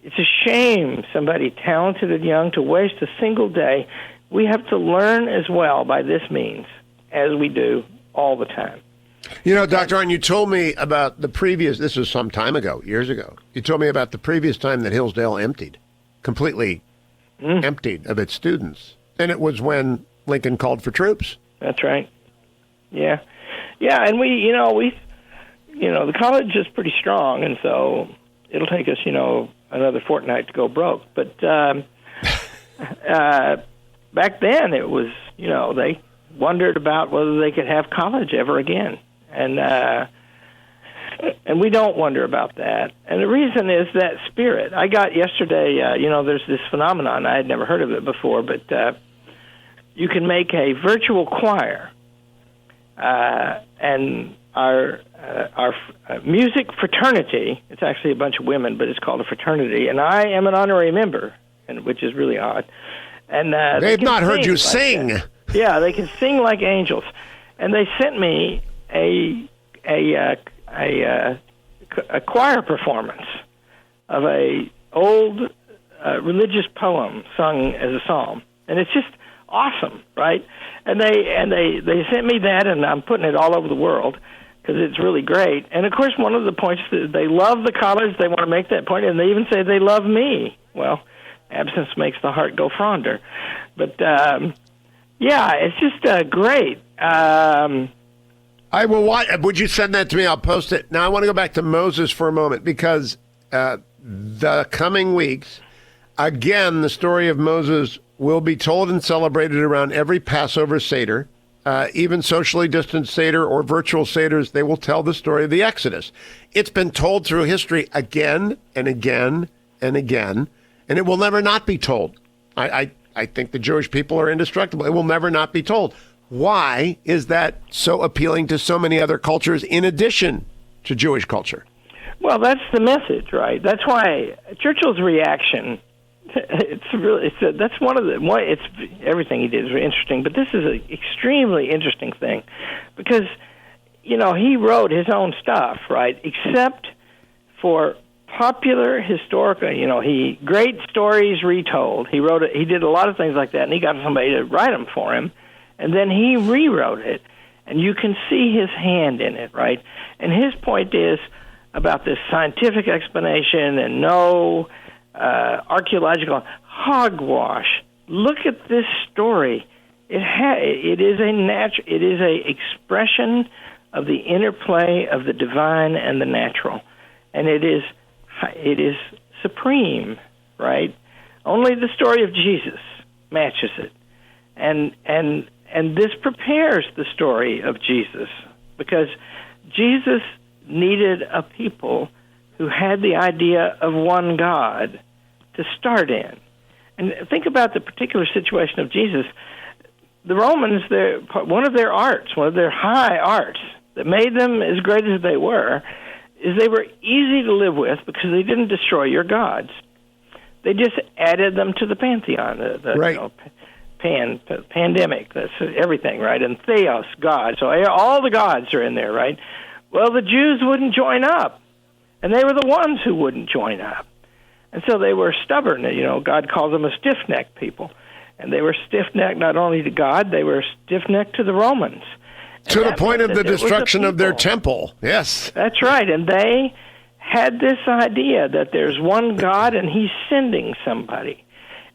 It's a shame somebody talented and young to waste a single day. We have to learn as well by this means as we do all the time. Dr. Arnn, you told me about this was some time ago, years ago. You told me about the previous time that Hillsdale completely emptied of its students. And it was when Lincoln called for troops. That's right. Yeah. Yeah, and the college is pretty strong, and so it'll take us, another fortnight to go broke. But back then it was, they wondered about whether they could have college ever again. And we don't wonder about that. And the reason is that spirit. I got yesterday, there's this phenomenon. I had never heard of it before, but you can make a virtual choir. And our music fraternity, it's actually a bunch of women, but it's called a fraternity, and I am an honorary member, which is really odd. And they've not heard you sing. Yeah, they can sing like angels. And they sent me a choir performance of a old religious poem sung as a psalm, and it's just awesome, right? And they sent me that, and I'm putting it all over the world because it's really great. And of course, one of the points that they love the college, they want to make that point, and they even say they love me. Well, absence makes the heart go fonder, but yeah, it's just great. I will watch. Would you send that to me? I'll post it. Now, I want to go back to Moses for a moment because the coming weeks, again, the story of Moses will be told and celebrated around every Passover Seder, even socially distanced Seder or virtual Seders. They will tell the story of the Exodus. It's been told through history again and again and again, and it will never not be told. I think the Jewish people are indestructible. It will never not be told. Why is that so appealing to so many other cultures in addition to Jewish culture? Well, that's the message, right? That's why Churchill's reaction, it's everything he did is very interesting, but this is an extremely interesting thing because, he wrote his own stuff, right? Except for popular historical, great stories retold. He did a lot of things like that, and he got somebody to write them for him. And then he rewrote it, and you can see his hand in it, right? And his point is about this scientific explanation and no archaeological hogwash. Look at this story. It is a expression of the interplay of the divine and the natural, and it is supreme, right? Only the story of Jesus matches it, and this prepares the story of Jesus because Jesus needed a people who had the idea of one God to start in. And think about the particular situation of Jesus. The Romans, one of their arts, one of their high arts that made them as great as they were, is they were easy to live with because they didn't destroy your gods. They just added them to the pantheon, right. Pandemic, that's everything, right? And theos, God. So all the gods are in there, right? Well, the Jews wouldn't join up, and they were the ones who wouldn't join up. And so they were stubborn. God called them a stiff-necked people. And they were stiff-necked not only to God, they were stiff-necked to the Romans. To the point of the destruction of their temple. Yes. That's right. And they had this idea that there's one God and he's sending somebody.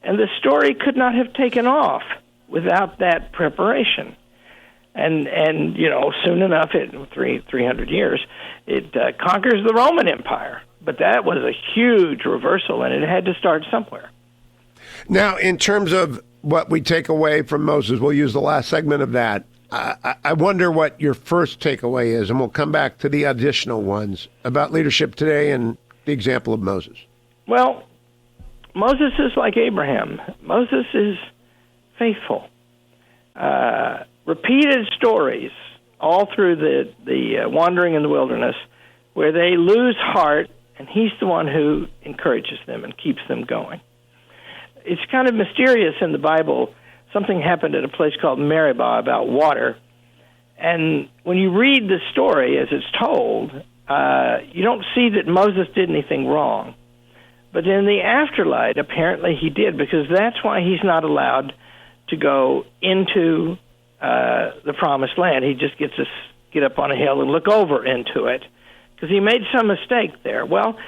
And the story could not have taken off without that preparation. And soon enough, 300 years, it conquers the Roman Empire. But that was a huge reversal, and it had to start somewhere. Now, in terms of what we take away from Moses, we'll use the last segment of that. I wonder what your first takeaway is, and we'll come back to the additional ones about leadership today and the example of Moses. Well, Moses is like Abraham. Moses is faithful. Repeated stories all through the wandering in the wilderness where they lose heart, and he's the one who encourages them and keeps them going. It's kind of mysterious in the Bible. Something happened at a place called Meribah about water. And when you read the story as it's told, you don't see that Moses did anything wrong. But in the afterlife, apparently he did, because that's why he's not allowed to go into the promised land. He just gets to get up on a hill and look over into it, because he made some mistake there. Well,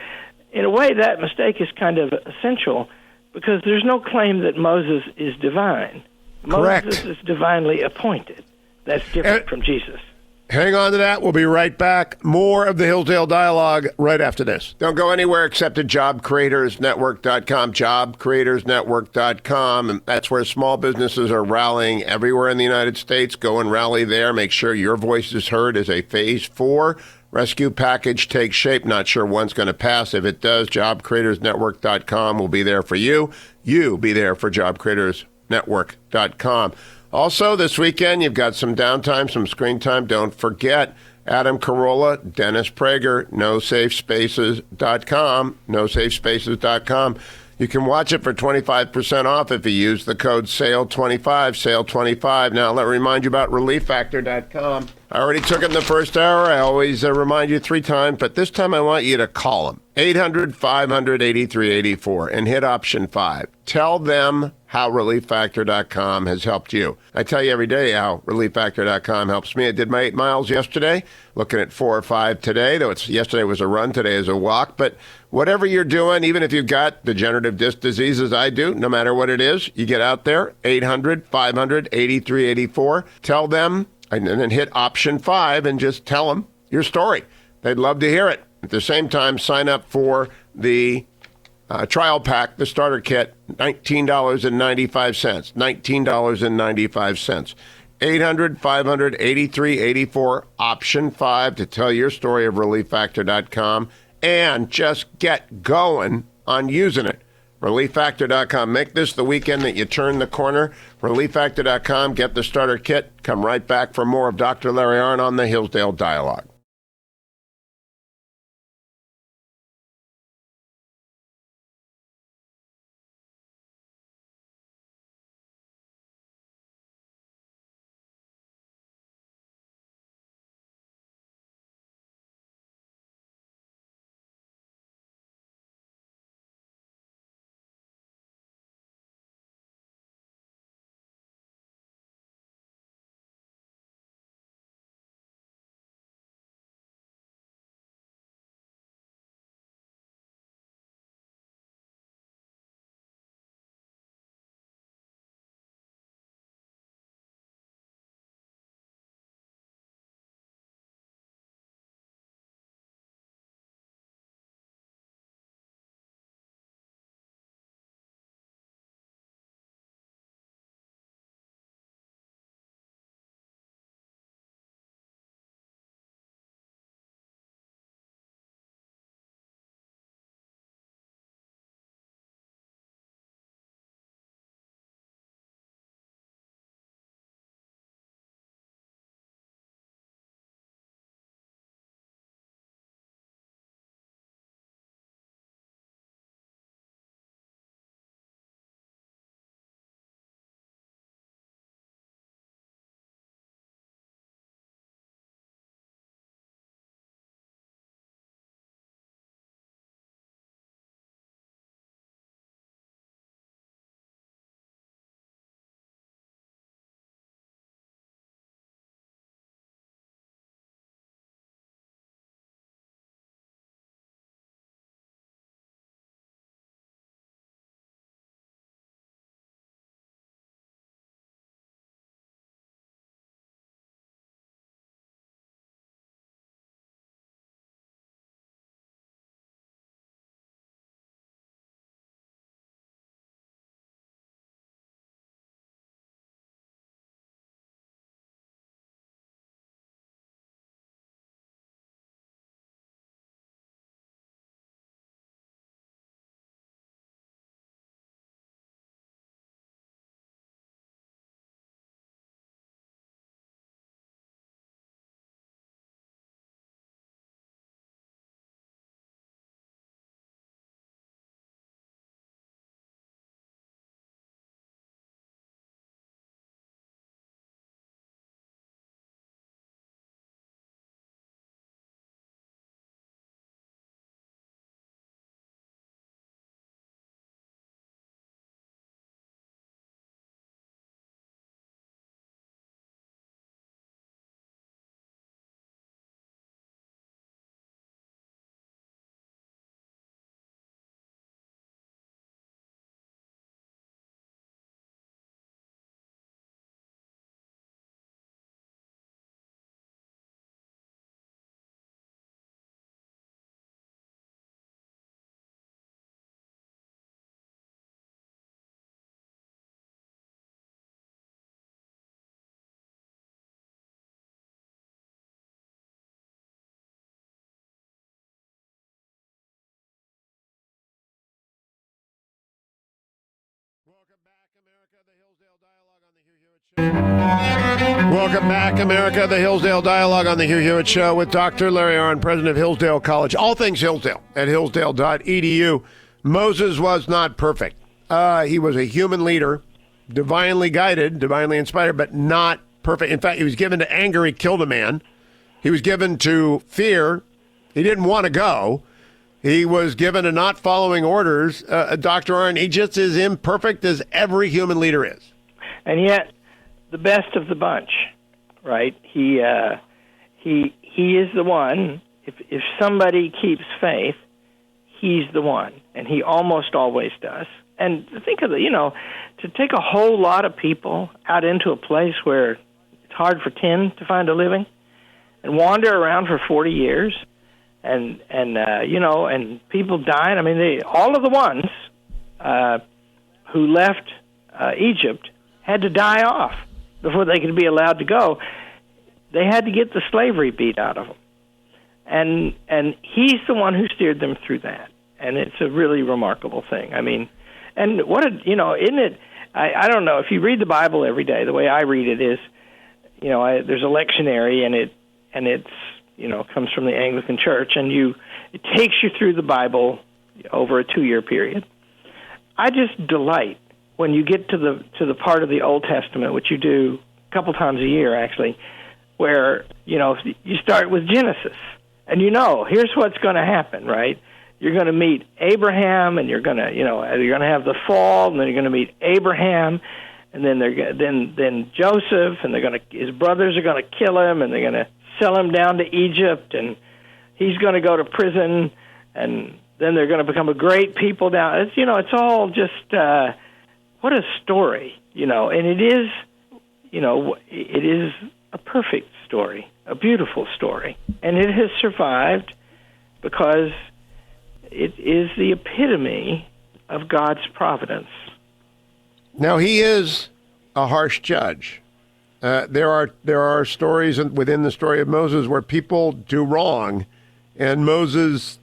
in a way, that mistake is kind of essential, because there's no claim that Moses is divine. Correct. Moses is divinely appointed. That's different from Jesus. Hang on to that. We'll be right back. More of the Hillsdale Dialogue right after this. Don't go anywhere except at jobcreatorsnetwork.com, jobcreatorsnetwork.com. And that's where small businesses are rallying everywhere in the United States. Go and rally there. Make sure your voice is heard as a Phase 4 rescue package takes shape. Not sure when's going to pass. If it does, jobcreatorsnetwork.com will be there for you. You be there for jobcreatorsnetwork.com. Also, this weekend, you've got some downtime, some screen time. Don't forget Adam Carolla, Dennis Prager, NoSafeSpaces.com, NoSafeSpaces.com. You can watch it for 25% off if you use the code SALE25, SALE25. Now, let me remind you about ReliefFactor.com. I already took it in the first hour. I always remind you 3 times, but this time I want you to call them, 800-500-8384, and hit option 5. Tell them how ReliefFactor.com has helped you. I tell you every day how ReliefFactor.com helps me. I did my 8 miles yesterday, looking at 4 or 5 today, though yesterday was a run, today is a walk. But whatever you're doing, even if you've got degenerative disc disease as I do, no matter what it is, you get out there, 800-500-8384. Tell them, and then hit option 5 and just tell them your story. They'd love to hear it. At the same time, sign up for the trial pack, the starter kit, $19.95. $19.95. 800-500-8384, option 5 to tell your story of ReliefFactor.com and just get going on using it. ReliefFactor.com. Make this the weekend that you turn the corner. ReliefFactor.com. Get the starter kit. Come right back for more of Dr. Larry Arnn on the Hillsdale Dialogue. Welcome back, America. The Hillsdale Dialogue on the Hugh Hewitt Show with Dr. Larry Arnn, president of Hillsdale College. All things Hillsdale at hillsdale.edu. Moses was not perfect. He was a human leader, divinely guided, divinely inspired, but not perfect. In fact, he was given to anger. He killed a man. He was given to fear. He didn't want to go. He was given to not following orders. Dr. Arnn, he just as imperfect as every human leader is. And yet, the best of the bunch, right? He is the one. If somebody keeps faith, he's the one, and he almost always does. And think of to take a whole lot of people out into a place where it's hard for 10 to find a living, and wander around for 40 years, and people dying. I mean, all of the ones who left Egypt had to die off before they could be allowed to go. They had to get the slavery beat out of them. And he's the one who steered them through that. And it's a really remarkable thing. I mean, and isn't it, I don't know, if you read the Bible every day, the way I read it is, there's a lectionary, and it's comes from the Anglican Church, and it takes you through the Bible over a 2-year period. I just delight when you get to the part of the Old Testament, which you do a couple times a year, actually, where, you start with Genesis. And here's what's going to happen, right? You're going to meet Abraham, and you're going to have the fall, and then you're going to meet Abraham, and then then Joseph, and his brothers are going to kill him, and they're going to sell him down to Egypt, and he's going to go to prison, and then they're going to become a great people down. It's all just what a story, and it is, it is a perfect story, a beautiful story, and it has survived because it is the epitome of God's providence. Now, he is a harsh judge. There are stories within the story of Moses where people do wrong, and Moses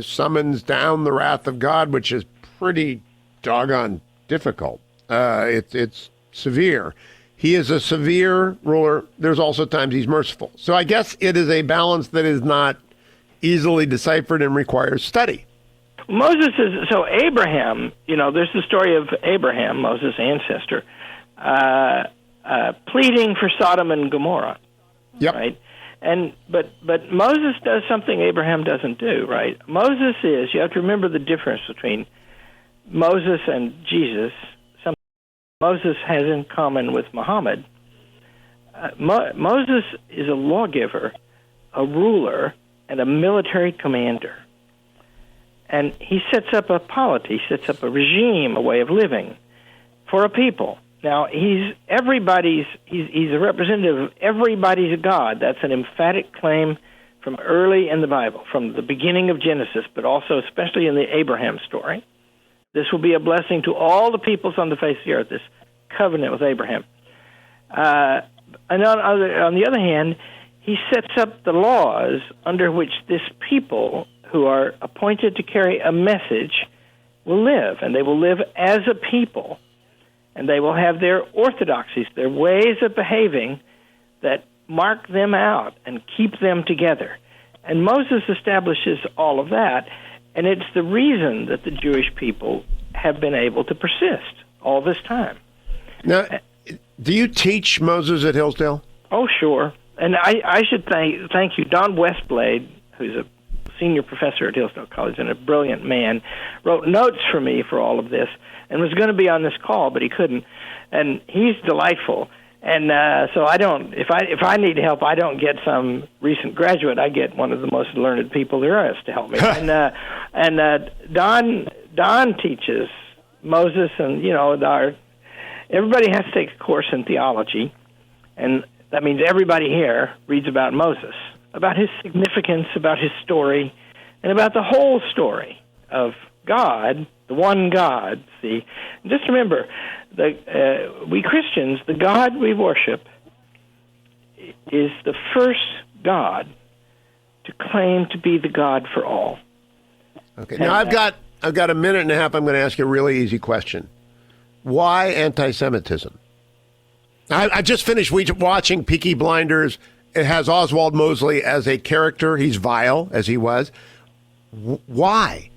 summons down the wrath of God, which is pretty doggone difficult. It's severe. He is a severe ruler. There's also times he's merciful. So I guess it is a balance that is not easily deciphered and requires study. Abraham, there's the story of Abraham, Moses' ancestor, pleading for Sodom and Gomorrah. Yep. Right? But Moses does something Abraham doesn't do, right? You have to remember the difference between Moses and Jesus. Something Moses has in common with Muhammad. Moses is a lawgiver, a ruler, and a military commander. And he sets up a polity, sets up a regime, a way of living for a people. Now, he's a representative of everybody's God. That's an emphatic claim from early in the Bible, from the beginning of Genesis, but also especially in the Abraham story. This will be a blessing to all the peoples on the face of the earth, this covenant with Abraham. And on the other hand, he sets up the laws under which this people who are appointed to carry a message will live, and they will live as a people. And they will have their orthodoxies, their ways of behaving that mark them out and keep them together. And Moses establishes all of that, and it's the reason that the Jewish people have been able to persist all this time. Now, do you teach Moses at Hillsdale? Oh, sure. And I should thank you. Don Westblade, who's a senior professor at Hillsdale College and a brilliant man, wrote notes for me for all of this, and was going to be on this call, but he couldn't. And he's delightful. And so I don't. If I need help, I don't get some recent graduate. I get one of the most learned people there is to help me. and Don teaches Moses, and everybody has to take a course in theology, and that means everybody here reads about Moses, about his significance, about his story, and about the whole story of God, the one God. See, just remember, we Christians, the God we worship, is the first God to claim to be the God for all. Okay. Now I've got a minute and a half. I'm going to ask you a really easy question. Why anti-Semitism? I just finished watching Peaky Blinders. It has Oswald Mosley as a character. He's vile, as he was. Why?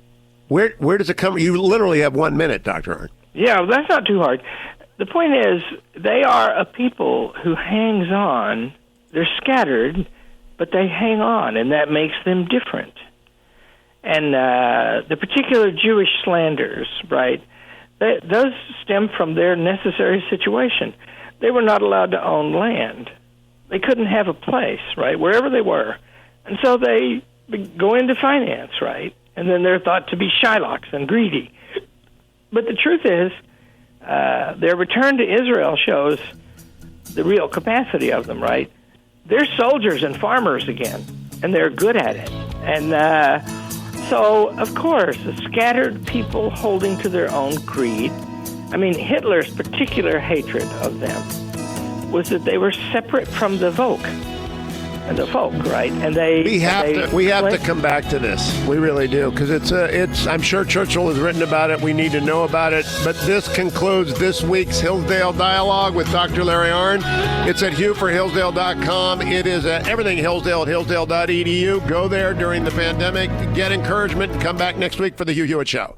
Where does it come? You literally have 1 minute, Dr. Arnn. Yeah, that's not too hard. The point is, they are a people who hangs on. They're scattered, but they hang on, and that makes them different. And the particular Jewish slanders, right, those stem from their necessary situation. They were not allowed to own land. They couldn't have a place, right, wherever they were. And so they go into finance, right, and then they're thought to be Shylocks and greedy. But the truth is, their return to Israel shows the real capacity of them, right? They're soldiers and farmers again, and they're good at it. And so, of course, the scattered people holding to their own creed. I mean, Hitler's particular hatred of them was that they were separate from the folk, right? And we have to come back to this. We really do, because it's. I'm sure Churchill has written about it. We need to know about it. But this concludes this week's Hillsdale Dialogue with Dr. Larry Arnn. It's at HughforHillsdale.com. It is at everything Hillsdale at Hillsdale.edu. Go there during the pandemic, get encouragement, and come back next week for the Hugh Hewitt Show.